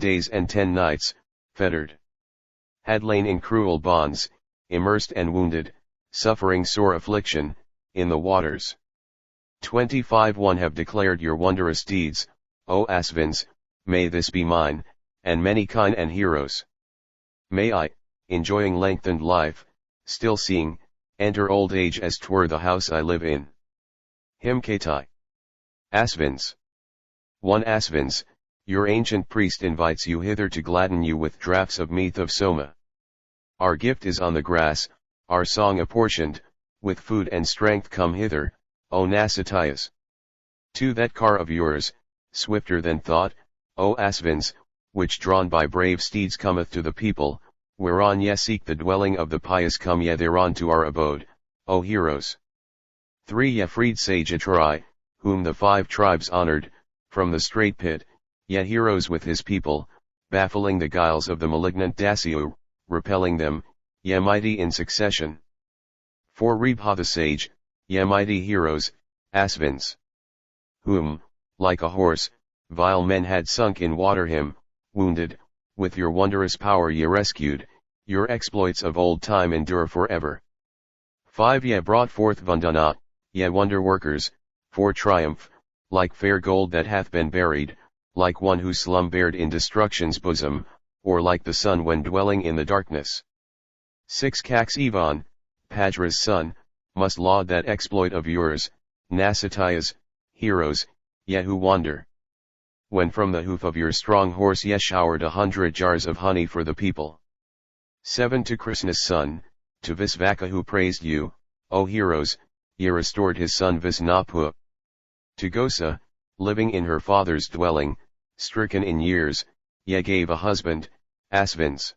days and 10 nights, fettered. Had lain in cruel bonds, immersed and wounded, suffering sore affliction, in the waters. 25 1 Have declared your wondrous deeds, O Asvins, may this be mine, and many kind and heroes. May I, enjoying lengthened life, still seeing, enter old age as 'twere the house I live in. Hymn Katai. Asvins. 1 Asvins, your ancient priest invites you hither to gladden you with draughts of meath of Soma. Our gift is on the grass, our song apportioned, with food and strength come hither, O Nasatias. 2 That car of yours, swifter than thought, O Asvins, which drawn by brave steeds cometh to the people, whereon ye seek the dwelling of the pious, come ye thereon to our abode, O heroes. 3 Ye freed sage Atrai, whom the 5 tribes honored, from the strait pit, ye heroes with his people, baffling the guiles of the malignant Dacio, repelling them, ye mighty in succession. 4 Rebha the sage, ye mighty heroes, Asvins. Whom, like a horse, vile men had sunk in water him, wounded, with your wondrous power ye rescued, your exploits of old time endure forever. 5 Ye brought forth Vandana, ye wonder workers, for triumph, like fair gold that hath been buried, like one who slumbered in destruction's bosom, or like the sun when dwelling in the darkness. 6 Cax Ivan, Padra's son, must laud that exploit of yours, Nasatias, heroes, ye who wander. When from the hoof of your strong horse ye showered 100 jars of honey for the people. 7 To Krishna's son, to Visvaka who praised you, O heroes, ye restored his son Visnapu. To Gosa, living in her father's dwelling, stricken in years, ye gave a husband, Asvins.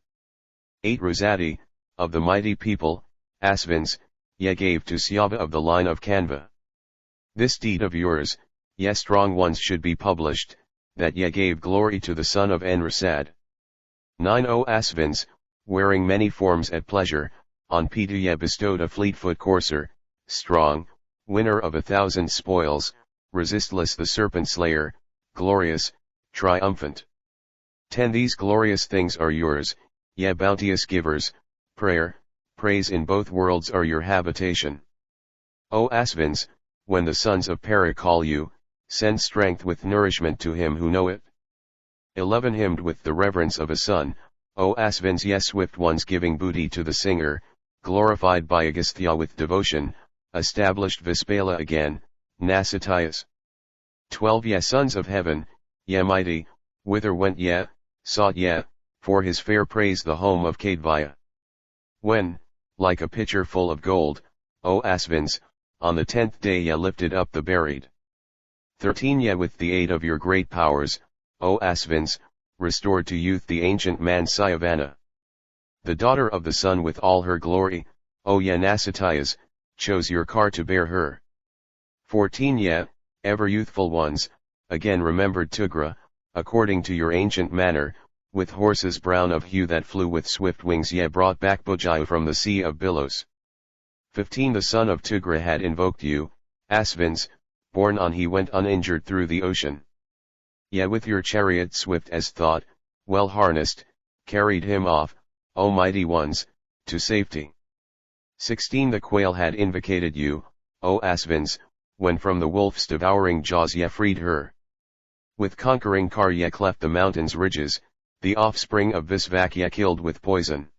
8 Rosati, of the mighty people, Asvins, ye gave to Syava of the line of Kanva. This deed of yours, ye strong ones should be published, that ye gave glory to the son of Enrasad. 9 O Asvins, wearing many forms at pleasure, on Pitu ye bestowed a fleet-foot courser, strong, winner of 1,000 spoils, resistless the serpent slayer, glorious, triumphant. 10 These glorious things are yours, ye bounteous givers, prayer, praise in both worlds are your habitation. O Asvins, when the sons of Para call you, send strength with nourishment to him who knoweth. 11 Hymned with the reverence of a son, O Asvins, ye swift ones giving booty to the singer, glorified by Agastya with devotion, established Vispala again, Nasatias. 12 Ye sons of heaven, ye mighty, whither went ye, sought ye, for his fair praise the home of Kadvaya. When, like a pitcher full of gold, O Asvins, on the 10th day ye lifted up the buried. 13 Ye with the aid of your great powers, O Asvins, restored to youth the ancient man Syavana. The daughter of the sun with all her glory, O ye Nasatias, chose your car to bear her. 14 Ye, ever youthful ones, again remembered Tugra, according to your ancient manner, with horses brown of hue that flew with swift wings ye brought back Bujayu from the sea of billows. 15 The son of Tugra had invoked you, Asvins, borne on he went uninjured through the ocean. Ye with your chariot swift as thought, well harnessed, carried him off, O mighty ones, to safety. 16 The quail had invocated you, O Asvins, when from the wolf's devouring jaws ye freed her. With conquering car ye cleft the mountain's ridges, the offspring of Visvak ye killed with poison.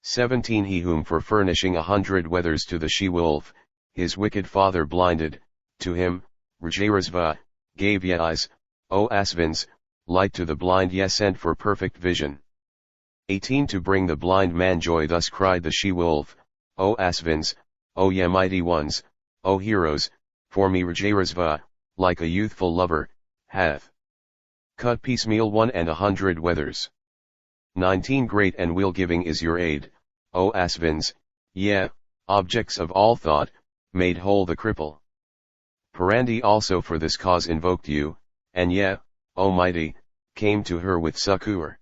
17 He whom for furnishing 100 wethers to the she-wolf, his wicked father blinded, to him, Rajarasva, gave ye eyes, O Asvins, light to the blind ye sent for perfect vision. 18 To bring the blind man joy thus cried the she-wolf, O Asvins, O ye mighty ones, O heroes, for me Rajarasva, like a youthful lover, hath cut piecemeal 100 wethers. 19 Great and will-giving is your aid, O Asvins, ye, objects of all thought, made whole the cripple. Parandi also for this cause invoked you, and ye, O mighty, came to her with succor.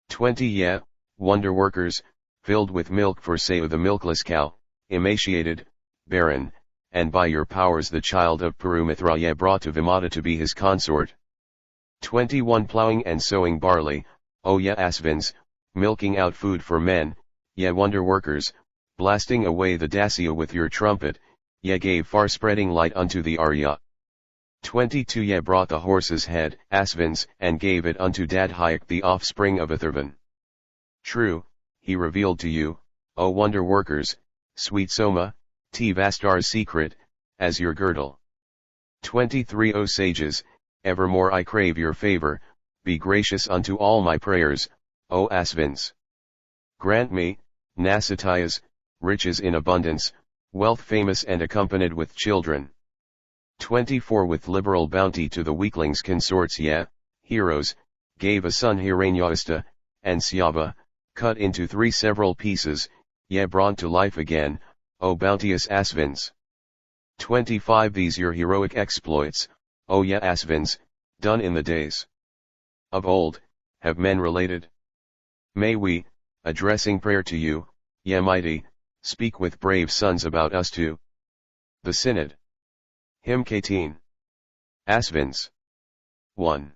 20 Ye, wonder workers, filled with milk for Seu the milkless cow, emaciated, barren, and by your powers the child of Purumithra ye brought to Vimata to be his consort. 21 Plowing and sowing barley, O ye Asvins, milking out food for men, ye wonder workers, blasting away the Dacia with your trumpet, ye gave far-spreading light unto the Arya. 22 Ye brought the horse's head, Asvins, and gave it unto Dadhyak the offspring of Atharvan. True, he revealed to you, O wonder workers, sweet Soma, T Vastar's secret, as your girdle. 23 O sages, evermore I crave your favor, be gracious unto all my prayers, O Asvins. Grant me, Nasatias, riches in abundance, wealth famous and accompanied with children. 24 With liberal bounty to the weaklings consorts ye, heroes, gave a son Hiranyaista, and Syava, cut into 3 several pieces, ye brought to life again, O bounteous Asvins. 25 These your heroic exploits, O ye Asvins, done in the days of old, have men related. May we, addressing prayer to you, ye mighty, speak with brave sons about us too. The Synod. Hymn 18. Asvins. 1.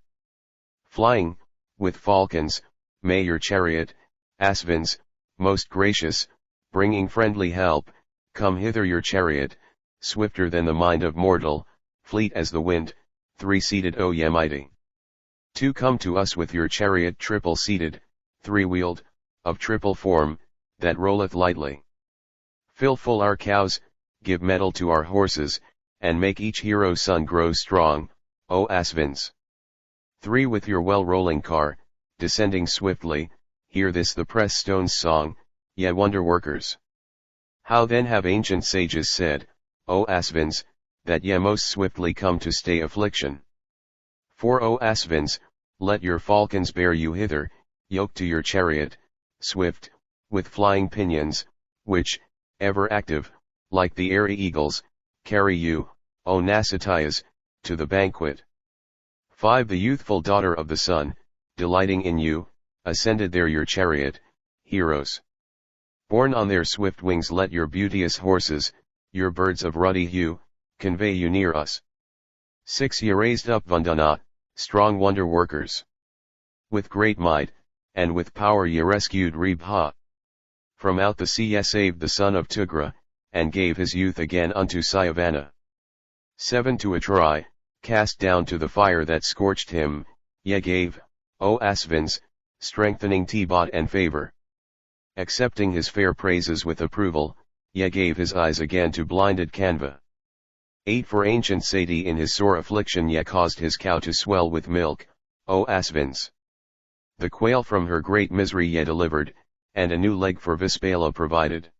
Flying, with falcons, may your chariot, Asvins, most gracious, bringing friendly help, come hither your chariot, swifter than the mind of mortal, fleet as the wind, 3-seated O ye mighty. 2. Come to us with your chariot triple-seated, 3-wheeled, of triple form, that rolleth lightly. Fill full our cows, give mettle to our horses, and make each hero's son grow strong, O Asvins. 3. With your well-rolling car, descending swiftly, hear this the press stone's song, ye wonder workers. How then have ancient sages said, O Asvins, that ye most swiftly come to stay affliction. 4. O Asvins, let your falcons bear you hither, yoked to your chariot, swift, with flying pinions, which, ever active, like the airy eagles, carry you, O Nasatias, to the banquet. 5. The youthful daughter of the sun, delighting in you, ascended there your chariot, heroes. Borne on their swift wings let your beauteous horses, your birds of ruddy hue, convey you near us. 6. Ye raised up Vandana, strong wonder workers. With great might, and with power ye rescued Rebha. From out the sea ye saved the son of Tugra, and gave his youth again unto Syavana. 7. To Atrai, cast down to the fire that scorched him, ye gave, O Asvins, strengthening Tebot and favor. Accepting his fair praises with approval, ye gave his eyes again to blinded Canva. 8. For ancient Sati in his sore affliction ye caused his cow to swell with milk, O Asvins. The quail from her great misery ye delivered, and a new leg for Vispala provided.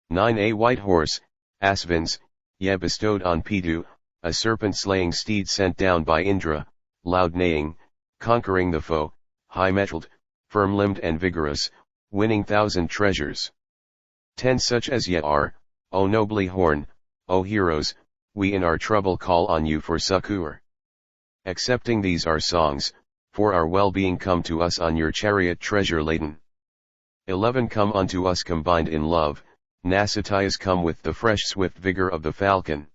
9. A white horse, Asvins, ye bestowed on Pidu, a serpent-slaying steed sent down by Indra, loud neighing, conquering the foe, high-mettled, firm-limbed and vigorous, winning 1,000 treasures. 10. Such as ye are, O nobly horn, O heroes, we in our trouble call on you for succor. Accepting these our songs, for our well-being come to us on your chariot treasure laden. 11. Come unto us combined in love, Nasatias come with the fresh swift vigor of the falcon.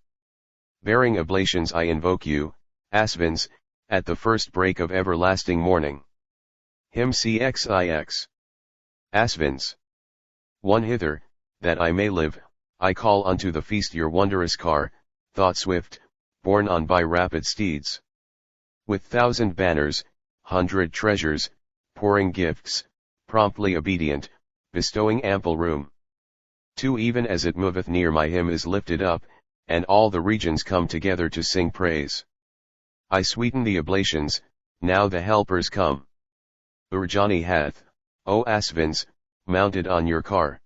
Bearing oblations I invoke you, Asvins, at the first break of everlasting morning. Hymn CXIX. Asvins. 1. Hither, that I may live, I call unto the feast your wondrous car, thought swift, borne on by rapid steeds. With 1,000 banners, 100 treasures, pouring gifts, promptly obedient, bestowing ample room. 2. Even as it moveth near my hymn is lifted up, and all the regions come together to sing praise. I sweeten the oblations, now the helpers come. Urjani hath, O Asvins, mounted on your car.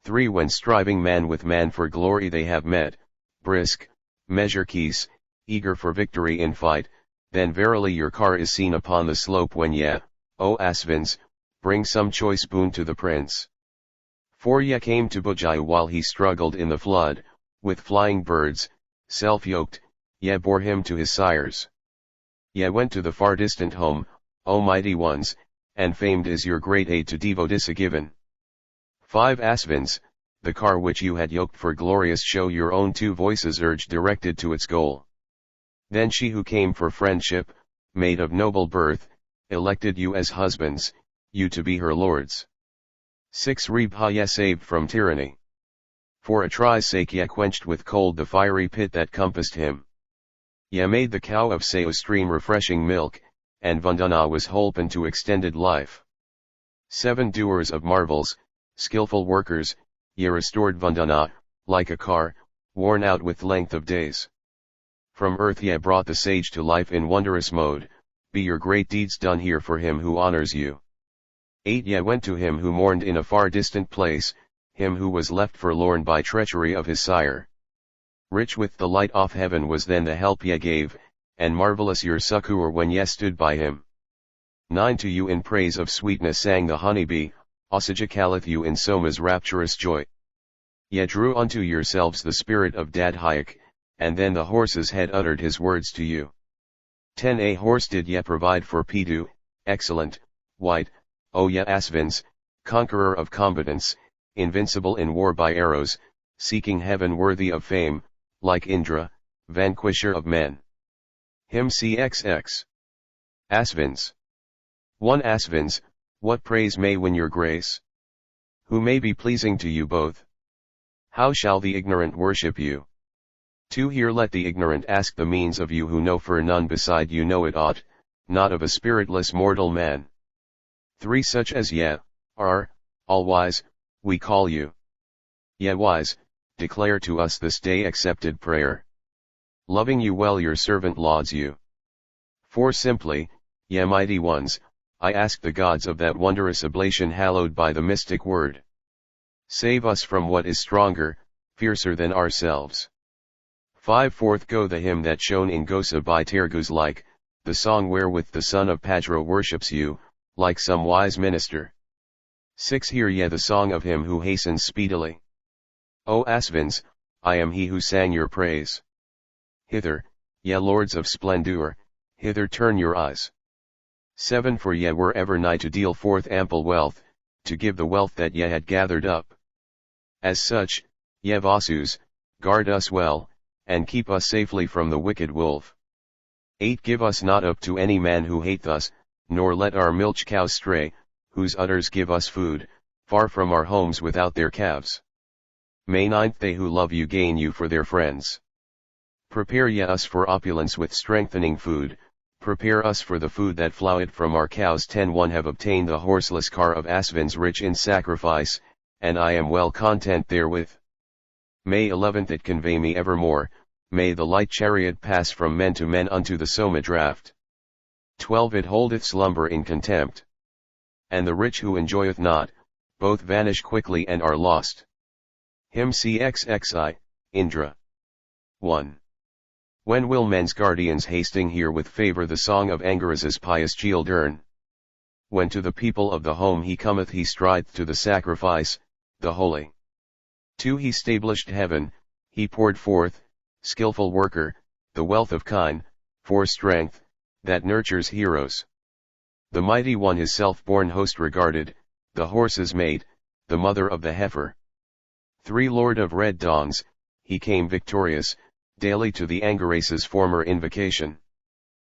3. When striving man with man for glory they have met, brisk, measure keys, eager for victory in fight, then verily your car is seen upon the slope when ye, O Asvins, bring some choice boon to the prince. 4. Ye came to Bujai while he struggled in the flood, with flying birds, self-yoked, ye bore him to his sires. Ye went to the far distant home, O mighty ones, and famed is your great aid to Devotissa given. 5. Asvins, the car which you had yoked for glorious show your own 2 voices urged directed to its goal. Then she who came for friendship, maid of noble birth, elected you as husbands, you to be her lords. 6 Rebha ye saved from tyranny. For a try's sake ye quenched with cold the fiery pit that compassed him. Ye made the cow of Sao stream refreshing milk, and Vandana was holpen to extended life. 7 Doers of marvels, skillful workers, ye restored Vandana, like a car, worn out with length of days. From earth ye brought the sage to life in wondrous mode, be your great deeds done here for him who honors you. 8 Ye went to him who mourned in a far distant place, him who was left forlorn by treachery of his sire. Rich with the light of heaven was then the help ye gave, and marvelous your succour when ye stood by him. 9 To you in praise of sweetness sang the honeybee, Osaja calleth you in Soma's rapturous joy. Ye drew unto yourselves the spirit of Dadhyak, and then the horse's head uttered his words to you. 10 A horse did ye provide for Pidu, excellent, white, O ye Asvins, conqueror of combatants, invincible in war by arrows, seeking heaven worthy of fame, like Indra, vanquisher of men. Hymn CXX. Asvins. 1 Asvins, what praise may win your grace? Who may be pleasing to you both? How shall the ignorant worship you? 2 Here let the ignorant ask the means of you who know, for none beside you know it aught, not of a spiritless mortal man. 3 Such as ye are, all-wise, we call you. Ye wise, declare to us this day accepted prayer. Loving you well your servant lauds you. 4 Simply, ye mighty ones, I ask the gods of that wondrous oblation hallowed by the mystic word. Save us from what is stronger, fiercer than ourselves. 5 Forth go the hymn that shone in Gosa by Tergus like, the song wherewith the son of Padra worships you, like some wise minister. 6 Hear ye the song of him who hastens speedily. O Asvins, I am he who sang your praise. Hither, ye lords of splendor, hither turn your eyes. 7 For ye were ever nigh to deal forth ample wealth, to give the wealth that ye had gathered up. As such, ye Vasus, guard us well, and keep us safely from the wicked wolf. 8 Give us not up to any man who hate us, nor let our milch cows stray, whose udders give us food, far from our homes without their calves. May 9 They who love you gain you for their friends. Prepare ye us for opulence with strengthening food, prepare us for the food that floweth from our cows. 10 One have obtained the horseless car of Asvins rich in sacrifice, and I am well content therewith. May 11 It convey me evermore, may the light chariot pass from men to men unto the Soma draught. 12 It holdeth slumber in contempt. And the rich who enjoyeth not, both vanish quickly and are lost. Hymn CXXI, Indra. 1. When will men's guardians hasting hear with favor the song of Angaraz's pious children? When to the people of the home he cometh he strideth to the sacrifice, the holy. 2 He stablished heaven, he poured forth, skillful worker, the wealth of kine, for strength, that nurtures heroes. The mighty one his self-born host regarded, the horse's mate, the mother of the heifer. 3 Lord of red dawns, he came victorious, daily to the Angarace's former invocation.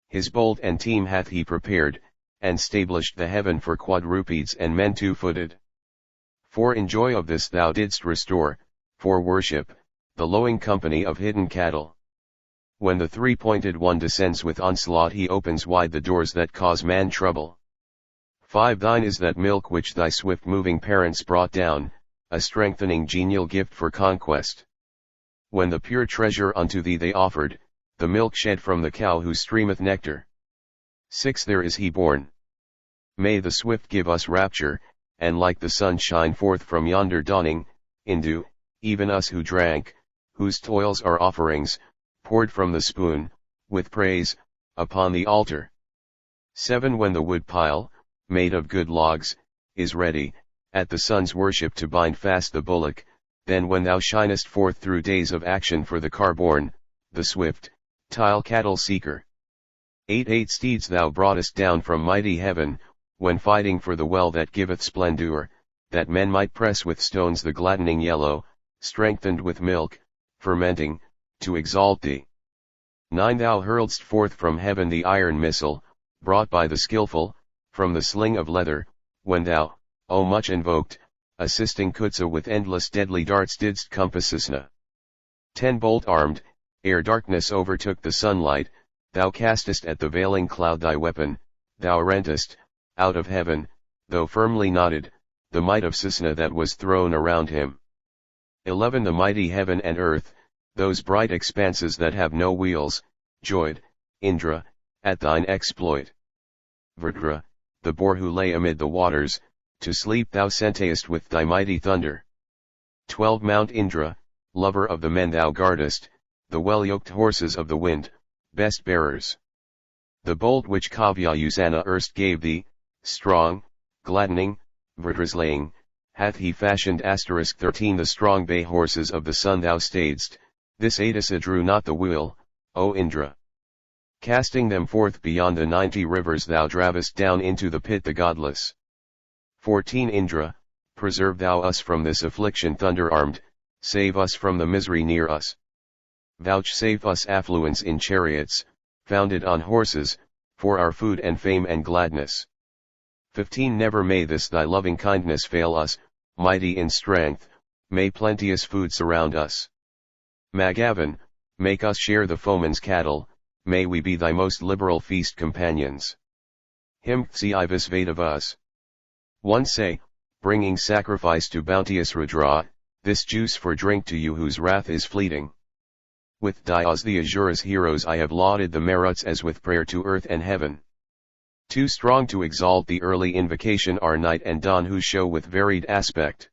His bolt and team hath he prepared, and stablished the heaven for quadrupeds and men two-footed. 4 In joy of this thou didst restore, for worship, the lowing company of hidden cattle. When the three-pointed one descends with onslaught he opens wide the doors that cause man trouble. 5 Thine is that milk which thy swift-moving parents brought down, a strengthening genial gift for conquest. When the pure treasure unto thee they offered, the milk shed from the cow who streameth nectar. 6 There is he born. May the swift give us rapture, and like the sun shine forth from yonder dawning, Indu, even us who drank, whose toils are offerings, poured from the spoon, with praise, upon the altar. 7 When the wood pile, made of good logs, is ready, at the sun's worship to bind fast the bullock, then when thou shinest forth through days of action for the car-born, the swift, tile cattle seeker. 8 Steeds thou broughtest down from mighty heaven, when fighting for the well that giveth splendor, that men might press with stones the gladdening yellow, strengthened with milk, fermenting, to exalt thee. 9 Thou hurledst forth from heaven the iron missile, brought by the skillful, from the sling of leather, when thou, O much invoked, assisting Kutsa with endless deadly darts didst compass Usna. 10 Bolt armed, ere darkness overtook the sunlight, thou castest at the veiling cloud thy weapon, thou rentest, out of heaven, though firmly knotted, the might of Susna that was thrown around him. 11 The mighty heaven and earth, those bright expanses that have no wheels, joyed, Indra, at thine exploit. Vrdra, the boar who lay amid the waters, to sleep thou sentest with thy mighty thunder. 12 Mount Indra, lover of the men thou guardest, the well-yoked horses of the wind, best bearers. The bolt which Kavyayusana erst gave thee, strong, gladdening, Vrdra's laying, hath he fashioned. 13 The strong bay horses of the sun thou stayedst, this Adisa drew not the wheel, O Indra. Casting them forth beyond the 90 rivers thou dravest down into the pit the godless. 14 Indra, preserve thou us from this affliction thunder-armed, save us from the misery near us. Vouchsafe us affluence in chariots, founded on horses, for our food and fame and gladness. 15 Never may this thy loving kindness fail us, mighty in strength, may plenteous food surround us. Magavan, make us share the foeman's cattle, may we be thy most liberal feast companions. Him Ivas Vedavas. 1 Say, bringing sacrifice to bounteous Rudra, this juice for drink to you whose wrath is fleeting. With Dayas the Asura's heroes I have lauded the Maruts as with prayer to earth and heaven. Too strong to exalt the early invocation are night and dawn who show with varied aspect.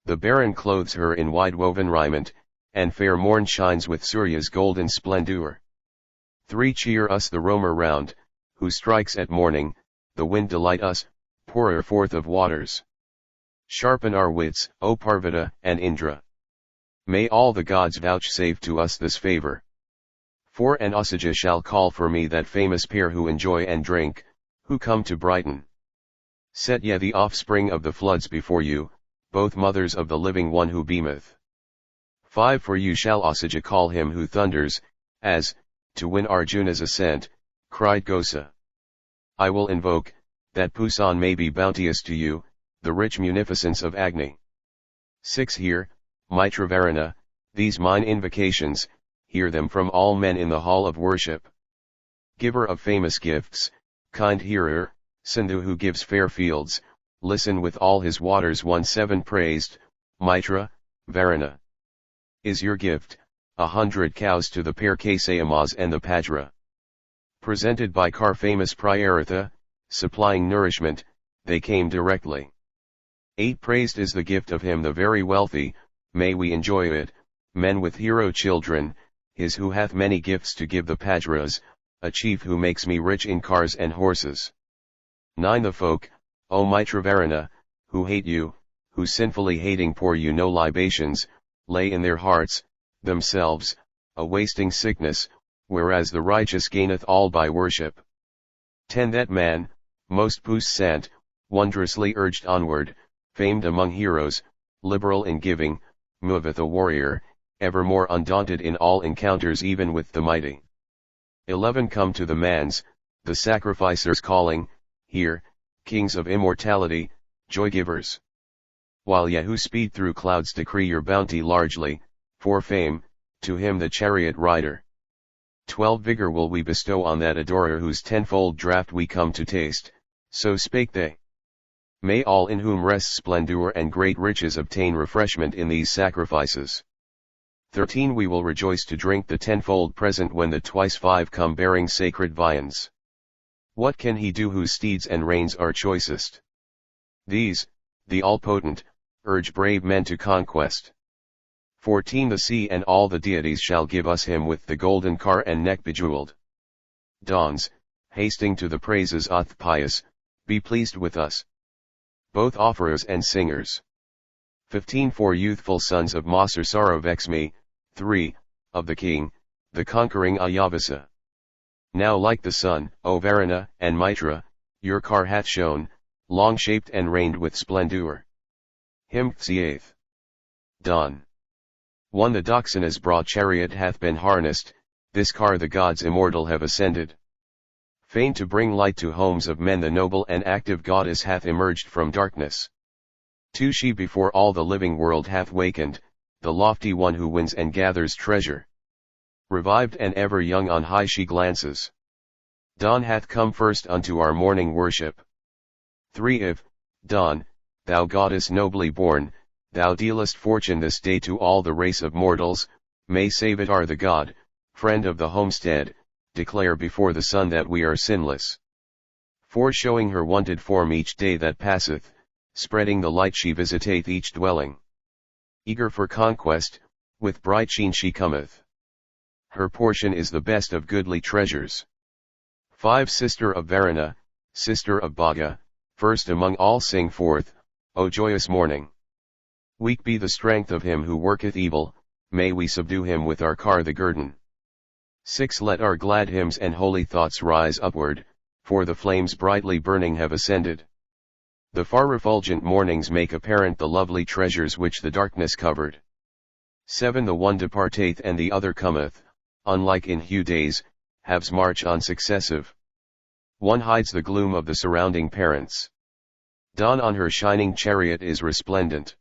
The barren clothes her in wide woven raiment, and fair morn shines with Surya's golden splendor. 3 Cheer us the roamer round, who strikes at morning, the wind delight us, pourer forth of waters. Sharpen our wits, O Parvata and Indra. May all the gods vouchsafe to us this favor. 4 And Usaja shall call for me that famous pair who enjoy and drink, who come to Brighton. Set ye the offspring of the floods before you, both mothers of the living one who beameth. 5 For you shall Usaja call him who thunders, as, to win Arjuna's assent, cried Gosa. I will invoke, that Pusan may be bounteous to you, the rich munificence of Agni. 6 Hear, Mitravarana, these mine invocations, hear them from all men in the hall of worship. Giver of famous gifts, kind hearer, Sindhu who gives fair fields, listen with all his waters. 17 Praised, Mitra, Varana. Is your gift, 100 cows to the pair Kasayamas and the Pajra. Presented by Kar famous Prayartha, supplying nourishment, they came directly. 8 Praised is the gift of him the very wealthy, may we enjoy it, men with hero children, his who hath many gifts to give the Pajras, a chief who makes me rich in cars and horses. 9 The folk, O Mitravarana, who hate you, who sinfully hating pour you no libations, lay in their hearts, themselves, a wasting sickness, whereas the righteous gaineth all by worship. 10 That man, most puissant, wondrously urged onward, famed among heroes, liberal in giving, moveth a warrior, evermore undaunted in all encounters even with the mighty. 11 Come to the mans, the sacrificers calling, hear, kings of immortality, joy-givers. While ye who speed through clouds decree your bounty largely, for fame, to him the chariot rider. 12 Vigor will we bestow on that adorer whose tenfold draught we come to taste, so spake they. May all in whom rests splendor and great riches obtain refreshment in these sacrifices. 13 We will rejoice to drink the tenfold present when the twice 5 come bearing sacred viands. What can he do whose steeds and reins are choicest? These, the all-potent, urge brave men to conquest. 14 The sea and all the deities shall give us him with the golden car and neck bejeweled. Dawns, hasting to the praises oth pious, be pleased with us. Both offerers and singers. 15 For youthful sons of Masar vex me, 3, of the king, the conquering Ayavasa. Now like the sun, O Varana and Mitra, your car hath shone, long-shaped and reigned with splendor. Him Xiath. Dawn. 1 The Daksana's broad chariot hath been harnessed, this car the gods immortal have ascended. Fain to bring light to homes of men, the noble and active goddess hath emerged from darkness. To she before all the living world hath wakened, the lofty one who wins and gathers treasure. Revived and ever young on high she glances. Dawn hath come first unto our morning worship. 3 If, Dawn, thou goddess nobly born, thou dealest fortune this day to all the race of mortals, may Savitar the god, friend of the homestead, declare before the sun that we are sinless. For showing her wonted form each day that passeth, spreading the light she visiteth each dwelling. Eager for conquest, with bright sheen she cometh. Her portion is the best of goodly treasures. 5 Sister of Varuna, sister of Bhaga, first among all sing forth, O joyous morning. Weak be the strength of him who worketh evil, may we subdue him with our car the guerdon. 6 Let our glad hymns and holy thoughts rise upward, for the flames brightly burning have ascended. The far refulgent mornings make apparent the lovely treasures which the darkness covered. 7 The one departeth and the other cometh, unlike in hue days, halves march on successive. One hides the gloom of the surrounding parents. Dawn on her shining chariot is resplendent.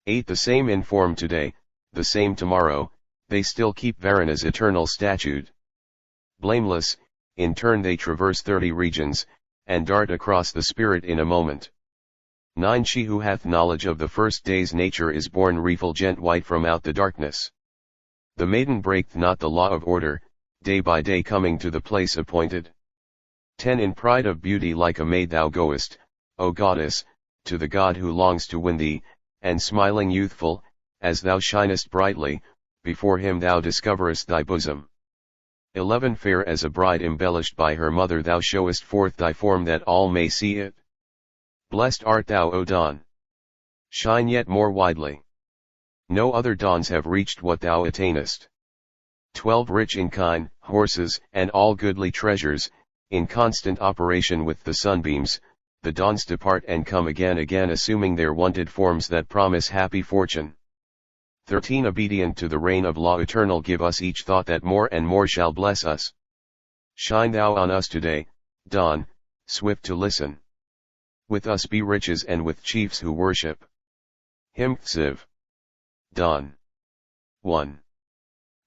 8 The same in form today, the same tomorrow, they still keep Varuna's eternal statute. Blameless, in turn they traverse 30 regions, and dart across the spirit in a moment. 9 She who hath knowledge of the first day's nature is born refulgent white from out the darkness. The maiden breaketh not the law of order, day by day coming to the place appointed. 10 In pride of beauty like a maid thou goest, O goddess, to the god who longs to win thee, and smiling youthful, as thou shinest brightly, before him thou discoverest thy bosom. 11 Fair as a bride embellished by her mother thou showest forth thy form that all may see it. Blessed art thou, O dawn. Shine yet more widely. No other dawns have reached what thou attainest. 12 Rich in kine, horses, and all goodly treasures, in constant operation with the sunbeams, the dawns depart and come again assuming their wonted forms that promise happy fortune. 13 Obedient to the reign of law eternal give us each thought that more and more shall bless us. Shine thou on us today, dawn, swift to listen. With us be riches and with chiefs who worship. Hymn Ksiv. Dawn. 1.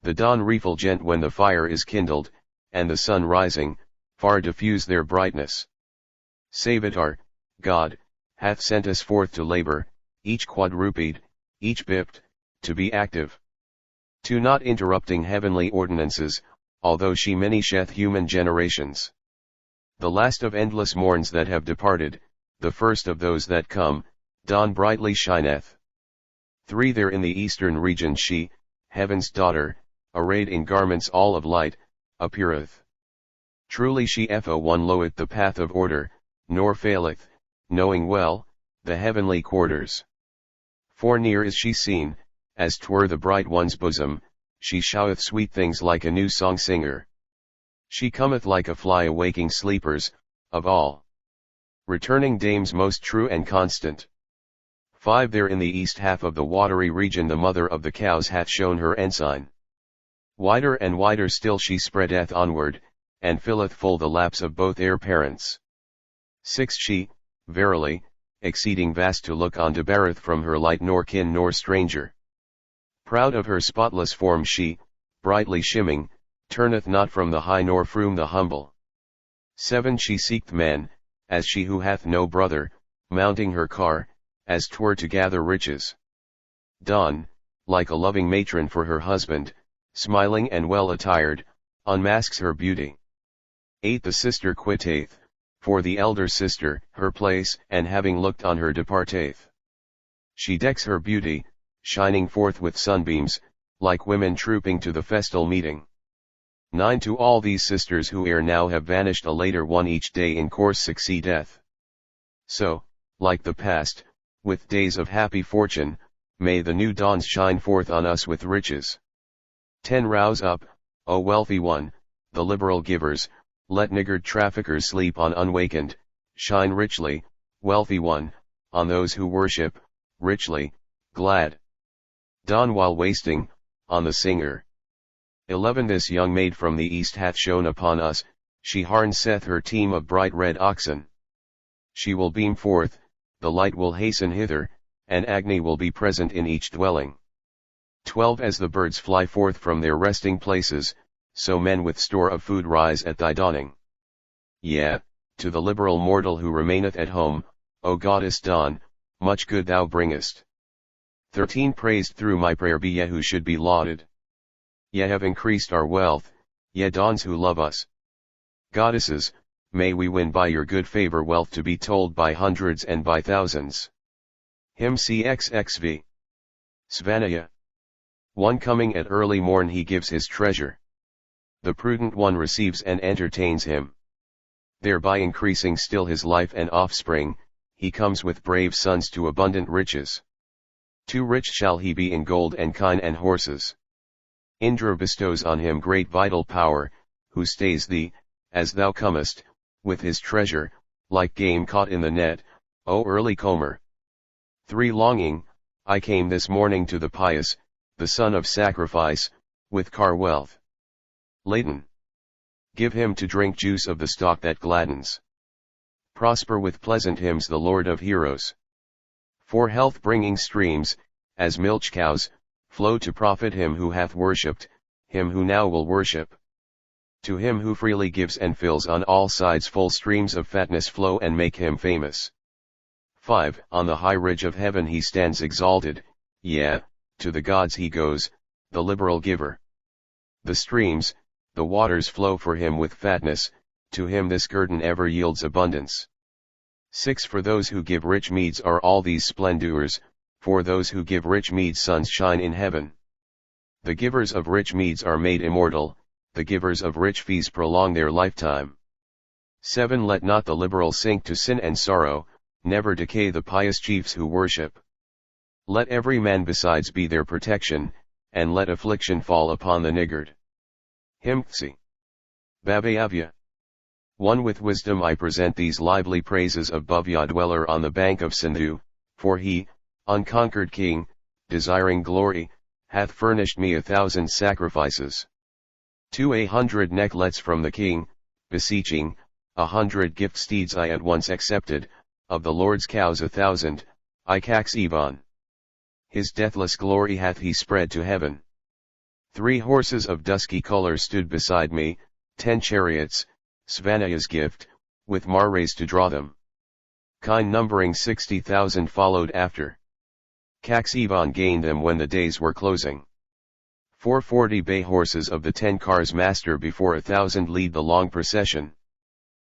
The dawn refulgent when the fire is kindled, and the sun rising, far diffuse their brightness. Savitar, God, hath sent us forth to labor, each quadruped, each bipt, to be active. 2 Not interrupting heavenly ordinances, although she minisheth human generations. The last of endless morns that have departed, the first of those that come, dawn brightly shineth. 3 There in the eastern region she, heaven's daughter, arrayed in garments all of light, appeareth. Truly she one loweth the path of order, nor faileth, knowing well, the heavenly quarters. 4 Near is she seen, as 'twere the bright one's bosom, she showeth sweet things like a new song singer. She cometh like a fly awaking sleepers, of all returning dames most true and constant. 5 There in the east half of the watery region the mother of the cows hath shown her ensign. Wider and wider still she spreadeth onward, and filleth full the laps of both heir parents. 6 She, verily, exceeding vast to look on debarreth from her light nor kin nor stranger. Proud of her spotless form she, brightly shimming, turneth not from the high nor from the humble. 7 She seeketh man, as she who hath no brother, mounting her car, as 'twere to gather riches. Dawn, like a loving matron for her husband, smiling and well attired, unmasks her beauty. 8 The sister quitteth, for the elder sister, her place, and having looked on her departeth. She decks her beauty, shining forth with sunbeams, like women trooping to the festal meeting. 9 To all these sisters who ere now have vanished a later one each day in course succeedeth. So, like the past, with days of happy fortune, may the new dawns shine forth on us with riches. 10 Rouse up, O wealthy one, the liberal givers, let niggard traffickers sleep on unawakened, shine richly, wealthy one, on those who worship, richly, glad. Dawn while wasting, on the singer. 11 This young maid from the east hath shone upon us, she harnesseth her team of bright red oxen. She will beam forth, the light will hasten hither, and Agni will be present in each dwelling. 12 As the birds fly forth from their resting places, so men with store of food rise at thy dawning. Yea, to the liberal mortal who remaineth at home, O goddess Dawn, much good thou bringest. 13 Praised through my prayer be ye who should be lauded. Ye have increased our wealth, ye dawns who love us. Goddesses, may we win by your good favor wealth to be told by hundreds and by thousands. Hymn CXXV. Svanaya. One coming at early morn he gives his treasure. The prudent one receives and entertains him. Thereby increasing still his life and offspring, he comes with brave sons to abundant riches. Too rich shall he be in gold and kine and horses. Indra bestows on him great vital power, who stays thee, as thou comest, with his treasure, like game caught in the net, O early comer. 3 Longing, I came this morning to the pious, the son of sacrifice, with car wealth. Laden. Give him to drink juice of the stalk that gladdens. Prosper with pleasant hymns the Lord of heroes. 4 Health-bringing streams, as milch cows, flow to profit him who hath worshipped, him who now will worship. To him who freely gives and fills on all sides full streams of fatness flow and make him famous. 5 On the high ridge of heaven he stands exalted, yea, to the gods he goes, the liberal giver. The streams, the waters flow for him with fatness, to him this garden ever yields abundance. 6 For those who give rich meeds are all these splendors, for those who give rich meeds suns shine in heaven. The givers of rich meeds are made immortal, the givers of rich fees prolong their lifetime. 7 Let not the liberal sink to sin and sorrow, never decay the pious chiefs who worship. Let every man besides be their protection, and let affliction fall upon the niggard. Hymn C. Bhavayavya. 1 With wisdom I present these lively praises of Bhavya dweller on the bank of Sindhu, for he, unconquered king, desiring glory, hath furnished me 1,000 sacrifices. 2 100 necklets from the king, beseeching, 100 gift steeds I at once accepted, of the Lord's cows 1,000, I Kaxivan. His deathless glory hath he spread to heaven. 3 horses of dusky color stood beside me, 10 chariots, Svanaya's gift, with Mares to draw them. Kine numbering 60,000 followed after. Kaxivan gained them when the days were closing. 440 bay horses of the 10 cars master before 1,000 lead the long procession.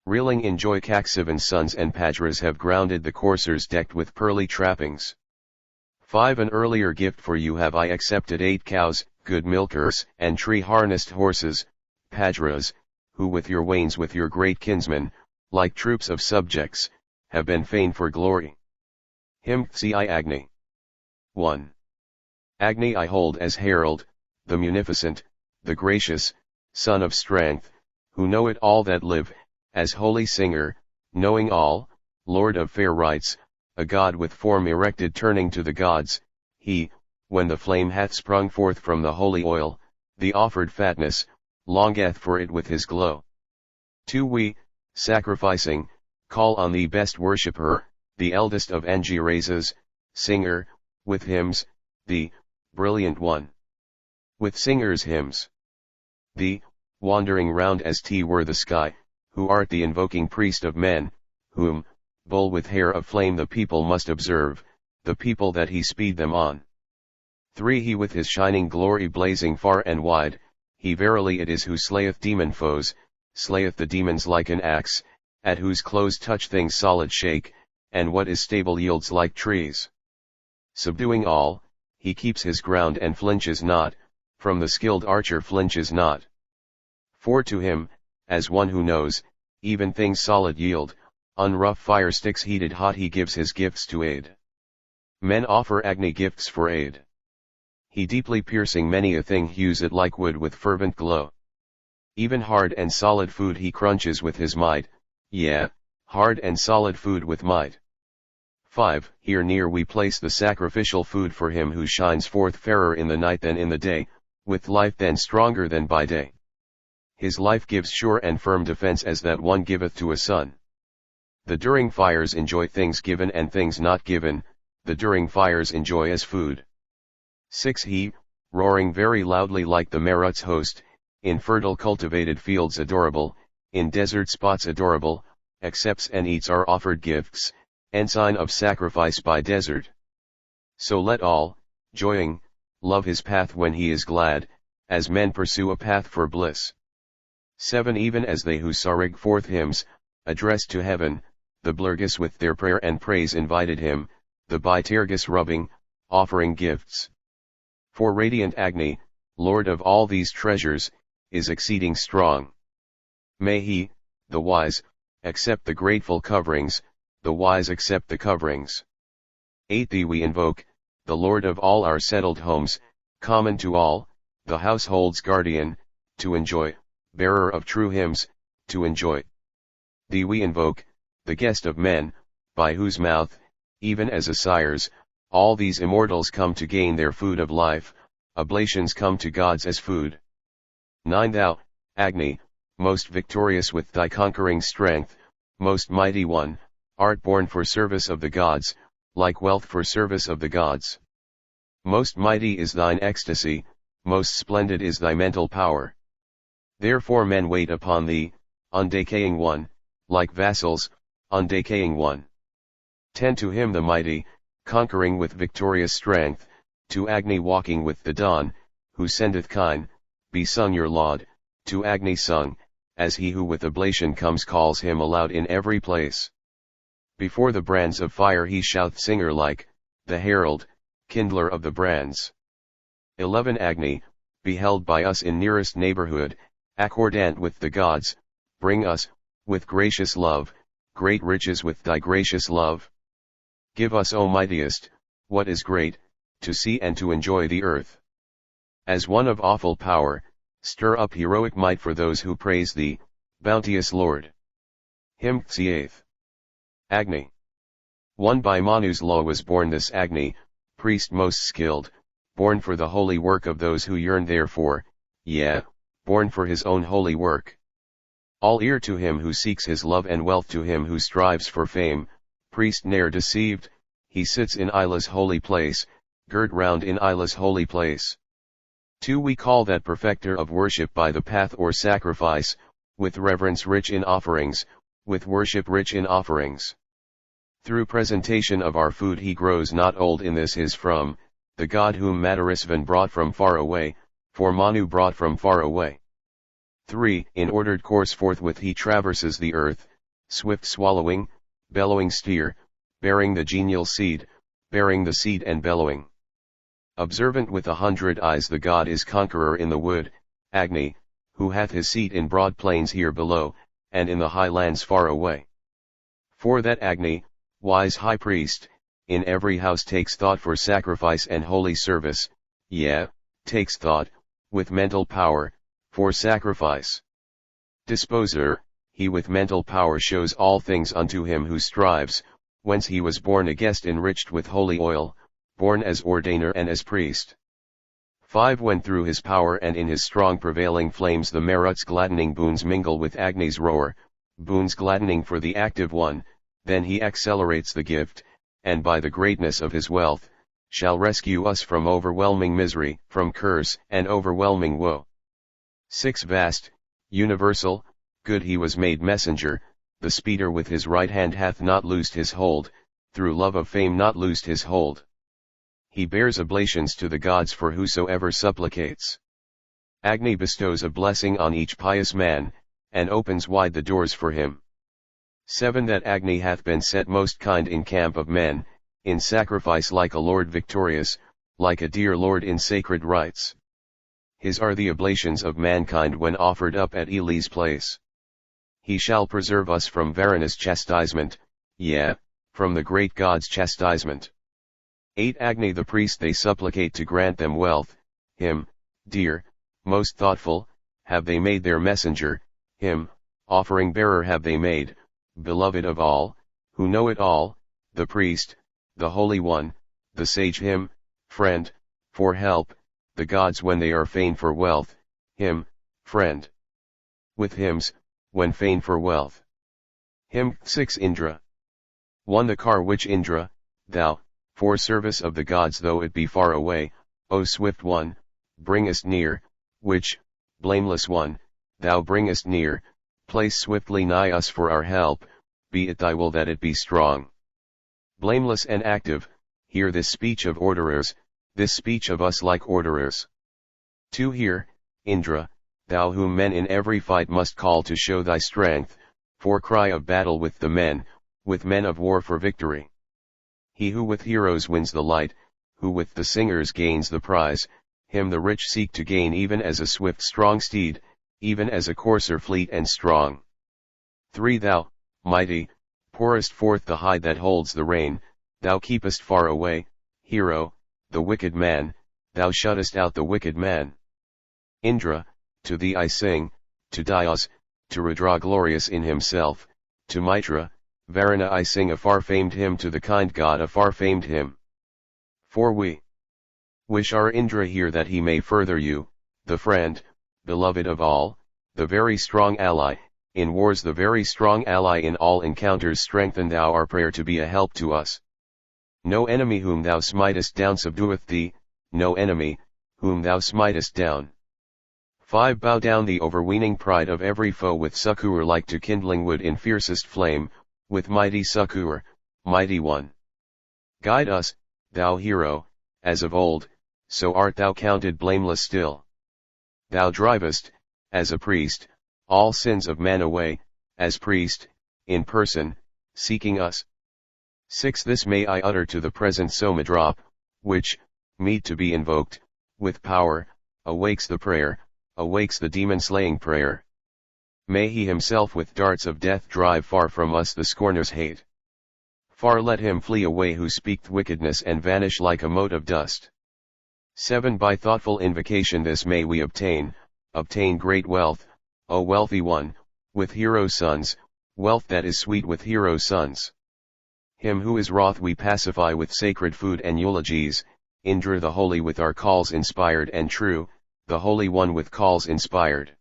Reeling in joy Kaxivan's sons and Pajras have grounded the coursers decked with pearly trappings. 5 An earlier gift for you have I accepted 8 cows, good milkers, and tree-harnessed horses, Pajras, who with your wains with your great kinsmen, like troops of subjects, have been fain for glory. Hymn Ci Agni. 1. Agni I hold as herald, the munificent, the gracious, son of strength, who know it all that live, as holy singer, knowing all, lord of fair rights, a god with form erected turning to the gods, he, when the flame hath sprung forth from the holy oil, the offered fatness, longeth for it with his glow. 2 We, sacrificing, call on thee best worshipper, the eldest of Angirazes, singer, with hymns, the, brilliant one. With singers' hymns. The, wandering round as were the sky, who art the invoking priest of men, whom, bull with hair of flame the people must observe, the people that he speed them on. 3 He with his shining glory blazing far and wide, he verily it is who slayeth demon foes, slayeth the demons like an axe, at whose close touch things solid shake, and what is stable yields like trees. Subduing all, he keeps his ground and flinches not, from the skilled archer flinches not. 4 To him, as one who knows, even things solid yield, on rough fire sticks heated hot he gives his gifts to aid. Men offer Agni gifts for aid. He deeply piercing many a thing hews it like wood with fervent glow. Even hard and solid food he crunches with his might, yeah, hard and solid food with might. 5 Here near we place the sacrificial food for him who shines forth fairer in the night than in the day, with life then stronger than by day. His life gives sure and firm defense as that one giveth to a son. The during fires enjoy things given and things not given, the during fires enjoy as food. 6. He, roaring very loudly like the Marut's host, in fertile cultivated fields adorable, in desert spots adorable, accepts and eats our offered gifts, ensign of sacrifice by desert. So let all, joying, love his path when he is glad, as men pursue a path for bliss. 7. Even as they who sarrig forth hymns, addressed to heaven, the Blurgus with their prayer and praise invited him, the Bitergus rubbing, offering gifts. For radiant Agni, Lord of all these treasures, is exceeding strong. May he, the wise, accept the grateful coverings, the wise accept the coverings. 8. Thee we invoke, the Lord of all our settled homes, common to all, the household's guardian, to enjoy, bearer of true hymns, to enjoy. Thee we invoke, the guest of men, by whose mouth, even as a sire's, all these immortals come to gain their food of life, oblations come to gods as food. 9. Thou, Agni, most victorious with thy conquering strength, most mighty one, art born for service of the gods, like wealth for service of the gods. Most mighty is thine ecstasy, most splendid is thy mental power. Therefore men wait upon thee, undecaying one, like vassals, undecaying one. 10. To him the mighty, conquering with victorious strength, to Agni walking with the dawn, who sendeth kine, be sung your laud, to Agni sung, as he who with oblation comes calls him aloud in every place. Before the brands of fire he shouteth singer like, the herald, kindler of the brands. 11. Agni, beheld by us in nearest neighborhood, accordant with the gods, bring us, with gracious love, great riches with thy gracious love. Give us, O mightiest, what is great, to see and to enjoy the earth. As one of awful power, stir up heroic might for those who praise thee, bounteous Lord. Hymn Xiath. Agni. 1. By Manu's law was born this Agni, priest most skilled, born for the holy work of those who yearn therefor, yea, born for his own holy work. All ear to him who seeks his love and wealth to him who strives for fame, priest ne'er deceived, he sits in Ila's holy place, girt round in Ila's holy place. 2. We call that perfecter of worship by the path or sacrifice, with reverence rich in offerings, with worship rich in offerings. Through presentation of our food he grows not old in this his from, the god whom Madarisvan brought from far away, for Manu brought from far away. 3. In ordered course forthwith he traverses the earth, swift swallowing, bellowing steer, bearing the genial seed, bearing the seed and bellowing. Observant with 100 eyes the god is conqueror in the wood, Agni, who hath his seat in broad plains here below, and in the high lands far away. For that Agni, wise high priest, in every house takes thought for sacrifice and holy service, yea, takes thought, with mental power, for sacrifice. Disposer, he with mental power shows all things unto him who strives, whence he was born a guest enriched with holy oil, born as ordainer and as priest. 5. When through his power and in his strong prevailing flames the Marut's gladdening boons mingle with Agni's roar, boons gladdening for the active one, then he accelerates the gift, and by the greatness of his wealth, shall rescue us from overwhelming misery, from curse and overwhelming woe. 6. Vast, universal, good he was made messenger, the speeder with his right hand hath not loosed his hold, through love of fame not loosed his hold. He bears oblations to the gods for whosoever supplicates. Agni bestows a blessing on each pious man, and opens wide the doors for him. 7. That Agni hath been set most kind in camp of men, in sacrifice like a lord victorious, like a dear lord in sacred rites. His are the oblations of mankind when offered up at Eli's place. He shall preserve us from Varanus chastisement, yea, from the great God's chastisement. 8. Agni the priest they supplicate to grant them wealth, him, dear, most thoughtful, have they made their messenger, him, offering bearer have they made, beloved of all, who know it all, the priest, the holy one, the sage him, friend, for help, the gods when they are fain for wealth, him, friend. With hymns, when fain for wealth. Hymn 6 Indra. 1 The car which Indra, thou, for service of the gods though it be far away, O swift one, bringest near, which, blameless one, thou bringest near, place swiftly nigh us for our help, be it thy will that it be strong. Blameless and active, hear this speech of orderers, this speech of us like orderers. 2 Hear, Indra, thou whom men in every fight must call to show thy strength, for cry of battle with the men, with men of war for victory. He who with heroes wins the light, who with the singers gains the prize, him the rich seek to gain even as a swift strong steed, even as a courser fleet and strong. 3 Thou, mighty, pourest forth the hide that holds the rain, thou keepest far away, hero, the wicked man, thou shuttest out the wicked man. Indra, to thee I sing, to Dios, to Rudra glorious in himself, to Mitra, Varuna I sing a far-famed hymn to the kind God a far-famed hymn. 4 We wish our Indra here that he may further you, the friend, beloved of all, the very strong ally, in wars the very strong ally in all encounters strengthen thou our prayer to be a help to us. No enemy whom thou smitest down subdueth thee, no enemy, whom thou smitest down. 5 Bow down the overweening pride of every foe with succor like to kindling wood in fiercest flame, with mighty succor, mighty one. Guide us, thou hero, as of old, so art thou counted blameless still. Thou drivest, as a priest, all sins of man away, as priest, in person, seeking us. 6 This may I utter to the present Soma drop, which, meet to be invoked, with power, awakes the prayer, awakes the demon-slaying prayer. May he himself with darts of death drive far from us the scorner's hate. Far let him flee away who speaketh wickedness and vanish like a mote of dust. 7 By thoughtful invocation this may we obtain great wealth, O wealthy one, with hero sons, wealth that is sweet with hero sons. Him who is wroth we pacify with sacred food and eulogies, Indra the holy with our calls inspired and true, the Holy One with calls inspired.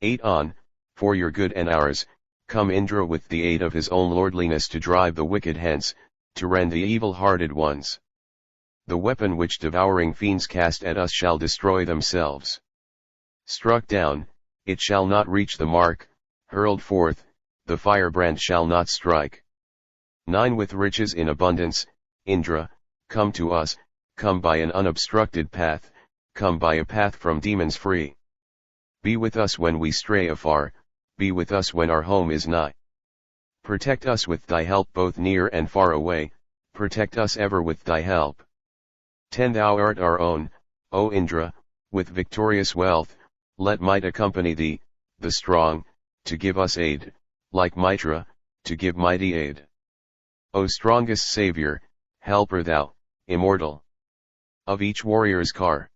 8 On, for your good and ours, come Indra with the aid of his own lordliness to drive the wicked hence, to rend the evil-hearted ones. The weapon which devouring fiends cast at us shall destroy themselves. Struck down, it shall not reach the mark, hurled forth, the firebrand shall not strike. 9 With riches in abundance, Indra, come to us, come by an unobstructed path, come by a path from demons free. Be with us when we stray afar, be with us when our home is nigh. Protect us with thy help both near and far away, protect us ever with thy help. 10 Thou art our own, O Indra, with victorious wealth, let might accompany thee, the strong, to give us aid, like Mitra, to give mighty aid. O strongest Saviour, helper thou, immortal, of each warrior's car.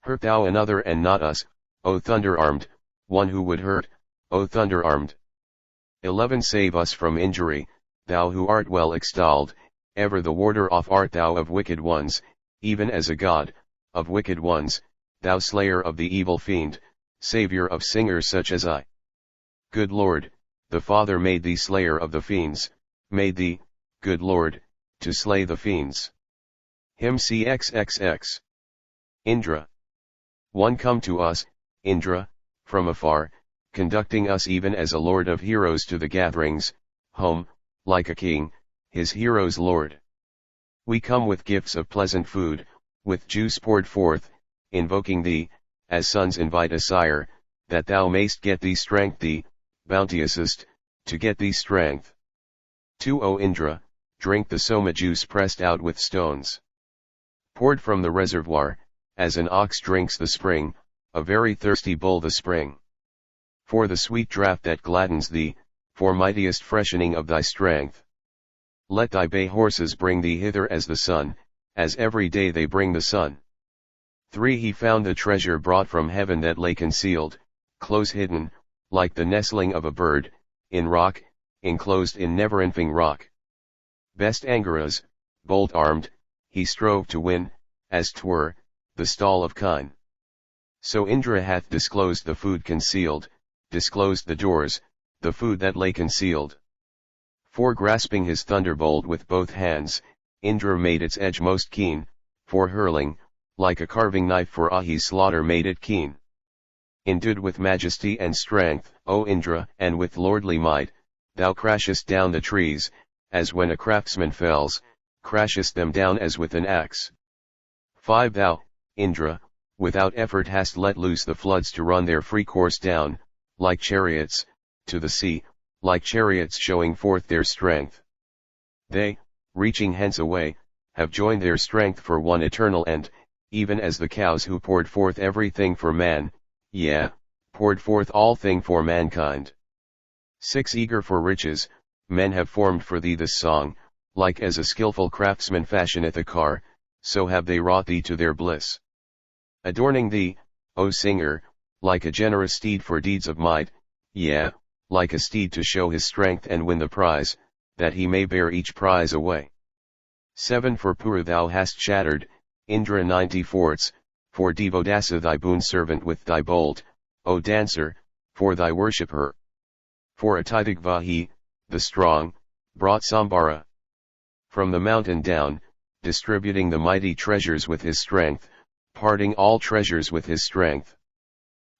Hurt thou another and not us, O thunder-armed, one who would hurt, O thunder-armed. 11 Save us from injury, thou who art well extolled, ever the warder off art thou of wicked ones, even as a god, of wicked ones, thou slayer of the evil fiend, saviour of singers such as I. Good Lord, the Father made thee slayer of the fiends, made thee, good Lord, to slay the fiends. Hymn CXXX. Indra. 1 Come to us, Indra, from afar, conducting us even as a lord of heroes to the gatherings, home, like a king, his heroes' lord. We come with gifts of pleasant food, with juice poured forth, invoking thee, as sons invite a sire, that thou mayst get thee strength thee, bounteousest, to get thee strength. 2 O Indra, drink the soma juice pressed out with stones. Poured from the reservoir, as an ox drinks the spring, a very thirsty bull the spring. For the sweet draught that gladdens thee, for mightiest freshening of thy strength. Let thy bay horses bring thee hither as the sun, as every day they bring the sun. 3 He found the treasure brought from heaven that lay concealed, close hidden, like the nestling of a bird, in rock, enclosed in never-ending rock. Best Angaras, bolt-armed, he strove to win, as 'twere, the stall of kine. So Indra hath disclosed the food concealed, disclosed the doors, the food that lay concealed. For grasping his thunderbolt with both hands, Indra made its edge most keen, for hurling, like a carving knife for Ahi's slaughter made it keen. Endued with majesty and strength, O Indra, and with lordly might, thou crashest down the trees, as when a craftsman fells, crashest them down as with an axe. 5. Thou, Indra, without effort hast let loose the floods to run their free course down, like chariots, to the sea, like chariots showing forth their strength. They, reaching hence away, have joined their strength for one eternal end, even as the cows who poured forth everything for man, yea, poured forth all thing for mankind. 6. Eager for riches, men have formed for thee this song, like as a skilful craftsman fashioneth a car, so have they wrought thee to their bliss. Adorning thee, O singer, like a generous steed for deeds of might, yea, like a steed to show his strength and win the prize, that he may bear each prize away. 7. For Pura thou hast shattered, Indra 90 forts, for Devodasa thy boon servant with thy bolt, O dancer, for thy worship her. For Atithagvahi, the strong, brought Sambara from the mountain down, distributing the mighty treasures with his strength, parting all treasures with his strength.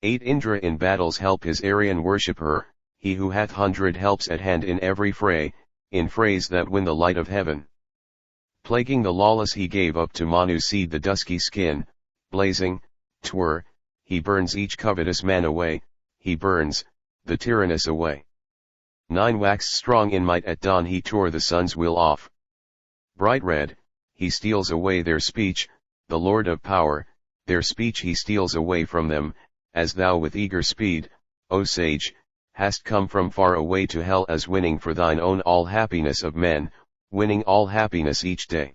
8. Indra in battles help his Aryan worshipper, he who hath 100 helps at hand in every fray, in frays that win the light of heaven. Plaguing the lawless he gave up to Manu's seed the dusky skin, blazing, he burns each covetous man away, he burns, the tyrannous away. 9. Waxed strong in might at dawn he tore the sun's will off. Bright red, he steals away their speech, the Lord of power, their speech he steals away from them, as thou with eager speed, O sage, hast come from far away to hell as winning for thine own all happiness of men, winning all happiness each day.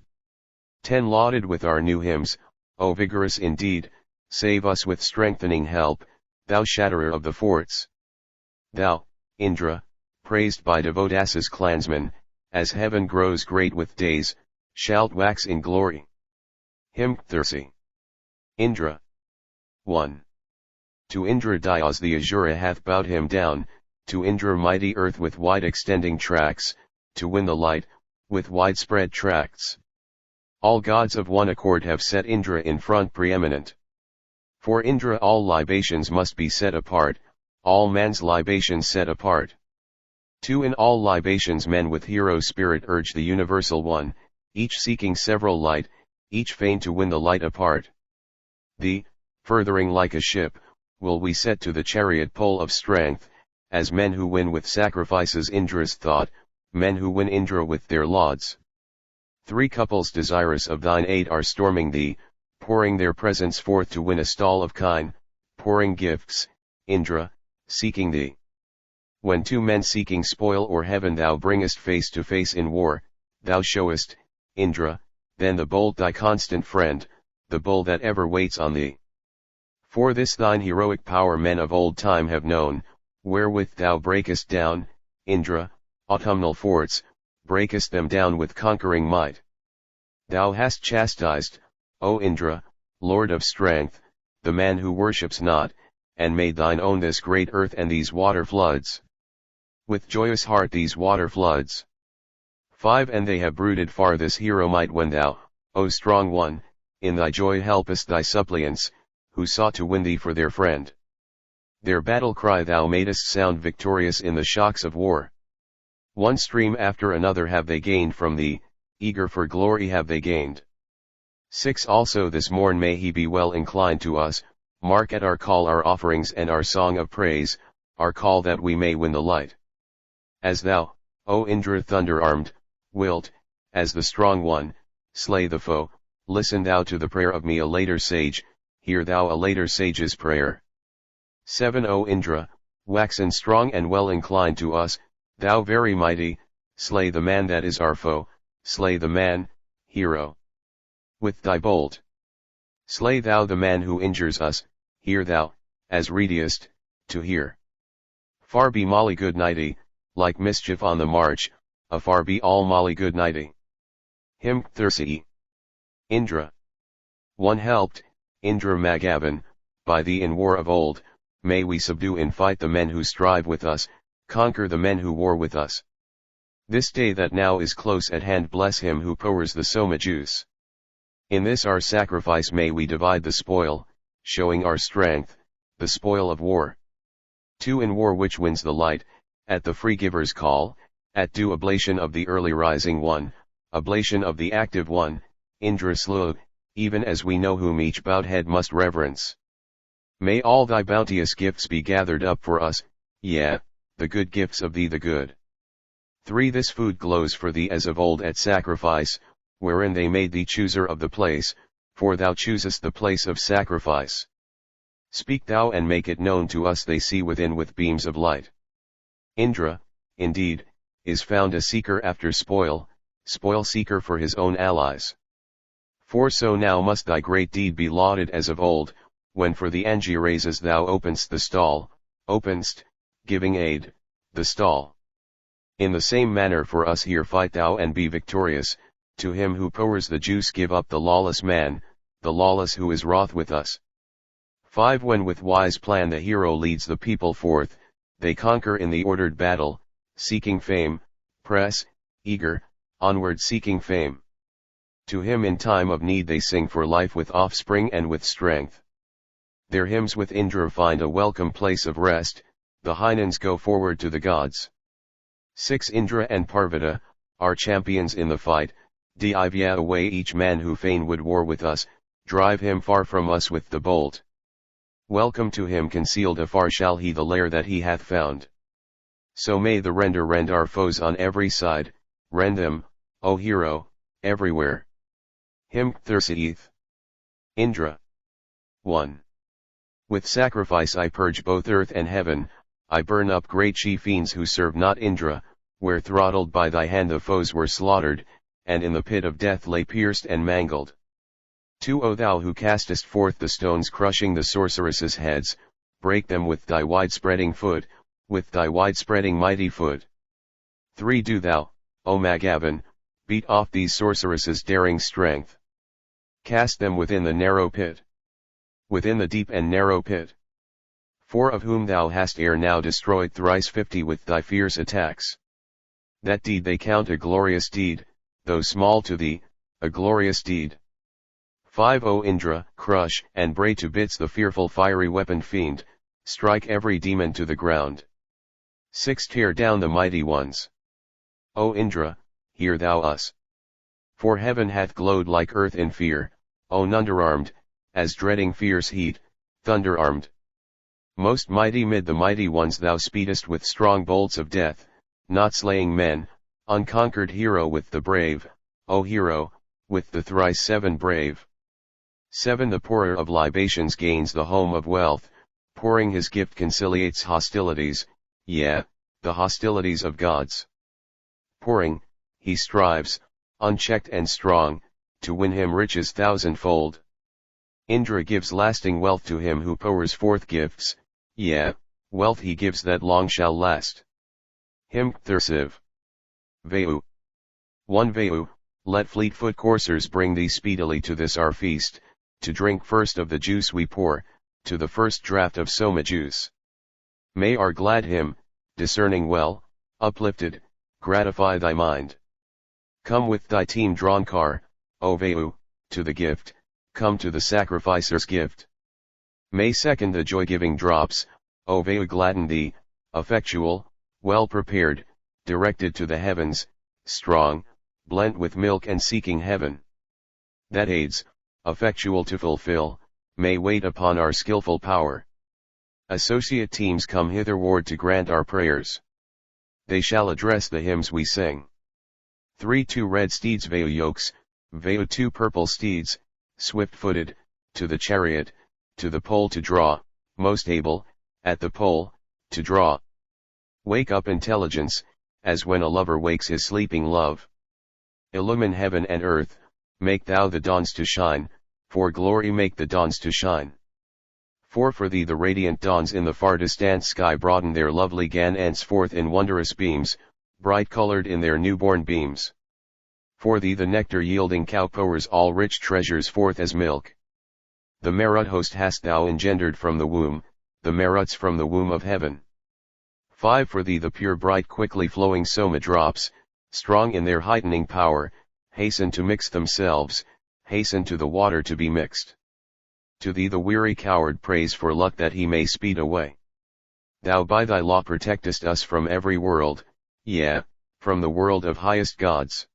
10. Lauded with our new hymns, O vigorous indeed, save us with strengthening help, thou shatterer of the forts. Thou, Indra, praised by Devodasa's clansmen, as heaven grows great with days, shalt wax in glory. Hymn 30. Indra. 1. To Indra Dios the Azura hath bowed him down, to Indra mighty earth with wide extending tracts, to win the light, with widespread tracts. All gods of one accord have set Indra in front preeminent. For Indra all libations must be set apart, all man's libations set apart. 2. In all libations men with hero spirit urge the universal one, each seeking several light, each fain to win the light apart. The, furthering like a ship, will we set to the chariot pole of strength, as men who win with sacrifices Indra's thought, men who win Indra with their lauds. 3. Couples desirous of thine aid are storming thee, pouring their presents forth to win a stall of kine, pouring gifts, Indra, seeking thee. When 2 men seeking spoil or heaven thou bringest face to face in war, thou showest, Indra, then the bold thy constant friend, the bull that ever waits on thee. For this thine heroic power men of old time have known, wherewith thou breakest down, Indra, autumnal forts, breakest them down with conquering might. Thou hast chastised, O Indra, Lord of strength, the man who worships not, and made thine own this great earth and these water floods. With joyous heart these water floods. 5. And they have brooded far this hero might when thou, O strong one, in thy joy helpest thy suppliants, who sought to win thee for their friend. Their battle cry thou madest sound victorious in the shocks of war. One stream after another have they gained from thee, eager for glory have they gained. 6. Also this morn may he be well inclined to us, mark at our call our offerings and our song of praise, our call that we may win the light. As thou, O Indra thunder-armed, wilt, as the strong one, slay the foe, listen thou to the prayer of me a later sage, hear thou a later sage's prayer. 7. O Indra, waxen strong and well inclined to us, thou very mighty, slay the man that is our foe, slay the man, hero. With thy bolt. Slay thou the man who injures us, hear thou, as readiest, to hear. Far be Molly good nighty, like mischief on the march, afar be all Molly good nighty. Hymn 30. Indra. 1. Helped, Indra Magavan, by thee in war of old, may we subdue in fight the men who strive with us, conquer the men who war with us. This day that now is close at hand bless him who powers the Soma juice. In this our sacrifice may we divide the spoil, showing our strength, the spoil of war. 2 In war which wins the light, at the free giver's call, at due oblation of the early rising one, oblation of the active one, Indra Slu, even as we know whom each bowed head must reverence. May all thy bounteous gifts be gathered up for us, yeah, the good gifts of thee the good. 3 This food glows for thee as of old at sacrifice, wherein they made thee chooser of the place, for thou choosest the place of sacrifice. Speak thou and make it known to us they see within with beams of light. Indra, indeed, is found a seeker after spoil, spoil seeker for his own allies. For so now must thy great deed be lauded as of old, when for the Angirases thou openst the stall, openst, giving aid, the stall. In the same manner for us here fight thou and be victorious, to him who powers the juice give up the lawless man, the lawless who is wroth with us. 5 When with wise plan the hero leads the people forth, they conquer in the ordered battle, seeking fame, press, eager, onward seeking fame. To him in time of need they sing for life with offspring and with strength. Their hymns with Indra find a welcome place of rest, the Hynans go forward to the gods. 6 Indra and Parvata, are champions in the fight, drive away each man who fain would war with us, drive him far from us with the bolt. Welcome to him concealed afar shall he the lair that he hath found. So may the render rend our foes on every side, rend them, O hero, everywhere. Him Thursaeth. Indra. 1. With sacrifice I purge both earth and heaven, I burn up great she-fiends who serve not Indra, where throttled by thy hand the foes were slaughtered, and in the pit of death lay pierced and mangled. 2 O thou who castest forth the stones crushing the sorceresses' heads, break them with thy wide-spreading foot, with thy wide-spreading mighty foot. 3 Do thou, O Magavan, beat off these sorceresses' daring strength. Cast them within the narrow pit. Within the deep and narrow pit. 4 Of whom thou hast ere now destroyed thrice 50 with thy fierce attacks. That deed they count a glorious deed, though small to thee, a glorious deed. 5 O Indra, crush and bray to bits the fearful fiery weaponed fiend, strike every demon to the ground. 6 Tear down the mighty ones. O Indra, hear thou us. For heaven hath glowed like earth in fear, O underarmed, as dreading fierce heat, thunder-armed. Most mighty mid the mighty ones thou speedest with strong bolts of death, not slaying men, unconquered hero with the brave, O hero, with the thrice 7 brave. 7 The pourer of libations gains the home of wealth, pouring his gift conciliates hostilities, yeah, the hostilities of gods. Pouring, he strives, unchecked and strong, to win him riches thousandfold. Indra gives lasting wealth to him who pours forth gifts, yeah, wealth he gives that long shall last. Him Thursiv. Veu. 1 Veu, let fleet-foot coursers bring thee speedily to this our feast, to drink first of the juice we pour, to the first draught of Soma juice. May our glad hymn, discerning well, uplifted, gratify thy mind. Come with thy team drawn car, O Veu, to the gift, come to the sacrificer's gift. May second the joy-giving drops, O Veu gladden thee, effectual, well prepared, directed to the heavens, strong, blent with milk and seeking heaven. That aids, effectual to fulfill, may wait upon our skillful power. Associate teams come hitherward to grant our prayers. They shall address the hymns we sing. 3 2 Red steeds Veu yokes, Veu 2 purple steeds, swift-footed, to the chariot, to the pole to draw, most able, at the pole, to draw. Wake up intelligence, as when a lover wakes his sleeping love. Illumine heaven and earth, make thou the dawns to shine, for glory make the dawns to shine. For thee the radiant dawns in the far distant sky broaden their lovely gannets forth in wondrous beams, bright-colored in their newborn beams. For thee the nectar-yielding cow pours all rich treasures forth as milk. the Marut host hast thou engendered from the womb, the Maruts from the womb of heaven. 5 For thee the pure bright quickly flowing Soma drops, strong in their heightening power, hasten to mix themselves, hasten to the water to be mixed. To thee the weary coward prays for luck that he may speed away. Thou by thy law protectest us from every world, yea, from the world of highest gods.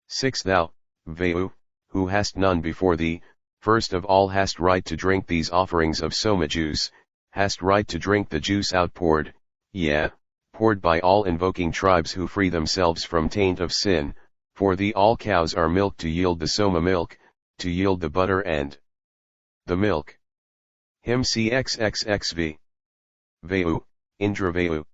6 Thou, Veu, who hast none before thee, first of all hast right to drink these offerings of Soma juice, hast right to drink the juice outpoured, yea, poured by all invoking tribes who free themselves from taint of sin, for thee all cows are milked to yield the Soma milk, to yield the butter and the milk. Hymn CXXXV. Veu, Indra Veu.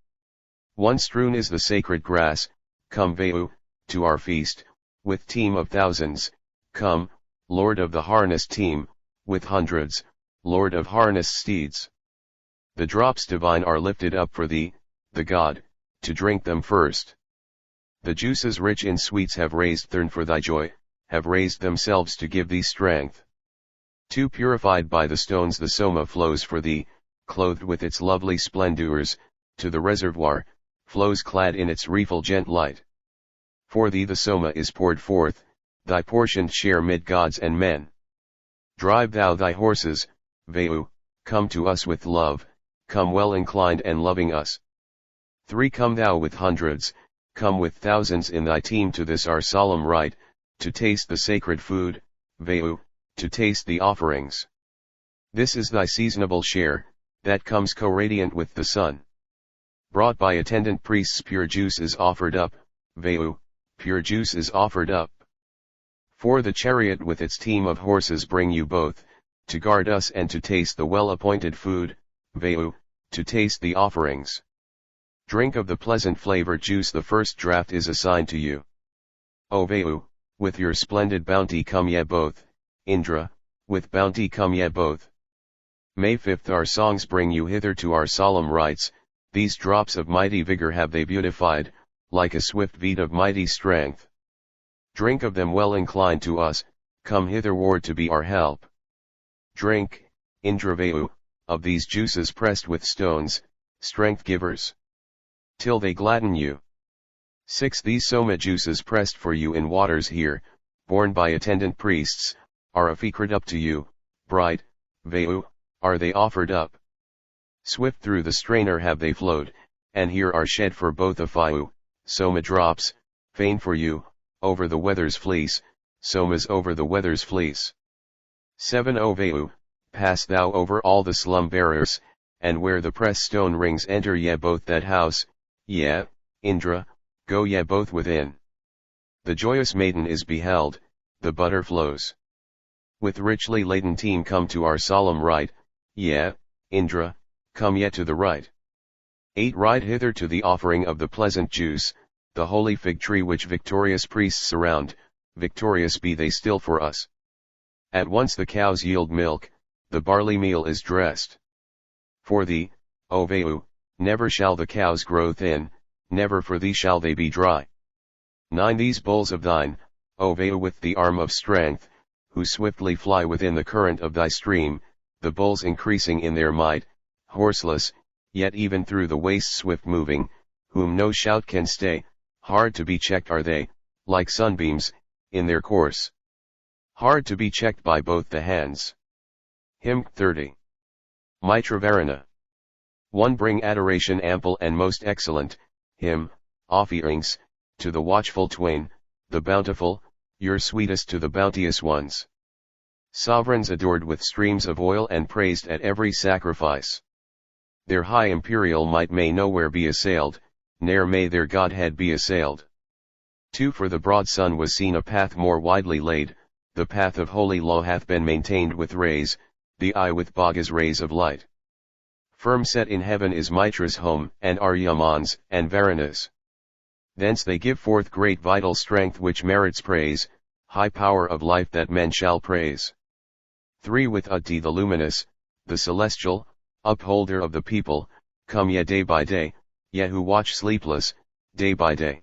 1 Strewn is the sacred grass, come Veu, to our feast, with team of thousands, come, Lord of the harness team, with hundreds, Lord of harness steeds. The drops divine are lifted up for thee, the God, to drink them first. The juices rich in sweets have raised thirn for thy joy, have raised themselves to give thee strength. 2 Purified by the stones the Soma flows for thee, clothed with its lovely splendors, to the reservoir, flows clad in its refulgent light. For thee the Soma is poured forth, thy portioned share mid gods and men. Drive thou thy horses, Veu, come to us with love, come well inclined and loving us. 3 Come thou with hundreds, come with thousands in thy team to this our solemn rite, to taste the sacred food, Veu, to taste the offerings. This is thy seasonable share, that comes co-radiant with the sun. Brought by attendant priests pure juice is offered up, Veu, pure juice is offered up. 4 The chariot with its team of horses bring you both, to guard us and to taste the well-appointed food, Veu, to taste the offerings. Drink of the pleasant flavored juice the first draught is assigned to you. O Veu, with your splendid bounty come ye both, Indra, with bounty come ye both. May 5th Our songs bring you hither to our solemn rites, these drops of mighty vigor have they beautified, like a swift beat of mighty strength. Drink of them well inclined to us, come hitherward to be our help. Drink, Indra Veu, of these juices pressed with stones, strength givers, till they gladden you. 6 These Soma juices pressed for you in waters here, borne by attendant priests, are offered up to you, bright, Veu, are they offered up. Swift through the strainer have they flowed, and here are shed for both of you, Soma drops, fain for you, over the weather's fleece, Somas over the weather's fleece. 7 O Veu, pass thou over all the slum bearers, and where the press stone rings enter ye both that house, yea, Indra, go ye both within. The joyous maiden is beheld, the butter flows. With richly laden team come to our solemn rite, yea, Indra, come ye to the right. 8 Ride hither to the offering of the pleasant juice, the holy fig tree which victorious priests surround, victorious be they still for us. At once the cows yield milk, the barley meal is dressed. For thee, O Veu, never shall the cows grow thin, never for thee shall they be dry. 9 These bulls of thine, O Veu with the arm of strength, who swiftly fly within the current of thy stream, the bulls increasing in their might, horseless, yet even through the waste swift moving, whom no shout can stay, hard to be checked are they, like sunbeams, in their course. Hard to be checked by both the hands. Hymn 30. Mitra Varana. 1 Bring adoration ample and most excellent, hymn, offerings, to the watchful twain, the bountiful, your sweetest to the bounteous ones. Sovereigns adored with streams of oil and praised at every sacrifice. Their high imperial might may nowhere be assailed, ne'er may their godhead be assailed. 2 For the broad sun was seen a path more widely laid, the path of holy law hath been maintained with rays, the eye with Bhaga's rays of light. Firm set in heaven is Mitra's home, and Aryaman's, and Varana's. Thence they give forth great vital strength which merits praise, high power of life that men shall praise. 3 With Utti the luminous, the celestial, upholder of the people, come ye day by day, ye who watch sleepless, day by day.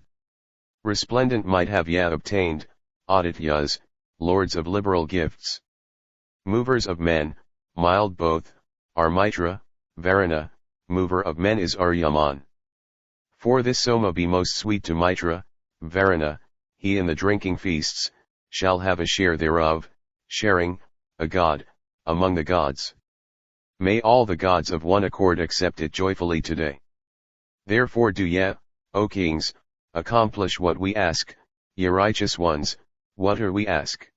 Resplendent might have ye obtained, Adityas, lords of liberal gifts. Movers of men, mild both, are Mitra, Varuna, mover of men is Aryaman. For this Soma be most sweet to Mitra, Varuna, he in the drinking feasts, shall have a share thereof, sharing, a god, among the gods. May all the gods of one accord accept it joyfully today. Therefore do ye, O kings, accomplish what we ask, ye righteous ones, what are we ask?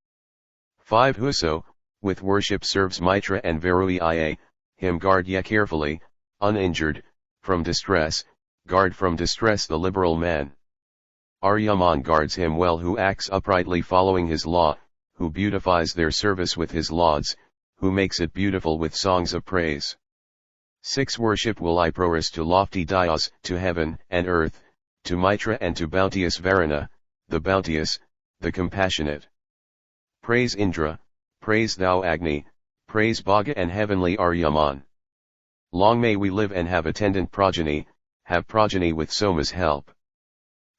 5. Whoso, with worship serves Mitra and Varuna, him guard ye carefully, uninjured, from distress, guard from distress the liberal man. Aryaman guards him well who acts uprightly following his law, who beautifies their service with his lauds, who makes it beautiful with songs of praise. 6. Worship will I prorus to lofty Diyas, to heaven and earth, to Mitra and to bounteous Varuna, the bounteous, the compassionate. Praise Indra, praise thou Agni, praise Bhaga and heavenly Aryaman. Long may we live and have attendant progeny, have progeny with Soma's help.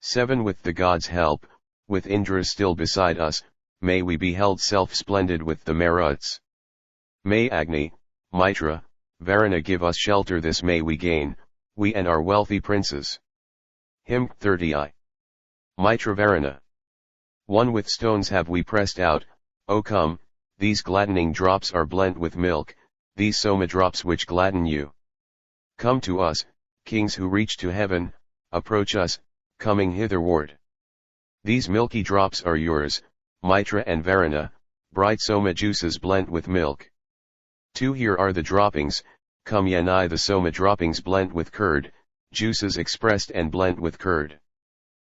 7. With the gods' help, with Indra still beside us, may we be held self-splendid with the Maruts. May Agni, Mitra, Varuna give us shelter, this may we gain, we and our wealthy princes. Hymn 30I. Mitra Varuna. 1. With stones have we pressed out, O come, these gladdening drops are blent with milk, these Soma drops which gladden you. Come to us, kings who reach to heaven, approach us, coming hitherward. These milky drops are yours, Mitra and Varuna, bright Soma juices blent with milk. 2. Here are the droppings, come ye nigh, the Soma droppings blent with curd, juices expressed and blent with curd.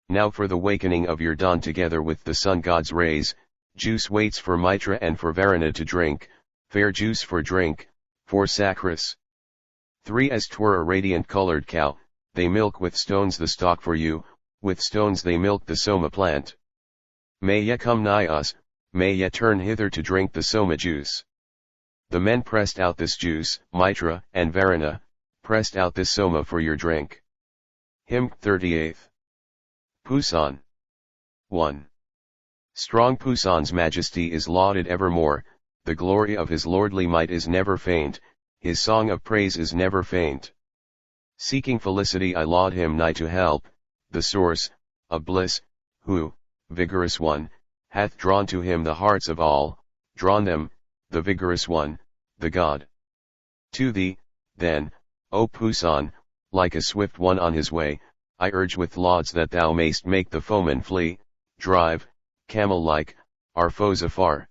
Now for the wakening of your dawn together with the sun god's rays, juice waits for Mitra and for Varuna to drink, fair juice for drink, for Sacris. 3. As 'twere a radiant colored cow, they milk with stones the stock for you, with stones they milk the Soma plant. May ye come nigh us, may ye turn hither to drink the Soma juice. The men pressed out this juice, Mitra and Varuna, pressed out this Soma for your drink. Hymn 38. Pusan. 1. Strong Pusan's majesty is lauded evermore, the glory of his lordly might is never faint, his song of praise is never faint. Seeking felicity I laud him nigh to help, the source, of bliss, who, vigorous one, hath drawn to him the hearts of all, drawn them, the vigorous one, the God. To thee, then, O Pusan, like a swift one on his way, I urge with lauds that thou mayst make the foeman flee, drive, camel-like, our foes afar.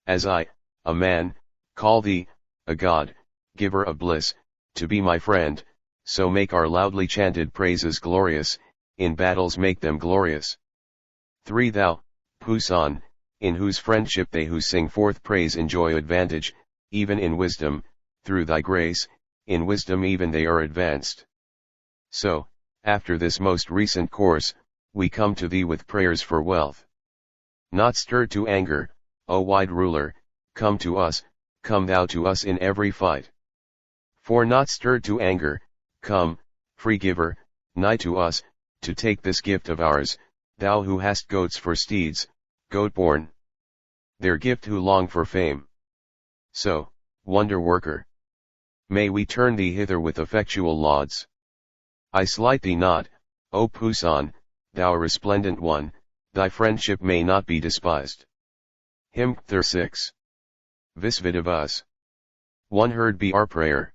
As I, a man, call thee, a God, giver of bliss, to be my friend, so make our loudly chanted praises glorious, in battles make them glorious. 3. Thou, Pusan, in whose friendship they who sing forth praise enjoy advantage, even in wisdom, through thy grace, in wisdom even they are advanced. So, after this most recent course, we come to thee with prayers for wealth. Not stirred to anger, O wide ruler, come to us, come thou to us in every fight. For not stirred to anger, come, free giver, nigh to us, to take this gift of ours, thou who hast goats for steeds, goat-born. Their gift who long for fame. So, wonder worker. May we turn thee hither with effectual lauds. I slight thee not, O Pusan, thou resplendent one, thy friendship may not be despised. Hymn 36. Visvidavas. 1. Heard be our prayer.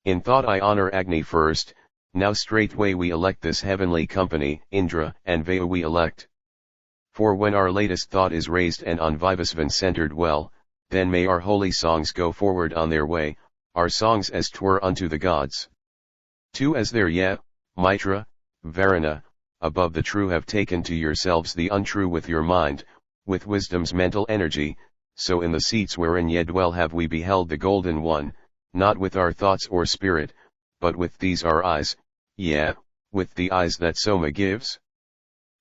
In thought I honor Agni first, now straightway we elect this heavenly company, Indra and Veda we elect. For when our latest thought is raised and on Vivasvan centered well, then may our holy songs go forward on their way, our songs as 'twere unto the gods. 2. As there ye, Mitra, Varuna, above the true have taken to yourselves the untrue with your mind, with wisdom's mental energy, so in the seats wherein ye dwell have we beheld the golden one, not with our thoughts or spirit, but with these our eyes, yea, with the eyes that Soma gives.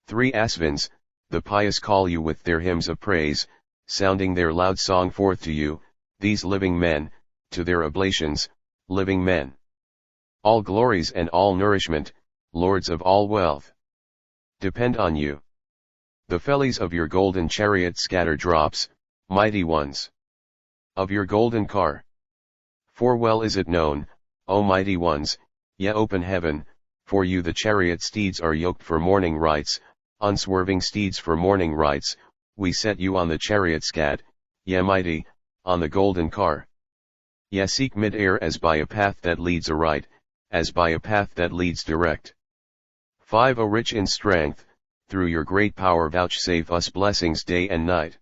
3. Asvins, the pious call you with their hymns of praise, sounding their loud song forth to you, these living men, to their oblations, living men. All glories and all nourishment, lords of all wealth, depend on you. The fellies of your golden chariot scatter drops, mighty ones. of your golden car. For well is it known, O mighty ones, ye open heaven, for you the chariot steeds are yoked for morning rites, unswerving steeds for morning rites, we set you on the chariot scad, ye mighty, on the golden car. Ye seek mid-air as by a path that leads aright, as by a path that leads direct. 5. O rich in strength, through your great power vouchsafe us blessings day and night.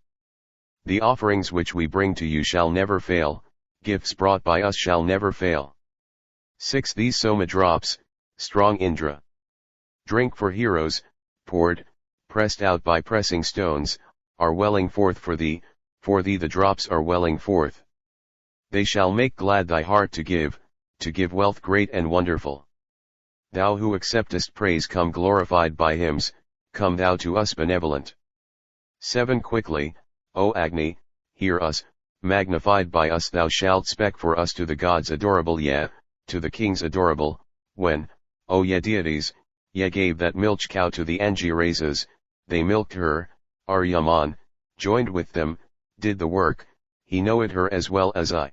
The offerings which we bring to you shall never fail, gifts brought by us shall never fail. 6. These Soma drops, strong Indra. Drink for heroes, poured, pressed out by pressing stones, are welling forth for thee the drops are welling forth. They shall make glad thy heart to give wealth great and wonderful. Thou who acceptest praise come glorified by hymns, come thou to us benevolent. 7. Quickly, O Agni, hear us, magnified by us thou shalt spec for us to the gods adorable to the kings adorable, when, O ye deities, ye gave that milch cow to the Angirasas, they milked her, Aryaman, joined with them, did the work, he knowed her as well as I.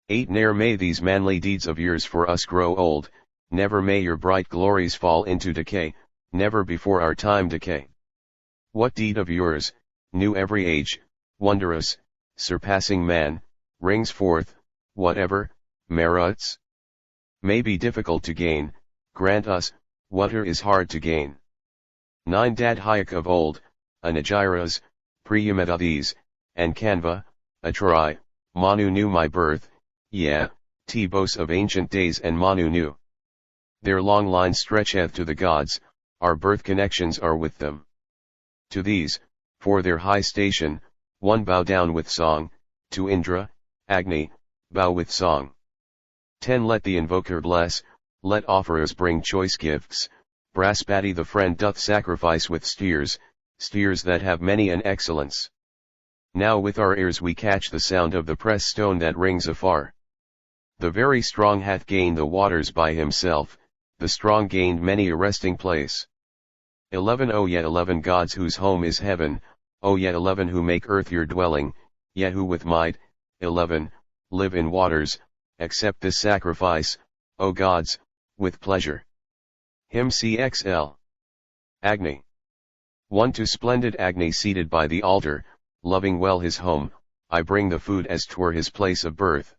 8. Ne'er may these manly deeds of yours for us grow old, never may your bright glories fall into decay, never before our time decay. What deed of yours, new every age, wondrous, surpassing man, rings forth, whatever, merits? May be difficult to gain, grant us, whatever is hard to gain. 9. Dadhyac of old, Anagiras, Priyamedadis, and Kanva, Atrai, Manu knew my birth, Tebos of ancient days and Manu knew. Their long line stretcheth to the gods, our birth connections are with them. To these, for their high station, one bow down with song, to Indra, Agni, bow with song. 10. Let the invoker bless, let offerers bring choice gifts, Braspati the friend doth sacrifice with steers that have many an excellence. Now with our ears we catch the sound of the press stone that rings afar. The very strong hath gained the waters by himself, the strong gained many a resting place. 11. O ye 11 gods whose home is heaven, O ye 11 who make earth your dwelling, ye who with might, 11, live in waters, accept this sacrifice, O gods, with pleasure. Hymn CXL. Agni. 1. To splendid Agni seated by the altar, loving well his home, I bring the food as 'twere his place of birth.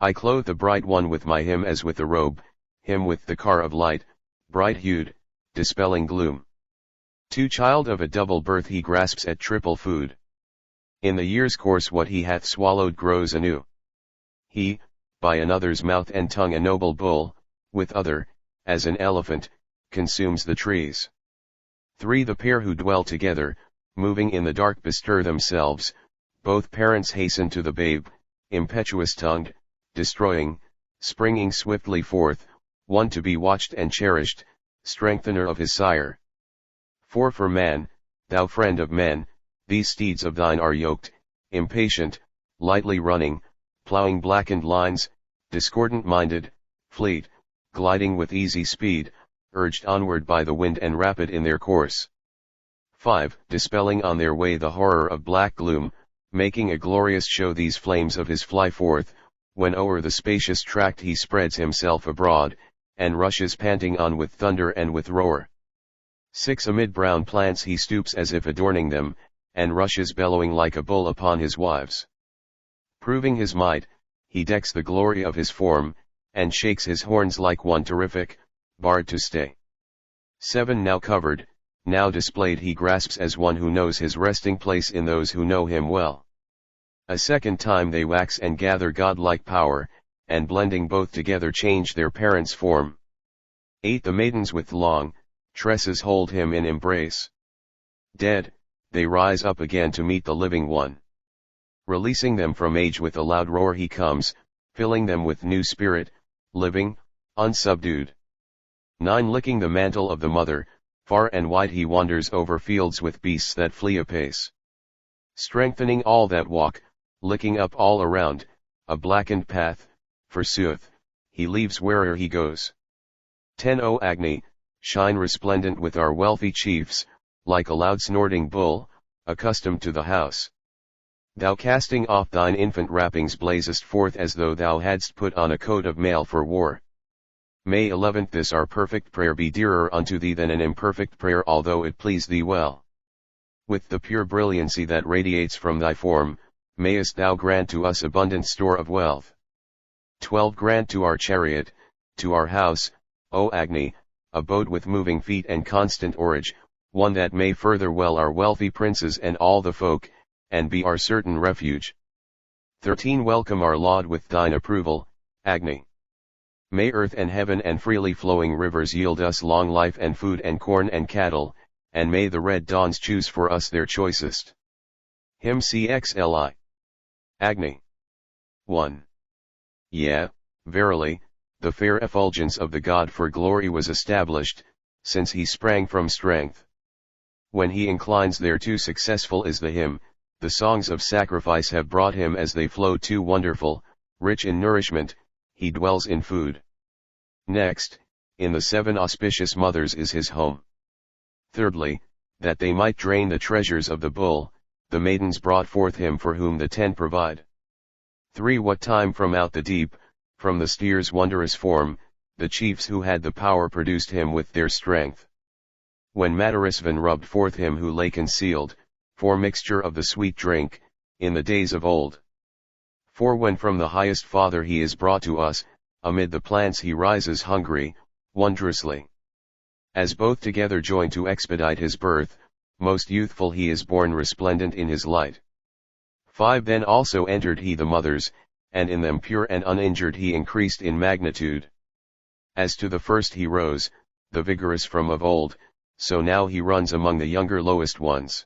I clothe the bright one with my hymn as with a robe, him with the car of light, bright-hued, dispelling gloom. 2. Child of a double birth he grasps at triple food. In the year's course what he hath swallowed grows anew. He, by another's mouth and tongue a noble bull, with other, as an elephant, consumes the trees. 3. The pair who dwell together, moving in the dark bestir themselves, both parents hasten to the babe, impetuous-tongued, destroying, springing swiftly forth, one to be watched and cherished, strengthener of his sire. 4. For man, thou friend of men, these steeds of thine are yoked, impatient, lightly running, ploughing blackened lines, discordant-minded, fleet, gliding with easy speed, urged onward by the wind and rapid in their course. 5. Dispelling on their way the horror of black gloom, making a glorious show these flames of his fly forth, when o'er the spacious tract he spreads himself abroad, and rushes panting on with thunder and with roar. 6. Amid brown plants he stoops as if adorning them, and rushes bellowing like a bull upon his wives. Proving his might, he decks the glory of his form, and shakes his horns like one terrific, barred to stay. 7. Now covered, now displayed he grasps as one who knows his resting place in those who know him well. A second time they wax and gather godlike power, and blending both together change their parents' form. 8. The maidens with long tresses hold him in embrace. Dead, they rise up again to meet the living one. Releasing them from age with a loud roar he comes, filling them with new spirit, living, unsubdued. 9. Licking the mantle of the mother, far and wide he wanders over fields with beasts that flee apace. Strengthening all that walk, licking up all around, a blackened path, forsooth, he leaves where'er he goes. 10. O Agni, shine resplendent with our wealthy chiefs, like a loud snorting bull, accustomed to the house. Thou casting off thine infant wrappings blazest forth as though thou hadst put on a coat of mail for war. May 11th. This our perfect prayer be dearer unto thee than an imperfect prayer, although it please thee well. With the pure brilliancy that radiates from thy form, mayest thou grant to us abundant store of wealth. 12. Grant to our chariot, to our house, O Agni, a boat with moving feet and constant oarage, one that may further well our wealthy princes and all the folk, and be our certain refuge. 13. Welcome our laud with thine approval, Agni. May earth and heaven and freely flowing rivers yield us long life and food and corn and cattle, and may the red dawns choose for us their choicest. Hymn CXLI. Agni. 1. Yea, verily, the fair effulgence of the god for glory was established, since he sprang from strength. When he inclines thereto, successful is the hymn, the songs of sacrifice have brought him as they flow too wonderful, rich in nourishment, he dwells in food. Next, in the 7 auspicious mothers is his home. Thirdly, that they might drain the treasures of the bull, the maidens brought forth him for whom the 10 provide. 3. What time from out the deep, from the steer's wondrous form, the chiefs who had the power produced him with their strength. When Madarisvan rubbed forth him who lay concealed, for mixture of the sweet drink, in the days of old. 4. When from the highest Father he is brought to us, amid the plants he rises hungry, wondrously. As both together join to expedite his birth, most youthful he is born resplendent in his light. 5. Then also entered he the mothers, and in them pure and uninjured he increased in magnitude. As to the first he rose, the vigorous from of old, so now he runs among the younger lowest ones.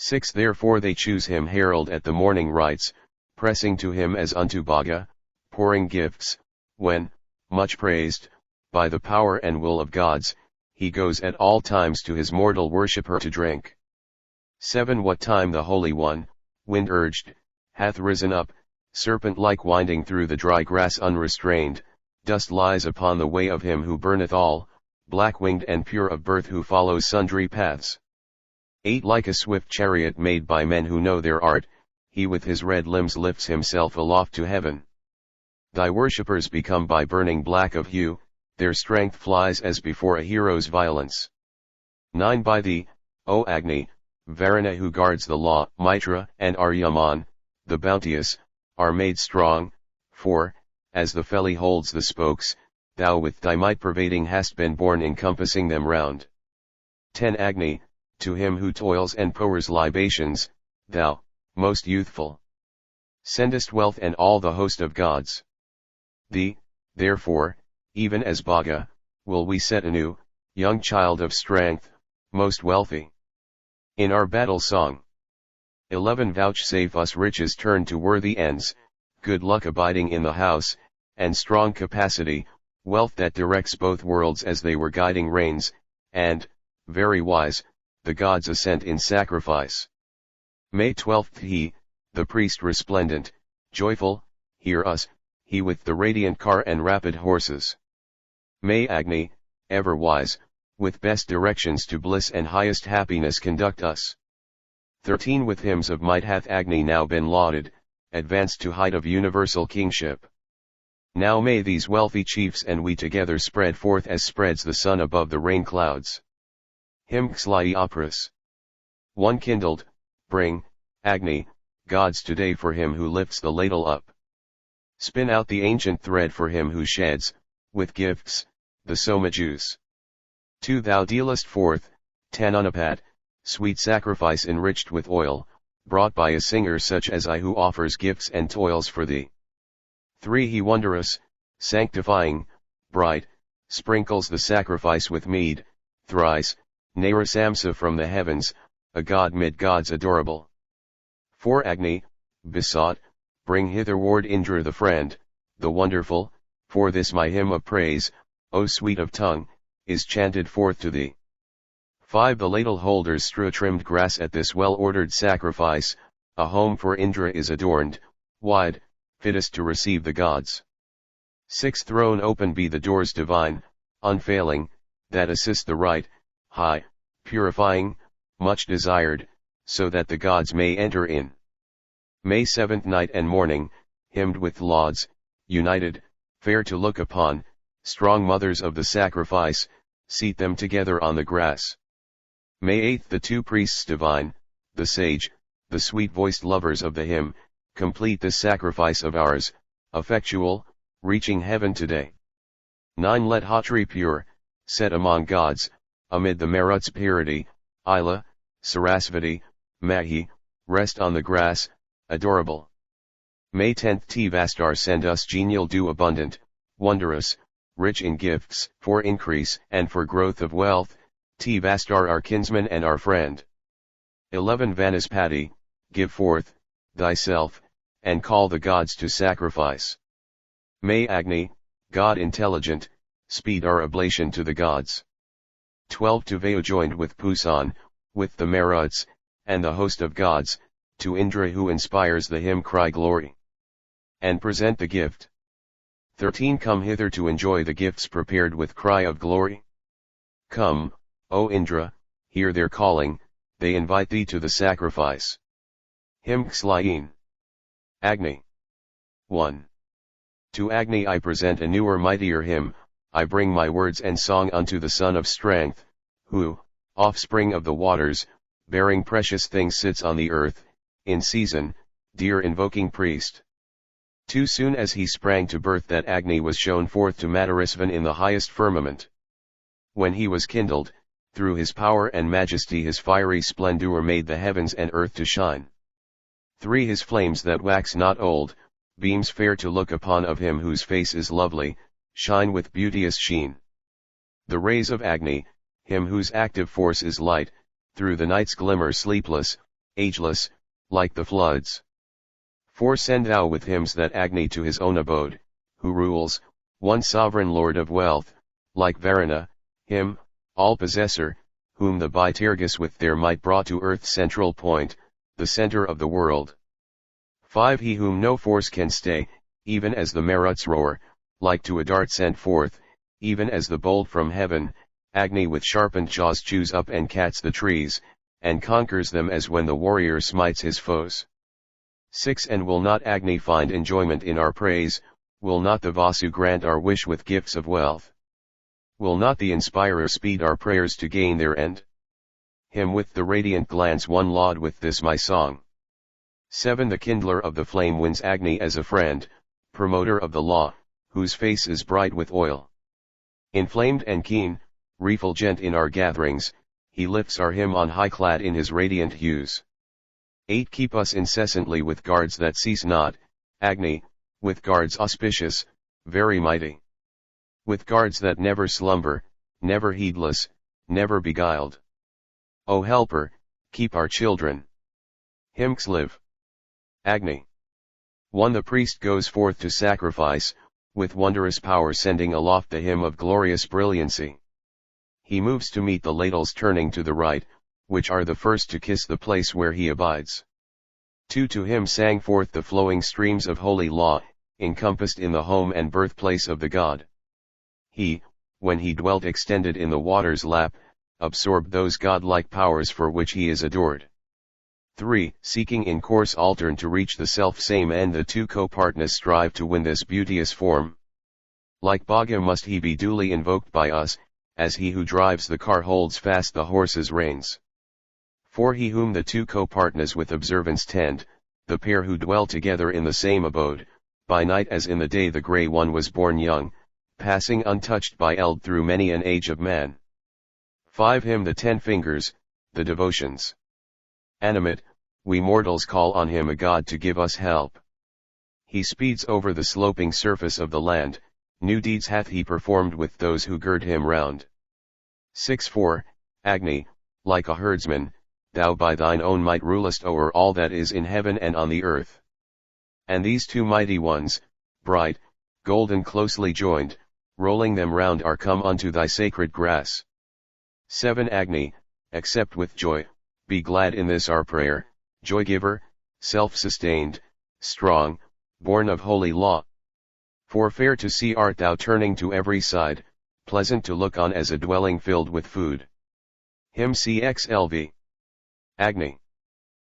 6. Therefore they choose him herald at the morning rites, pressing to him as unto Bhaga, pouring gifts, when, much praised, by the power and will of gods, he goes at all times to his mortal worshipper to drink. 7. What time the Holy One, wind-urged, hath risen up, serpent-like winding through the dry grass unrestrained, dust lies upon the way of him who burneth all, black-winged and pure of birth who follows sundry paths. 8. Like a swift chariot made by men who know their art, he with his red limbs lifts himself aloft to heaven. Thy worshippers become by burning black of hue, their strength flies as before a hero's violence. 9. By thee, O Agni, Varuna who guards the law, Mitra and Aryaman, the bounteous, are made strong, for, as the felly holds the spokes, thou with thy might pervading hast been born encompassing them round. 10. Agni, to him who toils and pours libations, thou, most youthful, sendest wealth and all the host of gods. Thee, therefore, even as Bhaga, will we set anew, young child of strength, most wealthy. In our battle song. 11. Vouchsafe us riches turned to worthy ends, good luck abiding in the house, and strong capacity, wealth that directs both worlds as they were guiding reins, and, very wise, the gods assent in sacrifice. May 12th. He, the priest resplendent, joyful, hear us, he with the radiant car and rapid horses. May Agni, ever wise, with best directions to bliss and highest happiness conduct us. 13. With hymns of might hath Agni now been lauded, advanced to height of universal kingship. Now may these wealthy chiefs and we together spread forth as spreads the sun above the rain clouds. Hymn Xlai Operas. 1. Kindled, bring, Agni, gods today for him who lifts the ladle up. Spin out the ancient thread for him who sheds, with gifts, the soma juice. 2. Thou dealest forth, Tananapat, sweet sacrifice enriched with oil, brought by a singer such as I who offers gifts and toils for thee. 3. He wondrous, sanctifying, bright, sprinkles the sacrifice with mead, thrice, Narasamsa from the heavens, a god mid gods adorable. 4. Agni, besought, bring hitherward Indra the friend, the wonderful, for this my hymn of praise, O sweet of tongue, is chanted forth to thee. 5. The ladle holders strew trimmed grass at this well-ordered sacrifice, a home for Indra is adorned, wide, fittest to receive the gods. 6. Thrown open be the doors divine, unfailing, that assist the right, high, purifying, much desired, so that the gods may enter in. May 7th night and morning, hymned with lauds, united, fair to look upon, strong mothers of the sacrifice, seat them together on the grass. May 8th the two priests divine, the sage, the sweet-voiced lovers of the hymn, complete this sacrifice of ours, effectual, reaching heaven today. 9 Let Hatri pure, set among gods, amid the Marut's purity, Ila, Sarasvati, Mahi, rest on the grass, adorable. May 10th Tvastar send us genial dew abundant, wondrous, rich in gifts, for increase and for growth of wealth, Tvastar our kinsman and our friend. 11 Vanaspati, give forth, thyself, and call the gods to sacrifice. May Agni, God intelligent, speed our oblation to the gods. 12 Tuvaya joined with Pusan, with the Maruts, and the host of gods, to Indra who inspires the hymn cry glory. And present the gift. 13 Come hither to enjoy the gifts prepared with cry of glory. Come, O Indra, hear their calling, they invite thee to the sacrifice. Hymn Xlayin. Agni. 1. To Agni I present a newer mightier hymn, I bring my words and song unto the Son of Strength, who, offspring of the waters, bearing precious things sits on the earth, in season, dear invoking priest. Too soon as he sprang to birth that Agni was shown forth to Madarisvan in the highest firmament. When he was kindled, through his power and majesty his fiery splendor made the heavens and earth to shine. 3 His flames that wax not old, beams fair to look upon of him whose face is lovely, shine with beauteous sheen. The rays of Agni, him whose active force is light, through the night's glimmer sleepless, ageless, like the floods. 4 Send thou with hymns that Agni to his own abode, who rules, one sovereign lord of wealth, like Varuna, him, all-possessor, whom the Baitargas with their might brought to earth's central point, the center of the world. 5 He whom no force can stay, even as the Maruts roar, like to a dart sent forth, even as the bolt from heaven, Agni with sharpened jaws chews up and cuts the trees, and conquers them as when the warrior smites his foes. 6 And will not Agni find enjoyment in our praise, will not the Vasu grant our wish with gifts of wealth? Will not the Inspirer speed our prayers to gain their end? Him with the radiant glance one laud with this my song. 7 The kindler of the flame wins Agni as a friend, promoter of the law, whose face is bright with oil. Inflamed and keen, refulgent in our gatherings, he lifts our hymn on high clad in his radiant hues. 8 Keep us incessantly with guards that cease not, Agni, with guards auspicious, very mighty. With guards that never slumber, never heedless, never beguiled. O Helper, keep our children. Hymn Xliv. Agni. 1 The priest goes forth to sacrifice, with wondrous power sending aloft the hymn of glorious brilliancy. He moves to meet the ladles turning to the right, which are the first to kiss the place where he abides. 2 To him sang forth the flowing streams of holy law, encompassed in the home and birthplace of the god. He, when he dwelt extended in the water's lap, absorbed those godlike powers for which he is adored. 3 Seeking in course altern to reach the self-same end, the two co-partners strive to win this beauteous form. Like Bhaga must he be duly invoked by us, as he who drives the car holds fast the horse's reins. 4 He whom the two co-partners with observance tend, the pair who dwell together in the same abode, by night as in the day the grey one was born young, passing untouched by eld through many an age of man. 5 Him the 10 fingers, the devotions. Animate, we mortals call on him a god to give us help. He speeds over the sloping surface of the land, new deeds hath he performed with those who gird him round. 6-4 Agni, like a herdsman, thou by thine own might rulest o'er all that is in heaven and on the earth. And these two mighty ones, bright, golden closely joined, rolling them round are come unto thy sacred grass. 7 Agni, accept with joy, be glad in this our prayer, joy-giver, self-sustained, strong, born of holy law. For fair to see art thou turning to every side, pleasant to look on as a dwelling filled with food. Hymn CXLV. Agni.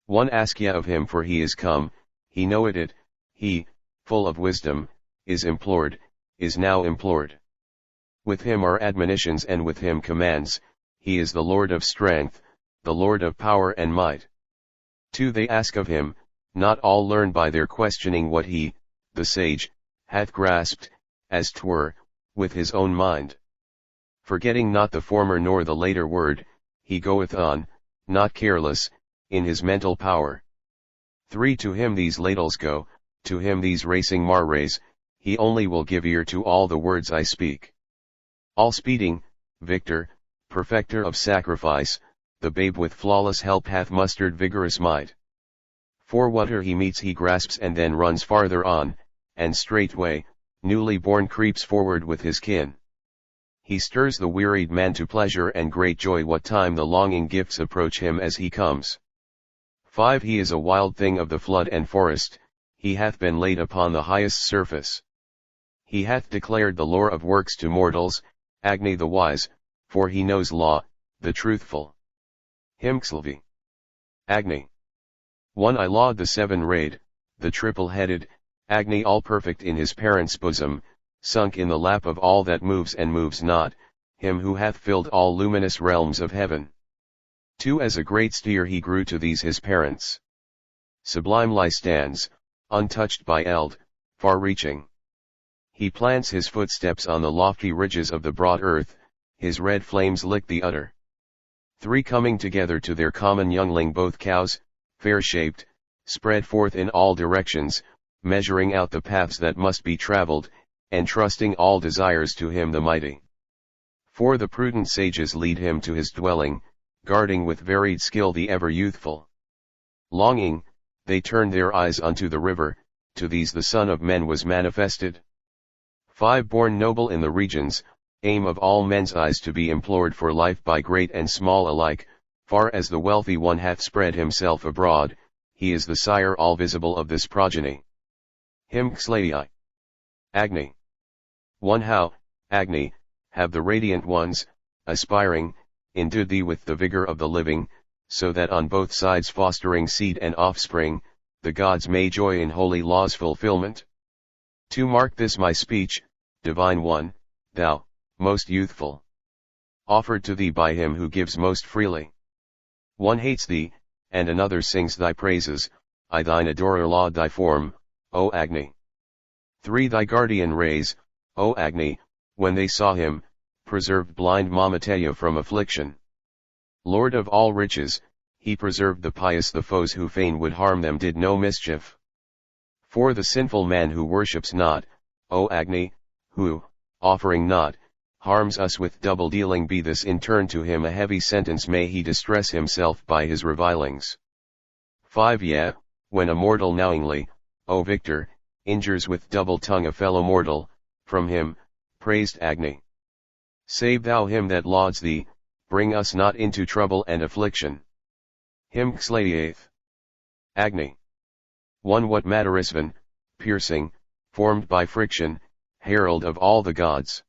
1 Ask ye of him for he is come, he knoweth it, he, full of wisdom, is implored, is now implored. With him are admonitions and with him commands, he is the Lord of strength, the Lord of power and might. 2. They ask of him, not all learn by their questioning what he, the sage, hath grasped, as 'twere, with his own mind. Forgetting not the former nor the later word, he goeth on, not careless, in his mental power. 3. To him these ladles go, to him these racing mares, he only will give ear to all the words I speak. All speeding, victor, perfecter of sacrifice, the babe with flawless help hath mustered vigorous might. 4. Whate'er he meets he grasps and then runs farther on, and straightway, newly born creeps forward with his kin. He stirs the wearied man to pleasure and great joy what time the longing gifts approach him as he comes. 5. He is a wild thing of the flood and forest, he hath been laid upon the highest surface. He hath declared the lore of works to mortals, Agni the wise, for he knows law, the truthful. Himkslvi. Agni. 1. I laud the seven-rayed, the triple-headed, Agni all-perfect in his parents' bosom, sunk in the lap of all that moves and moves not, him who hath filled all luminous realms of heaven. 2. As a great steer he grew to these his parents. Sublime lie stands, untouched by eld, far-reaching. He plants his footsteps on the lofty ridges of the broad earth, his red flames lick the udder. 3. Coming together to their common youngling both cows, fair-shaped, spread forth in all directions, measuring out the paths that must be traveled, entrusting all desires to him the mighty. 4. The prudent sages lead him to his dwelling, guarding with varied skill the ever-youthful. Longing, they turn their eyes unto the river, to these the Son of Men was manifested. 5. Born noble in the regions, aim of all men's eyes to be implored for life by great and small alike, far as the wealthy one hath spread himself abroad, he is the sire all visible of this progeny. Himkslai. Agni. 1. How, Agni, have the radiant ones, aspiring, endued thee with the vigor of the living, so that on both sides fostering seed and offspring, the gods may joy in holy law's fulfillment. 2. Mark this my speech, divine one, thou, most youthful, offered to thee by him who gives most freely. 1 hates thee, and another sings thy praises, I thine adorer laud thy form, O Agni. 3. Thy guardian rays, O Agni, when they saw him, preserved blind Mamateya from affliction. Lord of all riches, he preserved the pious, the foes who fain would harm them did no mischief. 4. The sinful man who worships not, O Agni, who, offering not, harms us with double dealing, be this in turn to him a heavy sentence, may he distress himself by his revilings. 5. Yea, when a mortal knowingly, O victor, injures with double tongue a fellow mortal, from him, praised Agni. Save thou him that lauds thee, bring us not into trouble and affliction. Himkslayath. Agni. 1. What matterisvan, piercing, formed by friction, herald of all the gods.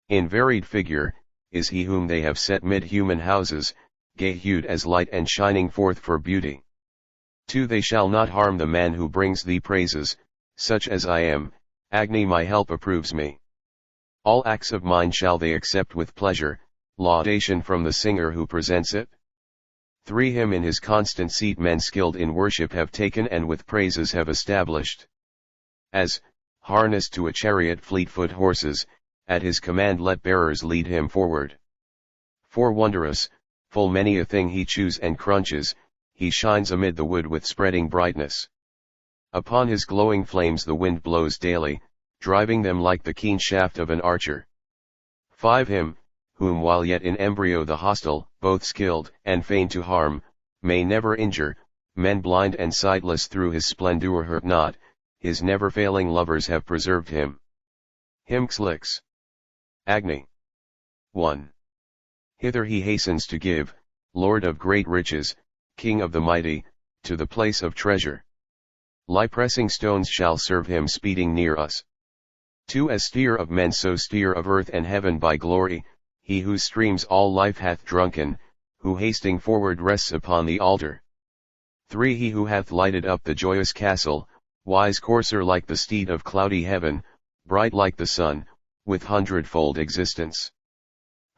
In varied figure, is he whom they have set mid human houses, gay-hued as light and shining forth for beauty. 2. They shall not harm the man who brings thee praises, such as I am, Agni my help approves me. All acts of mine shall they accept with pleasure, laudation from the singer who presents it. 3. Him in his constant seat men skilled in worship have taken and with praises have established. As, harnessed to a chariot fleet-foot horses, at his command let bearers lead him forward. 4. Wondrous, full many a thing he chews and crunches, he shines amid the wood with spreading brightness. Upon his glowing flames the wind blows daily, driving them like the keen shaft of an archer. 5. Him, whom while yet in embryo the hostile, both skilled and fain to harm, may never injure, men blind and sightless through his splendor hurt not, his never-failing lovers have preserved him. Himkslix. Agni. 1. Hither he hastens to give, Lord of great riches, King of the mighty, to the place of treasure. Lie pressing stones shall serve him speeding near us. 2. As steer of men so steer of earth and heaven by glory, he whose streams all life hath drunken, who hasting forward rests upon the altar. 3 He who hath lighted up the joyous castle, wise courser like the steed of cloudy heaven, bright like the sun, with hundredfold existence.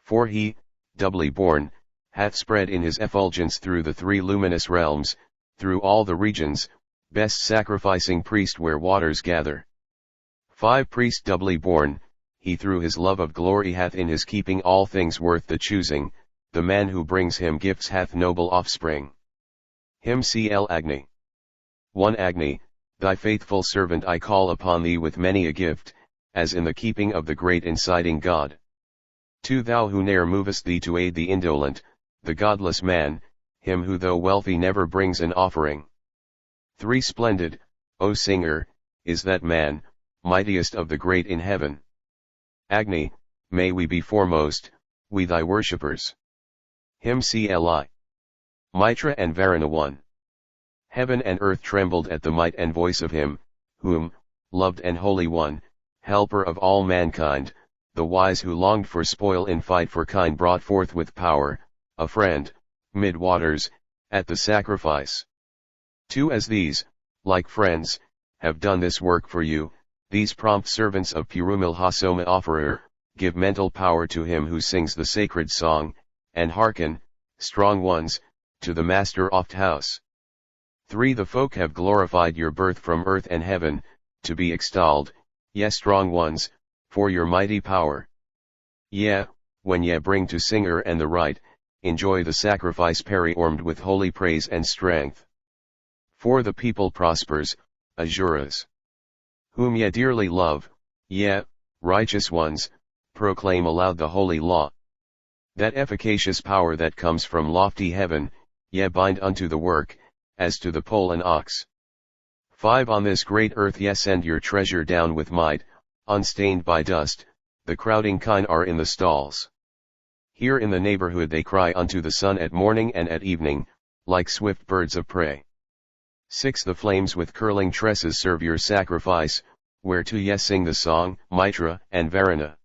4 He, doubly born, hath spread in his effulgence through the 3 luminous realms, through all the regions, best sacrificing priest where waters gather. 5 Priest doubly born, he through his love of glory hath in his keeping all things worth the choosing, the man who brings him gifts hath noble offspring. Hymn Cl Agni. 1 Agni, thy faithful servant I call upon thee with many a gift, as in the keeping of the great inciting God. 2 Thou who ne'er movest thee to aid the indolent, the godless man, him who though wealthy never brings an offering. 3 Splendid, O singer, is that man, mightiest of the great in heaven. Agni, may we be foremost, we thy worshippers. Hymn Cli. Mitra and Varuna 1. Heaven and earth trembled at the might and voice of him, whom, loved and holy one, helper of all mankind, the wise who longed for spoil in fight for kind brought forth with power, a friend, mid waters, at the sacrifice. 2 As these, like friends, have done this work for you, these prompt servants of Purumil Hasoma Offerer, give mental power to him who sings the sacred song, and hearken, strong ones, to the Master oft house. 3 The folk have glorified your birth from earth and heaven, to be extolled, ye strong ones, for your mighty power. Ye, when ye bring to singer and the right, enjoy the sacrifice peri-ormed with holy praise and strength. 4 The people prospers, Azuras, whom ye dearly love, ye, righteous ones, proclaim aloud the holy law. That efficacious power that comes from lofty heaven, ye bind unto the work, as to the pole and ox. 5 On this great earth ye send your treasure down with might, unstained by dust, the crowding kine are in the stalls. Here in the neighborhood they cry unto the sun at morning and at evening, like swift birds of prey. 6 The flames with curling tresses serve your sacrifice, whereto ye sing the song, Mitra and Varuna.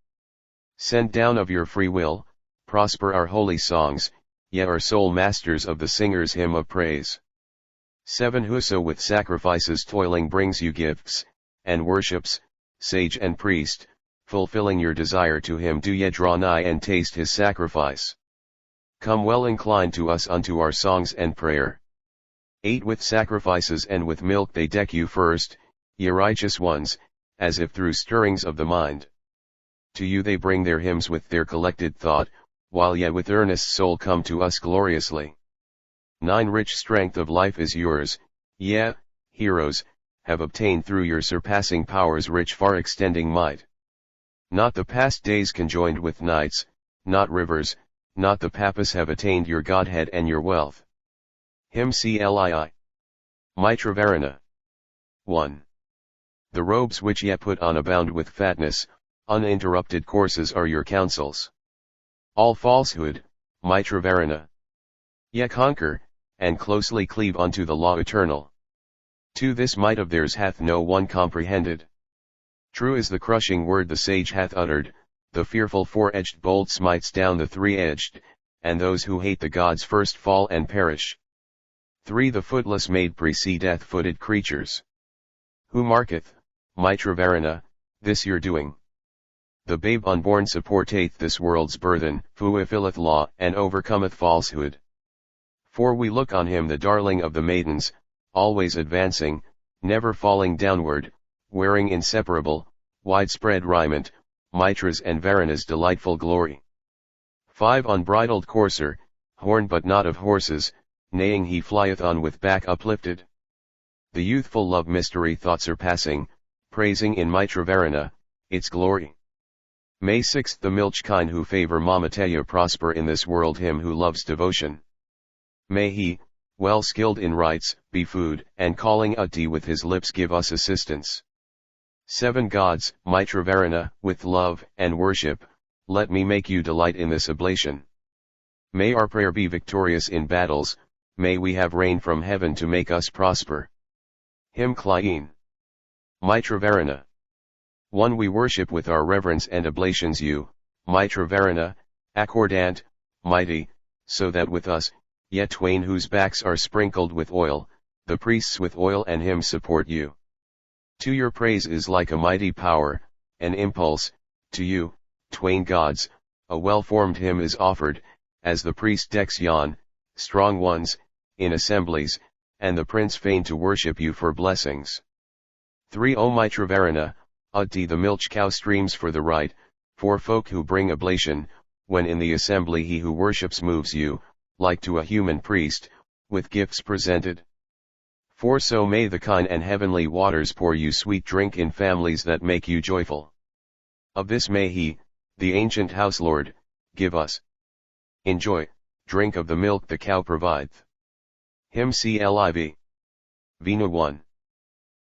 Send down of your free will, prosper our holy songs, ye are sole masters of the singer's hymn of praise. 7 Whoso with sacrifices toiling brings you gifts, and worships, sage and priest, fulfilling your desire to him do ye draw nigh and taste his sacrifice. Come well inclined to us unto our songs and prayer. 8 With sacrifices and with milk they deck you first, ye righteous ones, as if through stirrings of the mind. To you they bring their hymns with their collected thought, while ye with earnest soul come to us gloriously. 9 Rich strength of life is yours, ye, heroes, have obtained through your surpassing powers rich far extending might. Not the past days conjoined with nights, not rivers, not the Papas have attained your godhead and your wealth. Hymn Cli. Mitra Varuna. 1. The robes which ye put on abound with fatness, uninterrupted courses are your counsels. All falsehood, Mitra Varuna. Ye conquer, and closely cleave unto the law eternal. To this might of theirs hath no one comprehended. True is the crushing word the sage hath uttered, the fearful four-edged bolt smites down the three-edged, and those who hate the gods first fall and perish. 3 The footless maid precedeth footed creatures. Who marketh, Mitra Varuna, this your doing? The babe unborn supporteth this world's burthen, fulfilleth law and overcometh falsehood. For we look on him the darling of the maidens, always advancing, never falling downward, wearing inseparable, widespread raiment, Mitra's and Varuna's delightful glory. 5 Unbridled courser, horn but not of horses, neighing he flieth on with back uplifted. The youthful love mystery thought surpassing, praising in Mitra Varuna, its glory. May 6 The milch kine who favor Mamateya prosper in this world him who loves devotion. May he, well skilled in rites, be food, and calling Utti with his lips give us assistance. 7 Gods, Mitra Varuna, with love and worship, let me make you delight in this oblation. May our prayer be victorious in battles, may we have rain from heaven to make us prosper. Hymn Klein. Mitra Varuna. 1 We worship with our reverence and oblations you, Mitra Varuna, accordant, mighty, so that with us, yet twain whose backs are sprinkled with oil, the priests with oil and hymns support you. To your praise is like a mighty power, an impulse, to you, twain gods, a well-formed hymn is offered, as the priest decks yon, strong ones, in assemblies, and the prince fain to worship you for blessings. 3 O Mitravarana, Utti the milch cow streams for the right, for folk who bring oblation, when in the assembly he who worships moves you, like to a human priest, with gifts presented. 4 So may the kine and heavenly waters pour you sweet drink in families that make you joyful. Of this may he, the ancient house lord, give us. Enjoy, drink of the milk the cow provideth. Hymn Cliv. Vena 1.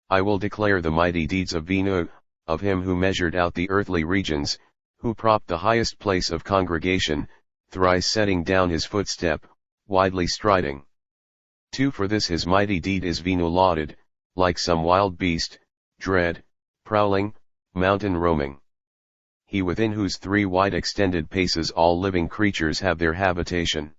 I will declare the mighty deeds of Vena, of him who measured out the earthly regions, who propped the highest place of congregation, thrice setting down his footstep, widely striding. 2 For this his mighty deed is Vena lauded, like some wild beast, dread, prowling, mountain roaming. He within whose 3 wide extended paces all living creatures have their habitation.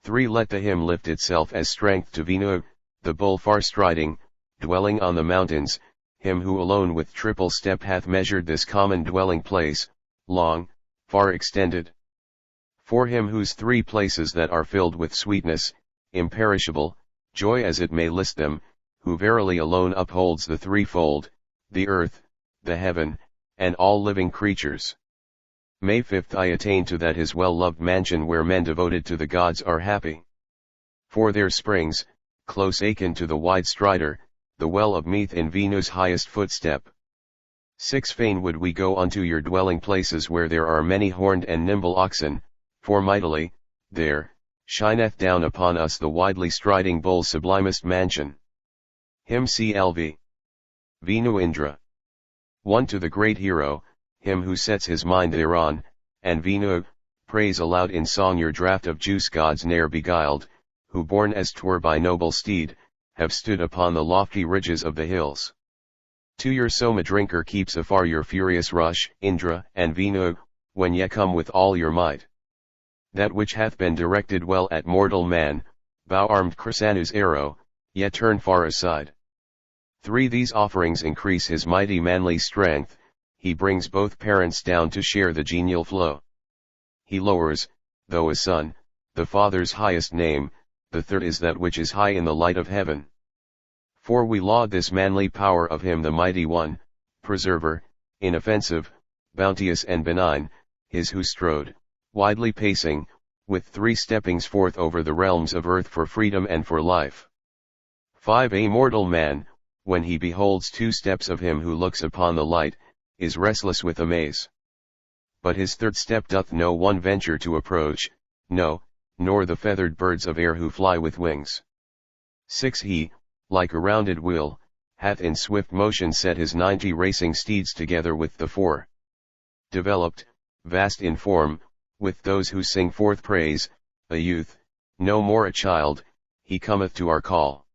3 Let the hymn lift itself as strength to Vena, the bull far striding, dwelling on the mountains, him who alone with triple step hath measured this common dwelling place, long, far extended. For him whose 3 places that are filled with sweetness, imperishable, joy as it may list them, who verily alone upholds the threefold, the earth, the heaven, and all living creatures. May 5th I attain to that his well-loved mansion where men devoted to the gods are happy. For there springs, close akin to the wide strider, the well of Meath in Vena's highest footstep. 6 Fain would we go unto your dwelling places where there are many horned and nimble oxen, for mightily, there, shineth down upon us the widely striding bull's sublimest mansion. Hymn Cliv. Venu Indra. 1 To the great hero, him who sets his mind thereon, and Venu, praise aloud in song your draught of juice gods ne'er beguiled, who born as 'twere by noble steed, have stood upon the lofty ridges of the hills. 2 Your Soma drinker keeps afar your furious rush, Indra and Venu, when ye come with all your might. That which hath been directed well at mortal man, bow-armed Krisanu's arrow, yet turn far aside. 3 These offerings increase his mighty manly strength, he brings both parents down to share the genial flow. He lowers, though a son, the Father's highest name, the 3rd is that which is high in the light of heaven. 4 We laud this manly power of him the mighty one, preserver, inoffensive, bounteous and benign, his who strode, widely pacing, with 3 steppings forth over the realms of earth for freedom and for life. 5 A mortal man, when he beholds 2 steps of him who looks upon the light, is restless with amaze. But his 3rd step doth no one venture to approach, no, nor the feathered birds of air who fly with wings. 6 He, like a rounded wheel, hath in swift motion set his 90 racing steeds together with the 4. Developed, vast in form, with those who sing forth praise, a youth, no more a child, he cometh to our call.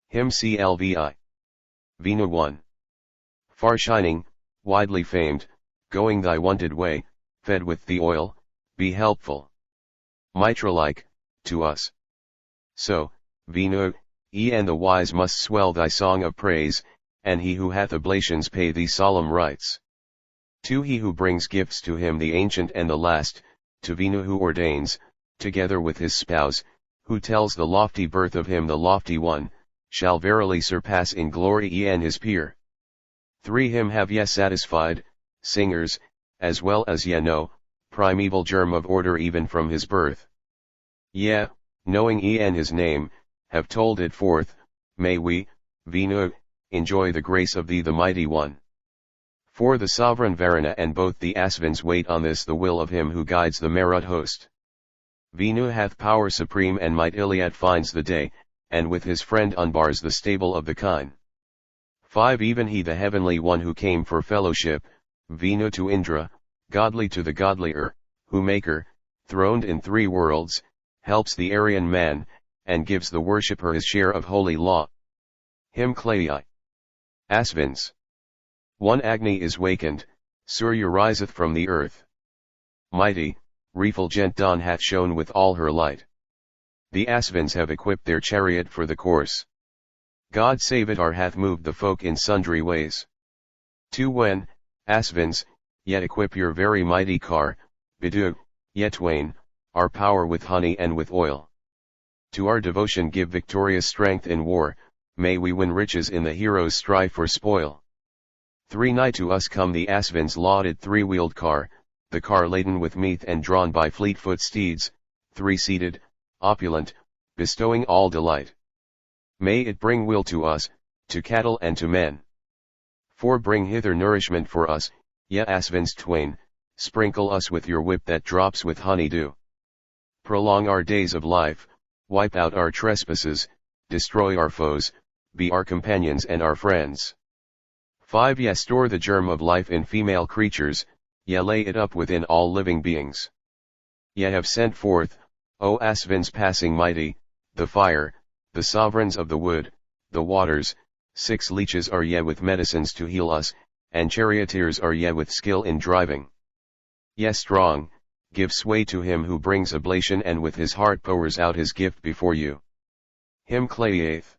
Hymn Cliv. Vena 1. Far shining, widely famed, going thy wonted way, fed with the oil, be helpful. Mitra-like, to us. So, Vena, and the wise must swell thy song of praise, and he who hath oblations pay thee solemn rites. 2 He who brings gifts to him the ancient and the last, to Vena who ordains, together with his spouse, who tells the lofty birth of him the lofty one, shall verily surpass in glory and his peer. 3 Him have ye satisfied, singers, as well as ye know, primeval germ of order even from his birth. Ye, knowing and his name, have told it forth, may we, Vena, enjoy the grace of thee the mighty one. For the sovereign Varuna and both the Asvins wait on this the will of him who guides the Marut host. Venu hath power supreme and might Iliad finds the day, and with his friend unbars the stable of the kine. 5 Even he the heavenly one who came for fellowship, Venu to Indra, godly to the godlier, who maker, throned in 3 worlds, helps the Aryan man, and gives the worshipper his share of holy law. Hymn Cliv. Asvins. 1 Agni is wakened, Surya riseth from the earth. Mighty, refulgent dawn hath shone with all her light. The Asvins have equipped their chariot for the course. God Savitar hath moved the folk in sundry ways. 2. When, Asvins, yet equip your very mighty car, Bidu, yet twain, our power with honey and with oil. To our devotion give victorious strength in war, may we win riches in the heroes' strife for spoil. 3. Nigh to us come the Asvins' lauded three-wheeled car, the car laden with meat and drawn by fleet-foot steeds, three-seated, opulent, bestowing all delight. May it bring weal to us, to cattle and to men. 4. Bring hither nourishment for us, ye Asvins twain, sprinkle us with your whip that drops with honey dew. Prolong our days of life, wipe out our trespasses, destroy our foes, be our companions and our friends. 5. Ye store the germ of life in female creatures, ye lay it up within all living beings. Ye have sent forth, O Asvins passing mighty, the fire, the sovereigns of the wood, the waters, 6. Leeches are ye with medicines to heal us, and charioteers are ye with skill in driving. Ye strong, give sway to him who brings oblation and with his heart pours out his gift before you. Hymn Clayeth.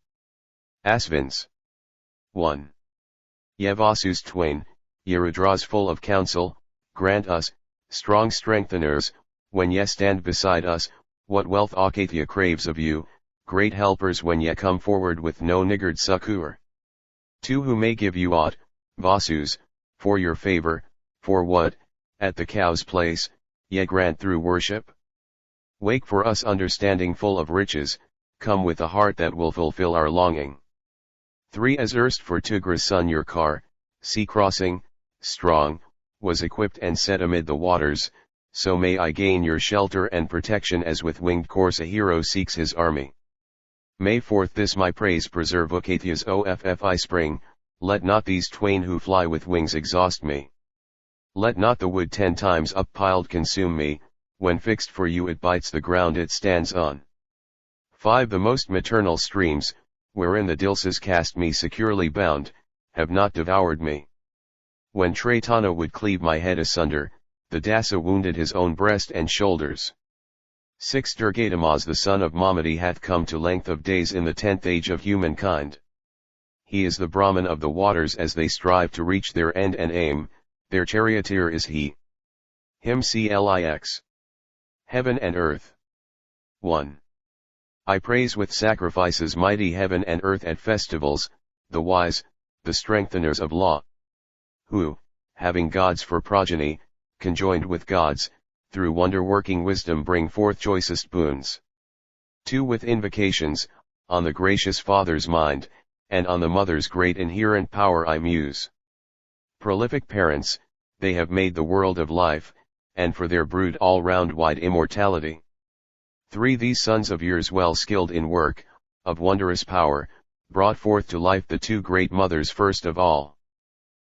Asvins. 1. Ye Vasus twain, ye Rudras full of counsel, grant us, strong strengtheners, when ye stand beside us, what wealth Akathia craves of you, great helpers when ye come forward with no niggard succour. 2. Who may give you aught, Vasus, for your favor, for what, at the cow's place, ye grant through worship? Wake for us understanding full of riches, come with a heart that will fulfill our longing. 3. As erst for Tigra's son your car, sea crossing, strong, was equipped and set amid the waters, so may I gain your shelter and protection as with winged course a hero seeks his army. May forth this my praise preserve Ocathia's OFFI spring, let not these twain who fly with wings exhaust me. Let not the wood 10 times uppiled consume me, when fixed for you it bites the ground it stands on. 5. The most maternal streams, wherein the Dilsas cast me securely bound, have not devoured me. When Traitana would cleave my head asunder, the Dasa wounded his own breast and shoulders. 6. Durgadamas the son of Mamadi hath come to length of days in the 10th age of humankind. He is the Brahman of the waters as they strive to reach their end and aim, their charioteer is he. Hymn Clix. Heaven and Earth. 1. I praise with sacrifices mighty heaven and earth at festivals, the wise, the strengtheners of law. Who, having gods for progeny, conjoined with gods, through wonder-working wisdom bring forth choicest boons. 2. With invocations, on the gracious Father's mind, and on the Mother's great inherent power I muse. Prolific parents, they have made the world of life, and for their brood all round wide immortality. 3. These sons of yours well skilled in work, of wondrous power, brought forth to life the 2 great mothers first of all.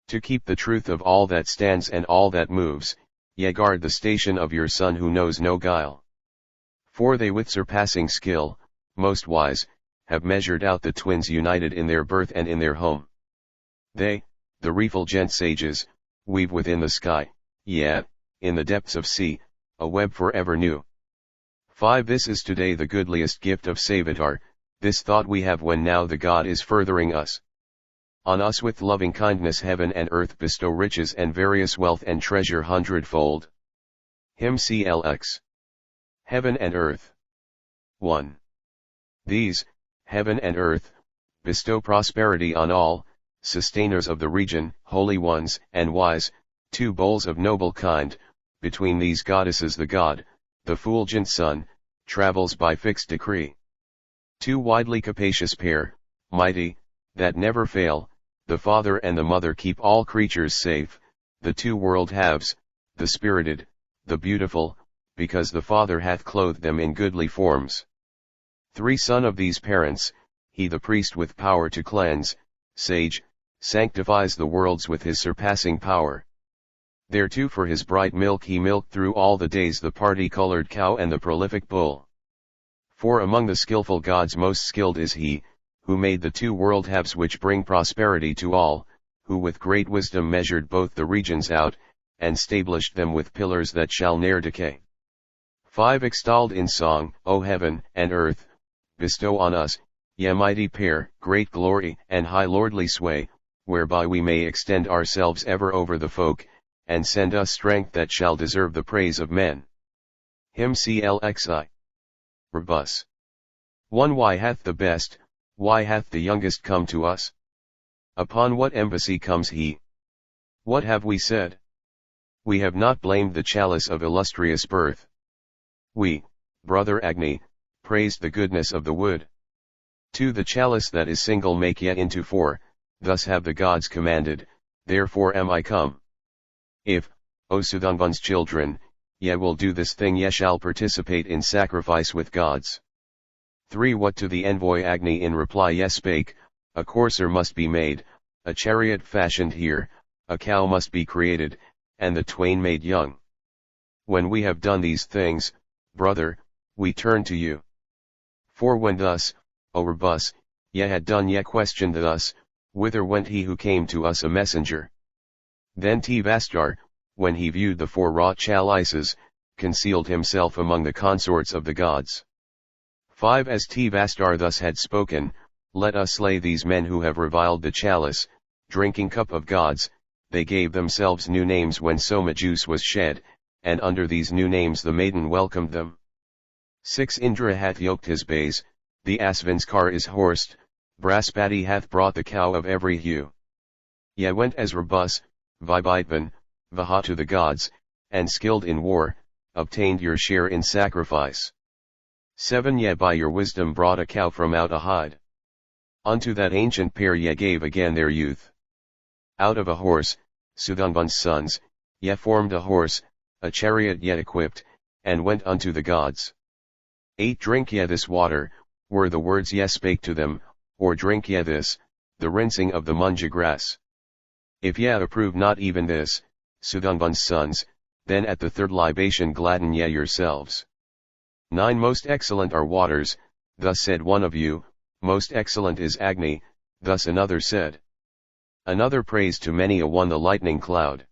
To keep the truth of all that stands and all that moves, ye guard the station of your Son who knows no guile. 4. They with surpassing skill, most wise, have measured out the twins united in their birth and in their home. They, the refulgent sages, weave within the sky, yea, in the depths of sea, a web forever new. 5. This is today the goodliest gift of Savitar, this thought we have when now the God is furthering us. On us with loving kindness heaven and earth bestow riches and various wealth and treasure hundredfold. Hymn Clix. Heaven and Earth. 1. These, heaven and earth, bestow prosperity on all, sustainers of the region, holy ones, and wise, 2 bowls of noble kind, between these goddesses the God, the fulgent sun, travels by fixed decree. 2 widely capacious pair, mighty, that never fail, the Father and the Mother keep all creatures safe, the 2 world halves, the spirited, the beautiful, because the Father hath clothed them in goodly forms. 3 Son of these parents, he the priest with power to cleanse, sage, sanctifies the worlds with his surpassing power. Thereto for his bright milk he milked through all the days the party-colored cow and the prolific bull. For among the skillful gods most skilled is he, who made the 2 world halves which bring prosperity to all, who with great wisdom measured both the regions out, and stablished them with pillars that shall ne'er decay. 5 Extolled in song, O heaven and earth, bestow on us, Ye mighty pair, great glory and high lordly sway, whereby we may extend ourselves ever over the folk, and send us strength that shall deserve the praise of men. Hymn CLXI. Rebus. 1. Why hath the best, why hath the youngest come to us? Upon what embassy comes he? What have we said? We have not blamed the chalice of illustrious birth. We, brother Agni, praised the goodness of the wood. To the chalice that is single make ye into four, thus have the gods commanded, therefore am I come. If, O Sudhanvan's children, ye will do this thing, ye shall participate in sacrifice with gods. 3. What to the envoy Agni in reply ye spake, a courser must be made, a chariot fashioned here, a cow must be created, and the twain made young. When we have done these things, brother, we turn to you. 4. When thus, O Rebus, ye had done, ye questioned us, whither went he who came to us a messenger? Then Tivastar, when he viewed the four wrought chalices, concealed himself among the consorts of the gods. 5. As Tivastar thus had spoken, let us slay these men who have reviled the chalice, drinking cup of gods, they gave themselves new names when soma juice was shed, and under these new names the maiden welcomed them. 6. Indra hath yoked his bays, the Asvin's car is horsed, Braspati hath brought the cow of every hue. Ye went as Rebus, Vibhitvan, Vaha to the gods, and skilled in war, obtained your share in sacrifice. 7. Ye by your wisdom brought a cow from out a hide. Unto that ancient pair ye gave again their youth. Out of a horse, Sudhanvan's sons, ye formed a horse, a chariot ye equipped, and went unto the gods. 8. Drink ye this water, were the words ye spake to them, or drink ye this, the rinsing of the munja grass. If ye approve not even this, Sudhanvan's sons, then at the third libation gladden ye yourselves. 9. Most excellent are waters, thus said one of you, most excellent is Agni, thus another said. Another praised to many a one the lightning cloud.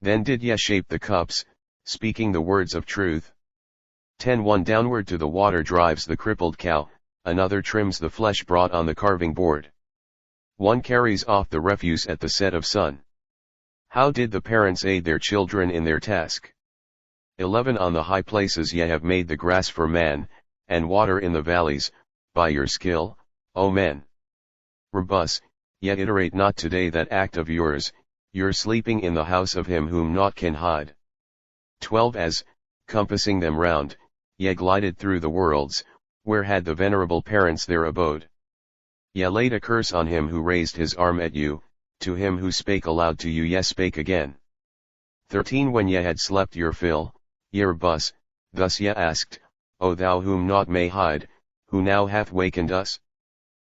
Then did ye shape the cups, speaking the words of truth. 10. One downward to the water drives the crippled cow, another trims the flesh brought on the carving board. One carries off the refuse at the set of sun. How did the parents aid their children in their task? 11. On the high places ye have made the grass for man, and water in the valleys, by your skill, O men. Rebus, ye iterate not today that act of yours, you're sleeping in the house of him whom naught can hide. 12. As, compassing them round, ye glided through the worlds, where had the venerable parents their abode. Ye laid a curse on him who raised his arm at you, to him who spake aloud to you ye spake again. 13. When ye had slept your fill, ye Rebus, thus ye asked, O thou whom naught may hide, who now hath wakened us?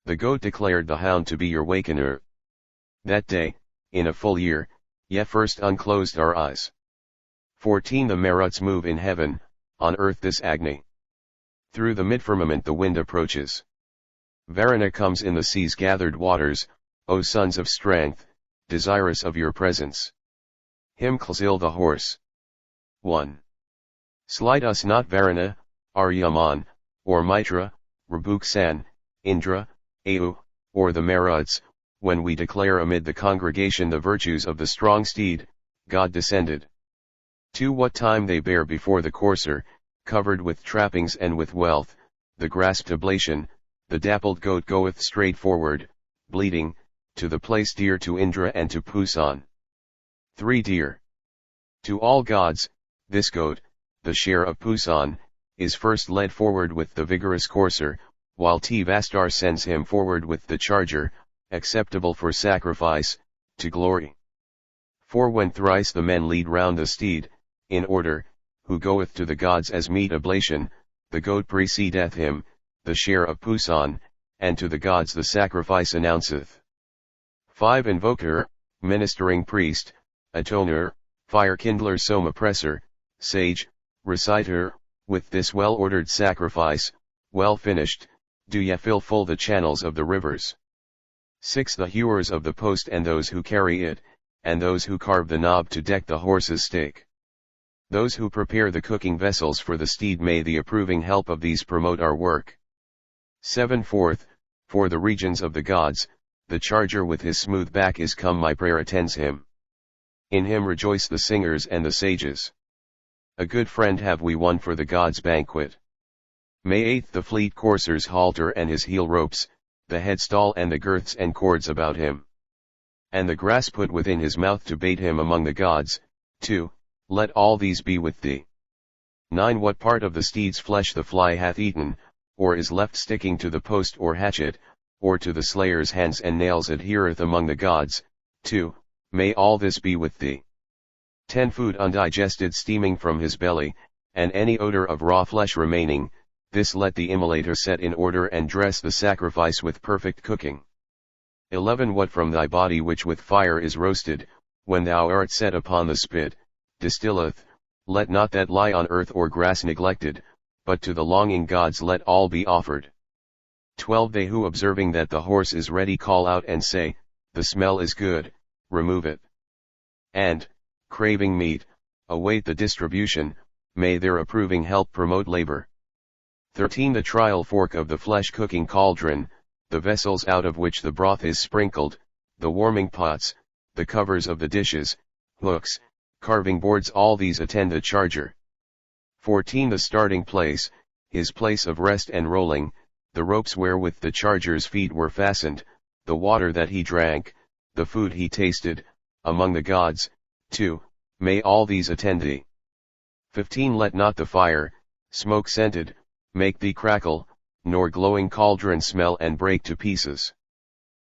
The goat declared the hound to be your wakener. That day, in a full year, ye first unclosed our eyes. 14. The Maruts move in heaven, on earth this Agni. Through the mid-firmament the wind approaches. Varuna comes in the sea's gathered waters, O sons of strength, desirous of your presence. Hymn Khalzil the horse. 1. Slight us not Varuna, Aryaman, or Mitra, Rabuksan, Indra, Au, or the Maruts, when we declare amid the congregation the virtues of the strong steed, God descended. 2. What time they bear before the courser, covered with trappings and with wealth, the grasped oblation, the dappled goat goeth straight forward, bleeding, to the place dear to Indra and to Pusan. 3. Dear to all gods, this goat, the share of Pusan, is first led forward with the vigorous courser, while Tivastar sends him forward with the charger, acceptable for sacrifice, to glory. 4. When thrice the men lead round the steed, in order, who goeth to the gods as meet oblation, the goat precedeth him, the share of Pusan, and to the gods the sacrifice announceth. 5. Invoker, ministering priest, atoner, fire kindler soma presser, sage, reciter, with this well-ordered sacrifice, well finished, do ye fill full the channels of the rivers. 6. The hewers of the post and those who carry it, and those who carve the knob to deck the horse's stake. Those who prepare the cooking vessels for the steed, may the approving help of these promote our work. 7. Fourth, For the regions of the gods, the charger with his smooth back is come, my prayer attends him. In him rejoice the singers and the sages. A good friend have we won for the gods' banquet. May 8 the fleet courser's halter and his heel ropes, the headstall and the girths and cords about him. And the grass put within his mouth to bait him among the gods. 2. Let all these be with thee. 9 What part of the steed's flesh the fly hath eaten, or is left sticking to the post or hatchet, or to the slayer's hands and nails adhereth among the gods. 2. May all this be with thee. 10 Food undigested steaming from his belly, and any odor of raw flesh remaining, this let the immolator set in order and dress the sacrifice with perfect cooking. 11 What from thy body which with fire is roasted, when thou art set upon the spit, distilleth, let not that lie on earth or grass neglected, but to the longing gods let all be offered. 12 They who observing that the horse is ready call out and say, the smell is good, remove it. And, craving meat, await the distribution, may their approving help promote labor. 13 The trial fork of the flesh cooking cauldron, the vessels out of which the broth is sprinkled, the warming pots, the covers of the dishes, hooks, carving boards, all these attend the charger. 14 The starting place, his place of rest and rolling, the ropes wherewith the charger's feet were fastened, the water that he drank, the food he tasted, among the gods. 2. May all these attend thee. 15 Let not the fire, smoke scented, make thee crackle, nor glowing cauldron smell and break to pieces.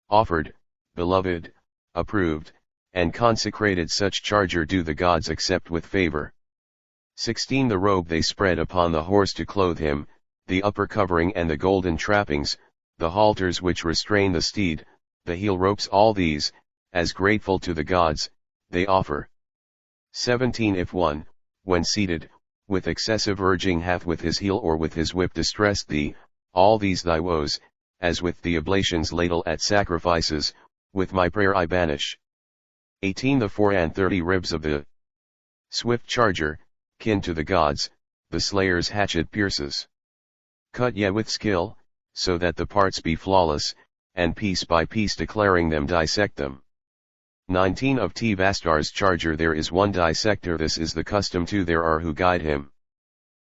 Offered, beloved, approved, and consecrated such charger do the gods accept with favor. 16 The robe they spread upon the horse to clothe him, the upper covering and the golden trappings, the halters which restrain the steed, the heel ropes, all these, as grateful to the gods, they offer. 17 If one, when seated, with excessive urging hath with his heel or with his whip distressed thee, all these thy woes, as with the oblations ladle at sacrifices, with my prayer I banish. 18 The 34 ribs of the swift charger, kin to the gods, the slayer's hatchet pierces. Cut ye with skill, so that the parts be flawless, and piece by piece declaring them dissect them. 19 Of Vastar's charger there is one dissector, this is the custom too, there are who guide him.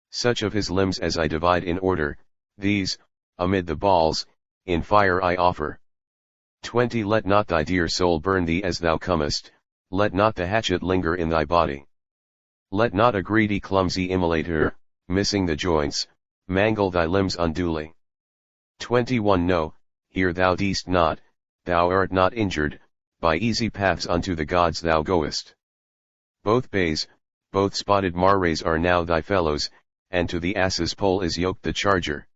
Such of his limbs as I divide in order, these, amid the balls, in fire I offer. 20 Let not thy dear soul burn thee as thou comest, let not the hatchet linger in thy body. Let not a greedy clumsy immolator, missing the joints, mangle thy limbs unduly. 21 No, here thou deest not, thou art not injured, by easy paths unto the gods thou goest. Both bays, both spotted mares are now thy fellows, and to the ass's pole is yoked the charger.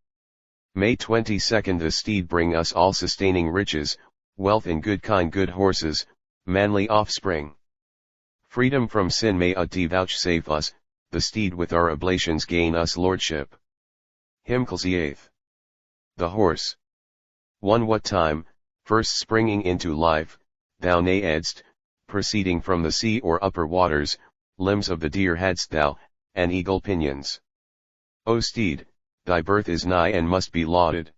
May 22 The steed bring us all sustaining riches, wealth and good kind, good horses, manly offspring. Freedom from sin may Uti vouchsafe us, the steed with our oblations gain us lordship. Hymn 8. The horse. 1 What time, first springing into life, thou neighedst, proceeding from the sea or upper waters, limbs of the deer hadst thou, and eagle pinions. O steed, thy birth is nigh and must be lauded.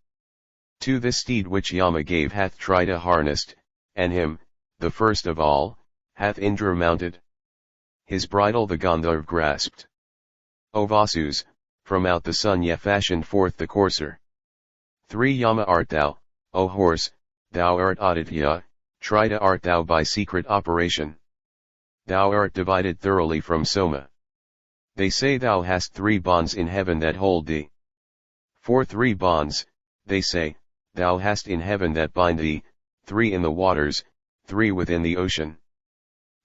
To this steed which Yama gave hath Trita harnessed, and him, the first of all, hath Indra mounted. His bridle the Gandharv grasped. O Vasus, from out the sun ye fashioned forth the courser. 3 Yama art thou, O horse, thou art Aditya, Trita art thou by secret operation. Thou art divided thoroughly from Soma. They say thou hast 3 bonds in heaven that hold thee. 4 3 bonds, they say, thou hast in heaven that bind thee, 3 in the waters, 3 within the ocean.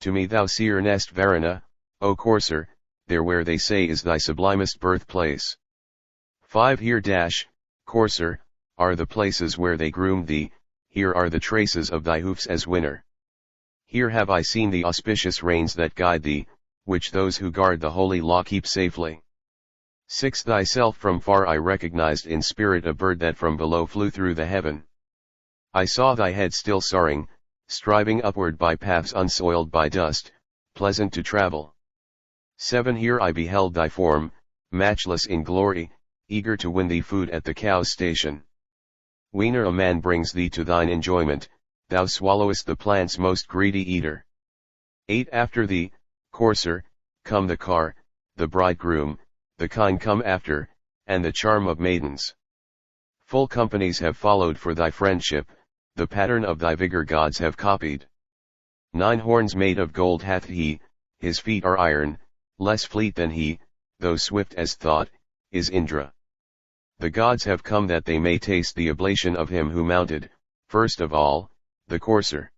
To me thou seernest Varuna, O courser, there where they say is thy sublimest birthplace. 5 Here courser, are the places where they groomed thee, here are the traces of thy hoofs as winner. Here have I seen the auspicious reins that guide thee, which those who guard the holy law keep safely. 6 Thyself from far I recognized in spirit a bird that from below flew through the heaven. I saw thy head still soaring, striving upward by paths unsoiled by dust, pleasant to travel. 7 Here I beheld thy form, matchless in glory, eager to win thee food at the cow's station. Whene'er a man brings thee to thine enjoyment, thou swallowest the plant's most greedy eater. 8 After thee, courser, come the car, the bridegroom, the kine come after, and the charm of maidens. Full companies have followed for thy friendship, the pattern of thy vigor gods have copied. 9 Horns made of gold hath he, his feet are iron, less fleet than he, though swift as thought, is Indra. The gods have come that they may taste the oblation of him who mounted, first of all, the courser.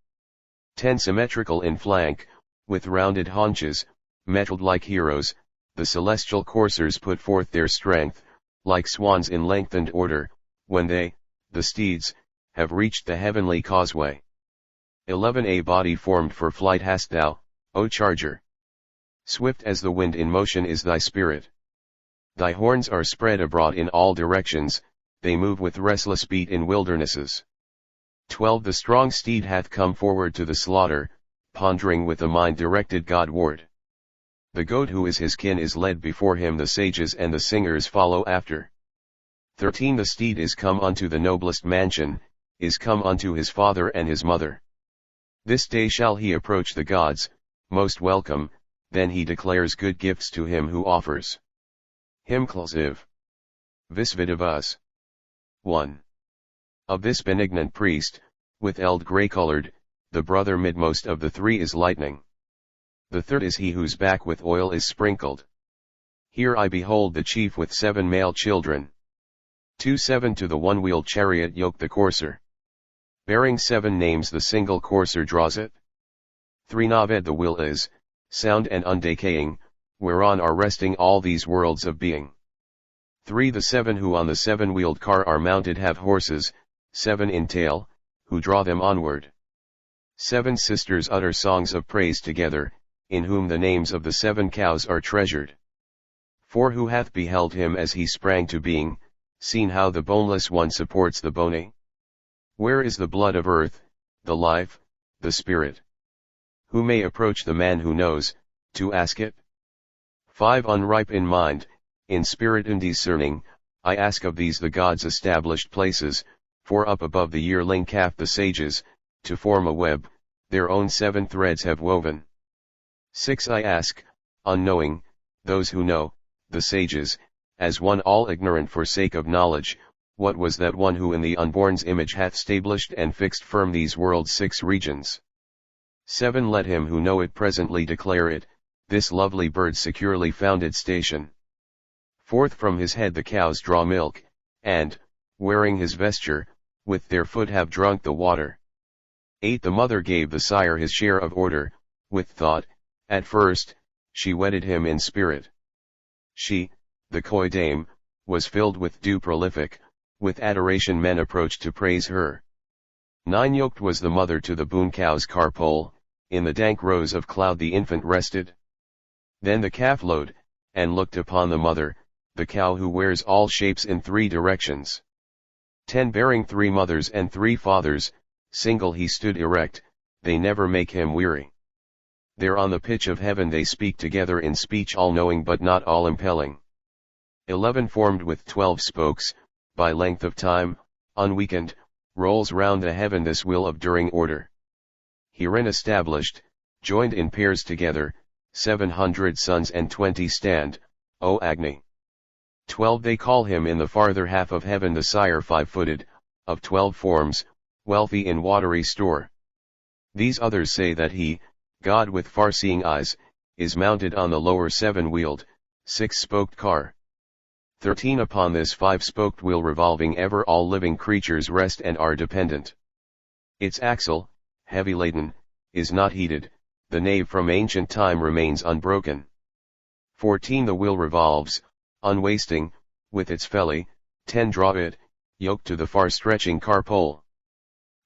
10 Symmetrical in flank, with rounded haunches, metalled like heroes, the celestial coursers put forth their strength, like swans in lengthened order, when they, the steeds, have reached the heavenly causeway. 11 A body formed for flight hast thou, O charger. Swift as the wind in motion is thy spirit. Thy horns are spread abroad in all directions, they move with restless beat in wildernesses. 12 The strong steed hath come forward to the slaughter, pondering with a mind directed Godward. The goat who is his kin is led before him, the sages and the singers follow after. 13 The steed is come unto the noblest mansion, is come unto his father and his mother. This day shall he approach the gods, most welcome, then he declares good gifts to him who offers. Hymn Closive. Visvidivas. 1. Of this benignant priest, with eld grey-colored, the brother midmost of the 3 is lightning. The third is he whose back with oil is sprinkled. Here I behold the chief with 7 male children. 2 7 To the one-wheeled chariot yoke the courser. Bearing 7 names the single courser draws it. 3 Naved the wheel is, sound and undecaying, whereon are resting all these worlds of being. 3 The 7 who on the 7-wheeled car are mounted have horses, 7 in tail, who draw them onward. 7 sisters utter songs of praise together, in whom the names of the 7 cows are treasured. 4 Who hath beheld him as he sprang to being, seen how the boneless one supports the bony? Where is the blood of earth, the life, the spirit? Who may approach the man who knows, to ask it? 5 Unripe in mind, in spirit undiscerning, I ask of these the gods' established places, for up above the yearling calf the sages, to form a web, their own 7 threads have woven. 6 I ask, unknowing, those who know, the sages, as one all ignorant for sake of knowledge, what was that one who in the unborn's image hath stablished and fixed firm these world's 6 regions? 7 Let him who know it presently declare it, this lovely bird securely founded station. 4th From his head the cows draw milk, and, wearing his vesture, with their foot have drunk the water. 8 The mother gave the sire his share of order, with thought, at first, she wedded him in spirit. She, the coy dame, was filled with dew prolific, with adoration men approached to praise her. 9 Yoked was the mother to the boon cow's car-pole, in the dank rose of cloud the infant rested. Then the calf lowed, and looked upon the mother, the cow who wears all shapes in 3 directions. 10 Bearing 3 mothers and 3 fathers, single he stood erect, they never make him weary. There on the pitch of heaven they speak together in speech all-knowing but not all-impelling. 11 Formed with 12 spokes, by length of time, unweakened, rolls round the heaven this wheel of during order. Herein established, joined in pairs together, 700 suns and 20 stand, O Agni. 12 They call him in the farther half of heaven the sire 5-footed, of 12 forms, wealthy in watery store. These others say that he, God with far-seeing eyes, is mounted on the lower 7-wheeled, 6-spoked car. 13 Upon this 5-spoked wheel revolving ever all living creatures rest and are dependent. Its axle, heavy laden, is not heated, the nave from ancient time remains unbroken. 14 The wheel revolves, unwasting, with its felly, 10 Draw it, yoked to the far-stretching car-pole.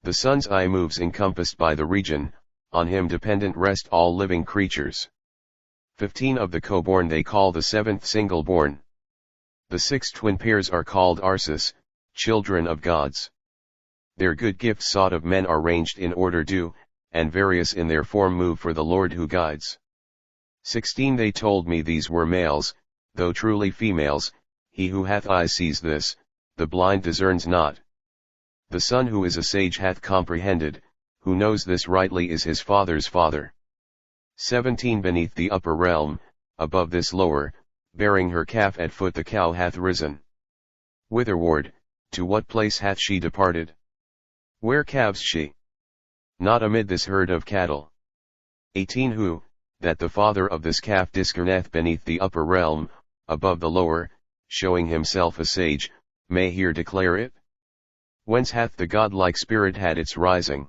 The sun's eye moves encompassed by the region, on him dependent rest all living creatures. 15 Of the co-born they call the 7th single-born. The 6 twin pairs are called Arsis, children of gods. Their good gifts sought of men are ranged in order due, and various in their form move for the Lord who guides. 16 They told me these were males, though truly females, he who hath eyes sees this, the blind discerns not. The son who is a sage hath comprehended, who knows this rightly is his father's father. 17 Beneath the upper realm, above this lower, bearing her calf at foot the cow hath risen. Whitherward, to what place hath she departed? Where calves she? Not amid this herd of cattle. 18 Who, that the father of this calf discerneth beneath the upper realm, above the lower, showing himself a sage, may here declare it? Whence hath the godlike spirit had its rising?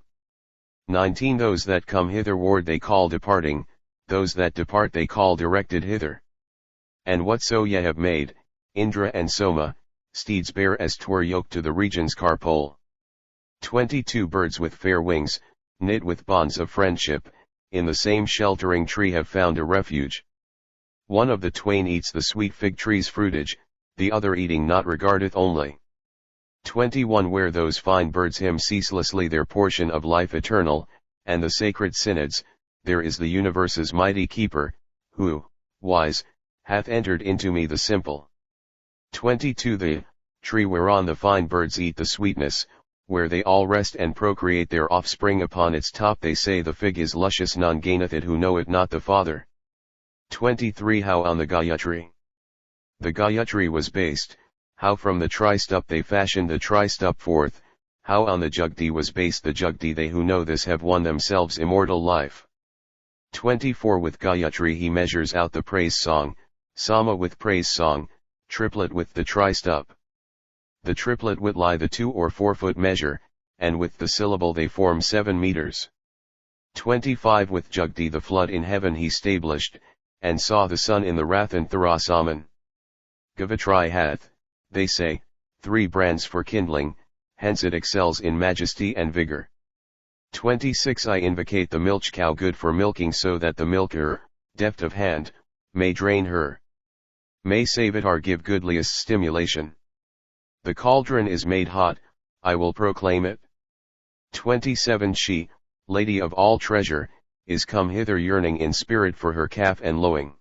19 Those that come hitherward they call departing, those that depart they call directed hither. And whatso ye have made, Indra and Soma, steeds bear as twere yoked to the region's carpole. 22 Birds with fair wings, knit with bonds of friendship, in the same sheltering tree have found a refuge. One of the twain eats the sweet fig tree's fruitage, the other eating not regardeth only. 21 Where those fine birds hymn ceaselessly their portion of life eternal, and the sacred synods, there is the universe's mighty keeper, who, wise, hath entered into me the simple. 22 The tree whereon the fine birds eat the sweetness, where they all rest and procreate their offspring upon its top they say the fig is luscious none gaineth it who knoweth not the Father. 23 How on the Gayatri? The Gayatri was based, how from the tristup they fashioned the tristup forth, how on the Jugti was based the Jugti they who know this have won themselves immortal life. 24 With Gayatri he measures out the praise song, Sama with praise song, triplet with the tristup. The triplet would lie the 2 or 4 foot measure, and with the syllable they form 7 meters. 25 With Jugti the flood in heaven he stablished, and saw the sun in the Rathan Tharasaman. Gayatri hath, they say, 3 brands for kindling, hence it excels in majesty and vigor. 26 I invocate the milch cow good for milking so that the milker, deft of hand, may drain her. May Savitar give goodliest stimulation. The cauldron is made hot, I will proclaim it. 27 She, lady of all treasure, is come hither yearning in spirit for her calf and lowing.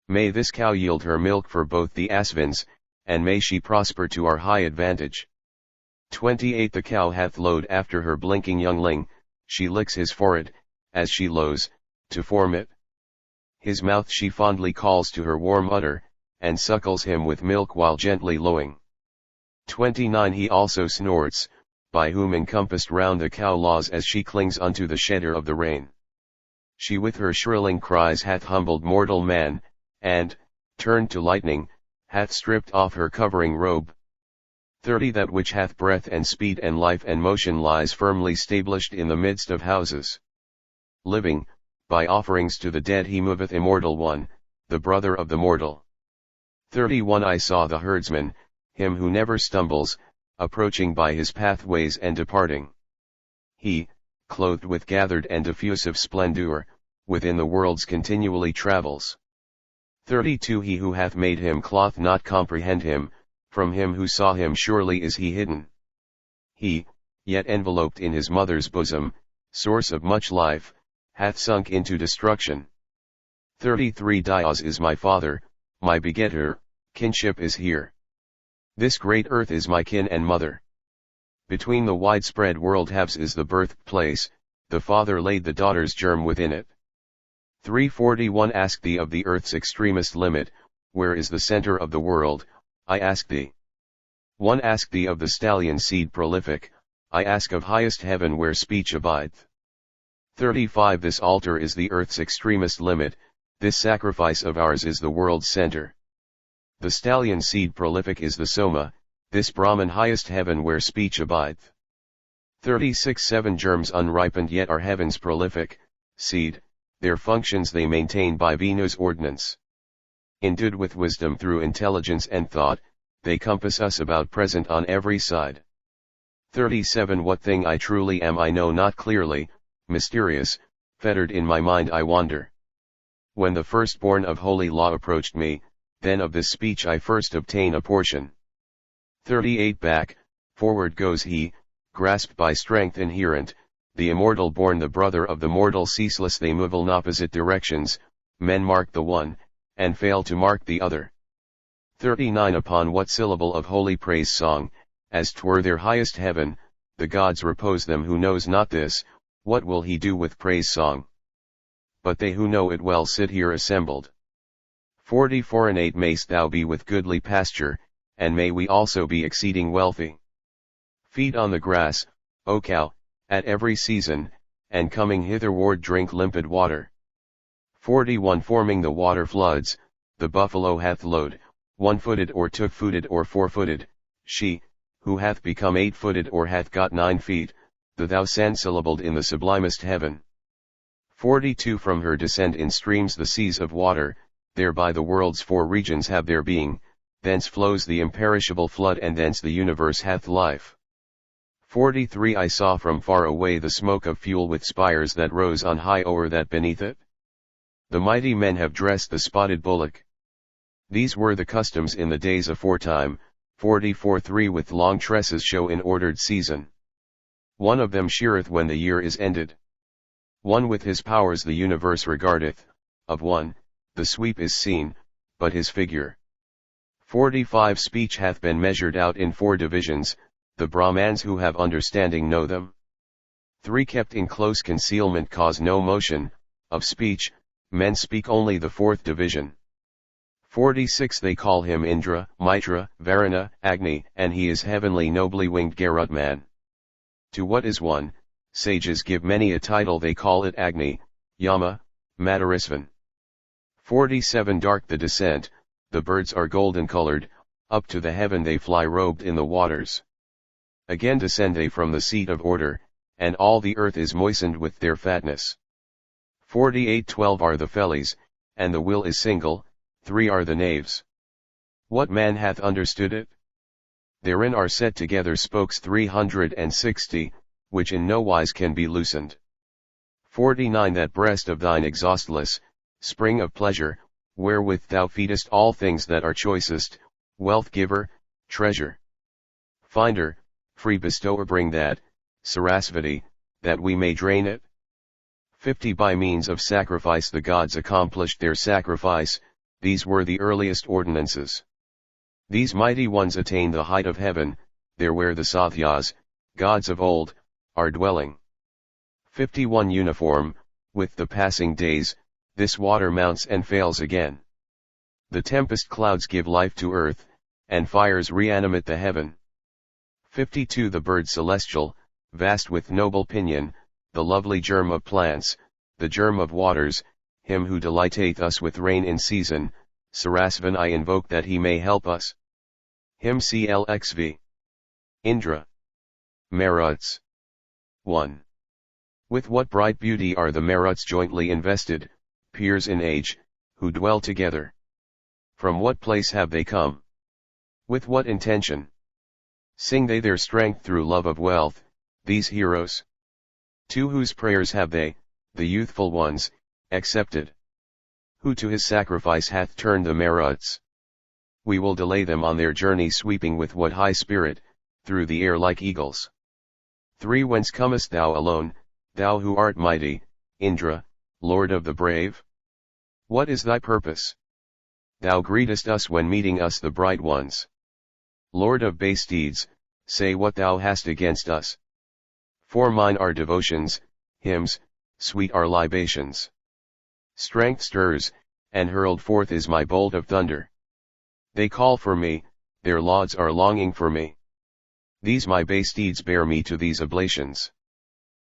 May this cow yield her milk for both the Asvins, and may she prosper to our high advantage. 28 The cow hath lowed after her blinking youngling, she licks his forehead, as she lows, to form it. His mouth she fondly calls to her warm udder, and suckles him with milk while gently lowing. 29 He also snorts, by whom encompassed round the cow laws as she clings unto the shedder of the rain. She with her shrilling cries hath humbled mortal man, and, turned to lightning, hath stripped off her covering robe. 30 That which hath breath and speed and life and motion lies firmly stablished in the midst of houses. Living, by offerings to the dead he moveth immortal one, the brother of the mortal. 31 I saw the herdsman, him who never stumbles, approaching by his pathways and departing. He, clothed with gathered and diffusive splendor, within the worlds continually travels. 32 He who hath made him cloth not comprehend him, from him who saw him surely is he hidden. He, yet enveloped in his mother's bosom, source of much life, hath sunk into destruction. 33 Dios is my father, my begetter, kinship is here. This great earth is my kin and mother. Between the widespread world halves is the birthplace, the father laid the daughter's germ within it. 341 Ask thee of the earth's extremest limit, where is the center of the world, I ask thee. 1 Ask thee of the stallion seed prolific, I ask of highest heaven where speech abideth. 35 This altar is the earth's extremest limit, this sacrifice of ours is the world's center. The stallion seed prolific is the Soma, this Brahman highest heaven where speech abideth. 36 7 Germs unripened yet are heaven's prolific seed, their functions they maintain by Vinu's ordinance. Endued with wisdom through intelligence and thought, they compass us about present on every side. 37 What thing I truly am I know not clearly, mysterious, fettered in my mind I wander. When the firstborn of holy law approached me, then of this speech I first obtain a portion. 38 Back, forward goes he, grasped by strength inherent, the immortal born the brother of the mortal ceaseless they move in opposite directions, men mark the one, and fail to mark the other. 39 Upon what syllable of holy praise song, as 'twere their highest heaven, the gods repose them. Who knows not this, what will he do with praise song? But they who know it well sit here assembled. 44 and 8 Mayst thou be with goodly pasture, and may we also be exceeding wealthy. Feed on the grass, O cow, at every season, and coming hitherward drink limpid water. 41 Forming the water floods, the buffalo hath load, 1-footed or took-footed or 4-footed, she, who hath become 8-footed or hath got 9 feet, the thou sans-syllabled in the sublimest heaven. 42 From her descend in streams the seas of water, thereby the world's 4 regions have their being, thence flows the imperishable flood and thence the universe hath life. 43 I saw from far away the smoke of fuel with spires that rose on high o'er that beneath it. The mighty men have dressed the spotted bullock. These were the customs in the days aforetime. 44 3 With long tresses show in ordered season. One of them sheareth when the year is ended. One with his powers the universe regardeth, of one, the sweep is seen, but his figure. 45 Speech hath been measured out in 4 divisions, the Brahmans who have understanding know them. 3 Kept in close concealment cause no motion, of speech, men speak only the 4th division. 46 They call him Indra, Mitra, Varuna, Agni, and he is heavenly nobly winged Garudman. To what is one, sages give many a title, they call it Agni, Yama, Madarisvan. 47 Dark the descent, the birds are golden colored, up to the heaven they fly robed in the waters. Again descend they from the seat of order, and all the earth is moistened with their fatness. 48 12 Are the fellies, and the will is single, 3 are the knaves. What man hath understood it? Therein are set together spokes 360, which in no wise can be loosened. 49 That breast of thine exhaustless, spring of pleasure, wherewith thou feedest all things that are choicest, wealth giver, treasure finder, free bestower, bring that, Sarasvati, that we may drain it. 50 By means of sacrifice the gods accomplished their sacrifice, these were the earliest ordinances. These mighty ones attain the height of heaven, there where the Sathyas, gods of old, are dwelling. 51 Uniform, with the passing days, this water mounts and fails again. The tempest clouds give life to earth, and fires reanimate the heaven. 52 The bird celestial, vast with noble pinion, the lovely germ of plants, the germ of waters, him who delighteth us with rain in season, Sarasvan I invoke that he may help us. Him CLXV. Indra. Maruts. 1. With what bright beauty are the Maruts jointly invested, peers in age, who dwell together? From what place have they come? With what intention? Sing they their strength through love of wealth, these heroes? To whose prayers have they, the youthful ones, accepted? Who to his sacrifice hath turned the Maruts? We will delay them on their journey sweeping with what high spirit, through the air like eagles. 3 Whence comest thou alone, thou who art mighty, Indra, lord of the brave? What is thy purpose? Thou greetest us when meeting us the bright ones. Lord of base deeds, say what thou hast against us. For mine are devotions, hymns, sweet are libations. Strength stirs, and hurled forth is my bolt of thunder. They call for me, their lauds are longing for me. These my base deeds bear me to these oblations.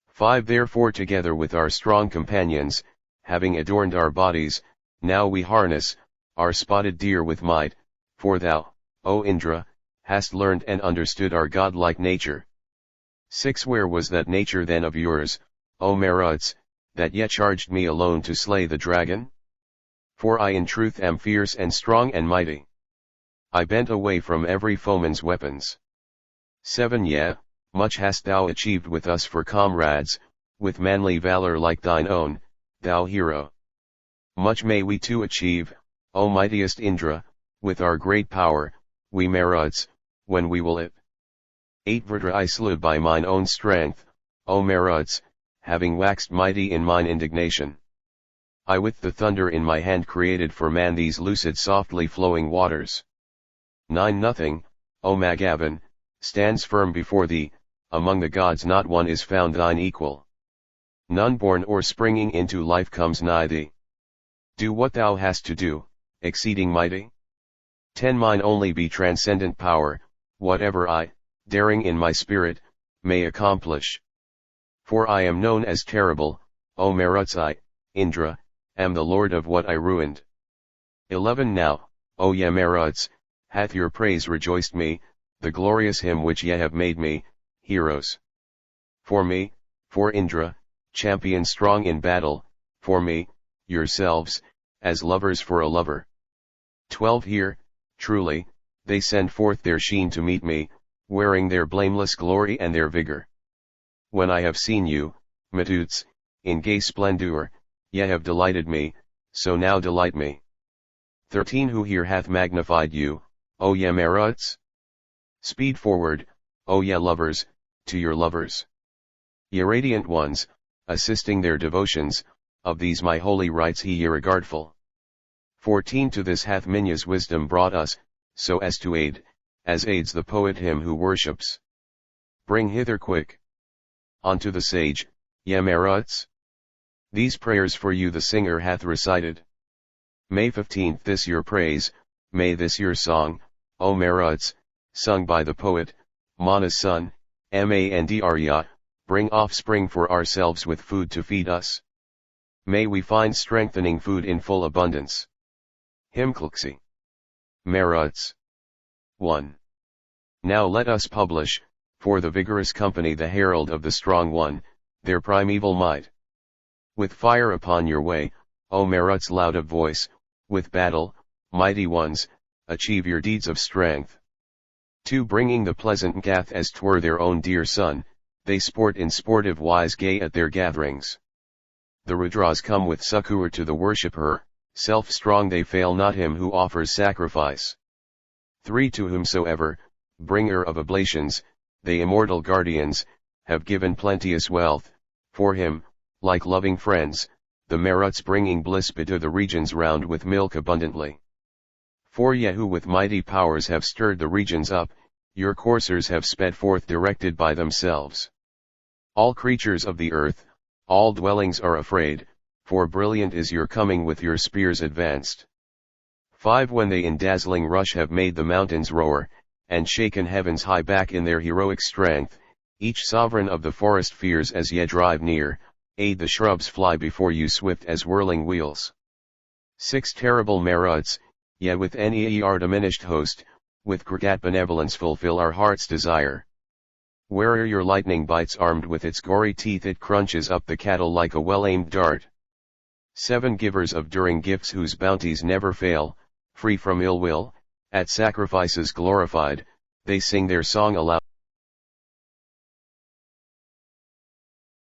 5 Therefore together with our strong companions, having adorned our bodies, now we harness, our spotted deer with might, for thou, O Indra, hast learned and understood our godlike nature. 6 Where was that nature then of yours, O Maruts, that yet charged me alone to slay the dragon? For I in truth am fierce and strong and mighty. I bent away from every foeman's weapons. 7 Yea, much hast thou achieved with us for comrades, with manly valor like thine own, thou hero. Much may we too achieve, O mightiest Indra, with our great power, we Maruts, when we will it. 8 Vrdra I slew by mine own strength, O Maruts, having waxed mighty in mine indignation. I with the thunder in my hand created for man these lucid softly flowing waters. 9 Nothing, O Magavan, stands firm before thee, among the gods not one is found thine equal. None born or springing into life comes nigh thee. Do what thou hast to do, exceeding mighty. 10 Mine only be transcendent power, whatever I, daring in my spirit, may accomplish. For I am known as terrible, O Maruts, I, Indra, am the lord of what I ruined. 11 Now, O ye Maruts, hath your praise rejoiced me, the glorious hymn which ye have made me, heroes. For me, for Indra, champion strong in battle, for me, yourselves, as lovers for a lover. 12 Here, truly, they send forth their sheen to meet me, wearing their blameless glory and their vigor. When I have seen you, Matuts, in gay splendor, ye have delighted me, so now delight me. 13 Who here hath magnified you, O ye Maruts? Speed forward, O ye lovers, to your lovers. Ye radiant ones, assisting their devotions, of these my holy rites ye regardful. 14 To this hath Minya's wisdom brought us, so as to aid, as aids the poet him who worships. Bring hither quick. Unto the sage, ye Maruts. These prayers for you the singer hath recited. May 15th This your praise, may this your song, O Maruts, sung by the poet, Mana's son, Mandrya, bring offspring for ourselves with food to feed us. May we find strengthening food in full abundance. Hymclxi. Maruts. 1. Now let us publish, for the vigorous company the herald of the strong one, their primeval might. With fire upon your way, O Maruts loud of voice, with battle, mighty ones, achieve your deeds of strength. 2. Bringing the pleasant gath as 'twere their own dear son, they sport in sportive wise gay at their gatherings. The Rudras come with succor to the worshipper, self-strong they fail not him who offers sacrifice. 3. To whomsoever, bringer of oblations, they immortal guardians, have given plenteous wealth, for him, like loving friends, the Maruts bringing bliss to the regions round with milk abundantly. 4. Ye who with mighty powers have stirred the regions up, your coursers have sped forth directed by themselves. All creatures of the earth, all dwellings are afraid, for brilliant is your coming with your spears advanced. 5. When they in dazzling rush have made the mountains roar, and shaken heavens high back in their heroic strength, each sovereign of the forest fears as ye drive near, aid the shrubs fly before you swift as whirling wheels. 6. Terrible Maruts, ye with any our diminished host, with great benevolence fulfill our heart's desire. Where'er your lightning bites armed with its gory teeth it crunches up the cattle like a well-aimed dart. 7. Givers of during gifts whose bounties never fail, free from ill will, at sacrifices glorified, they sing their song aloud.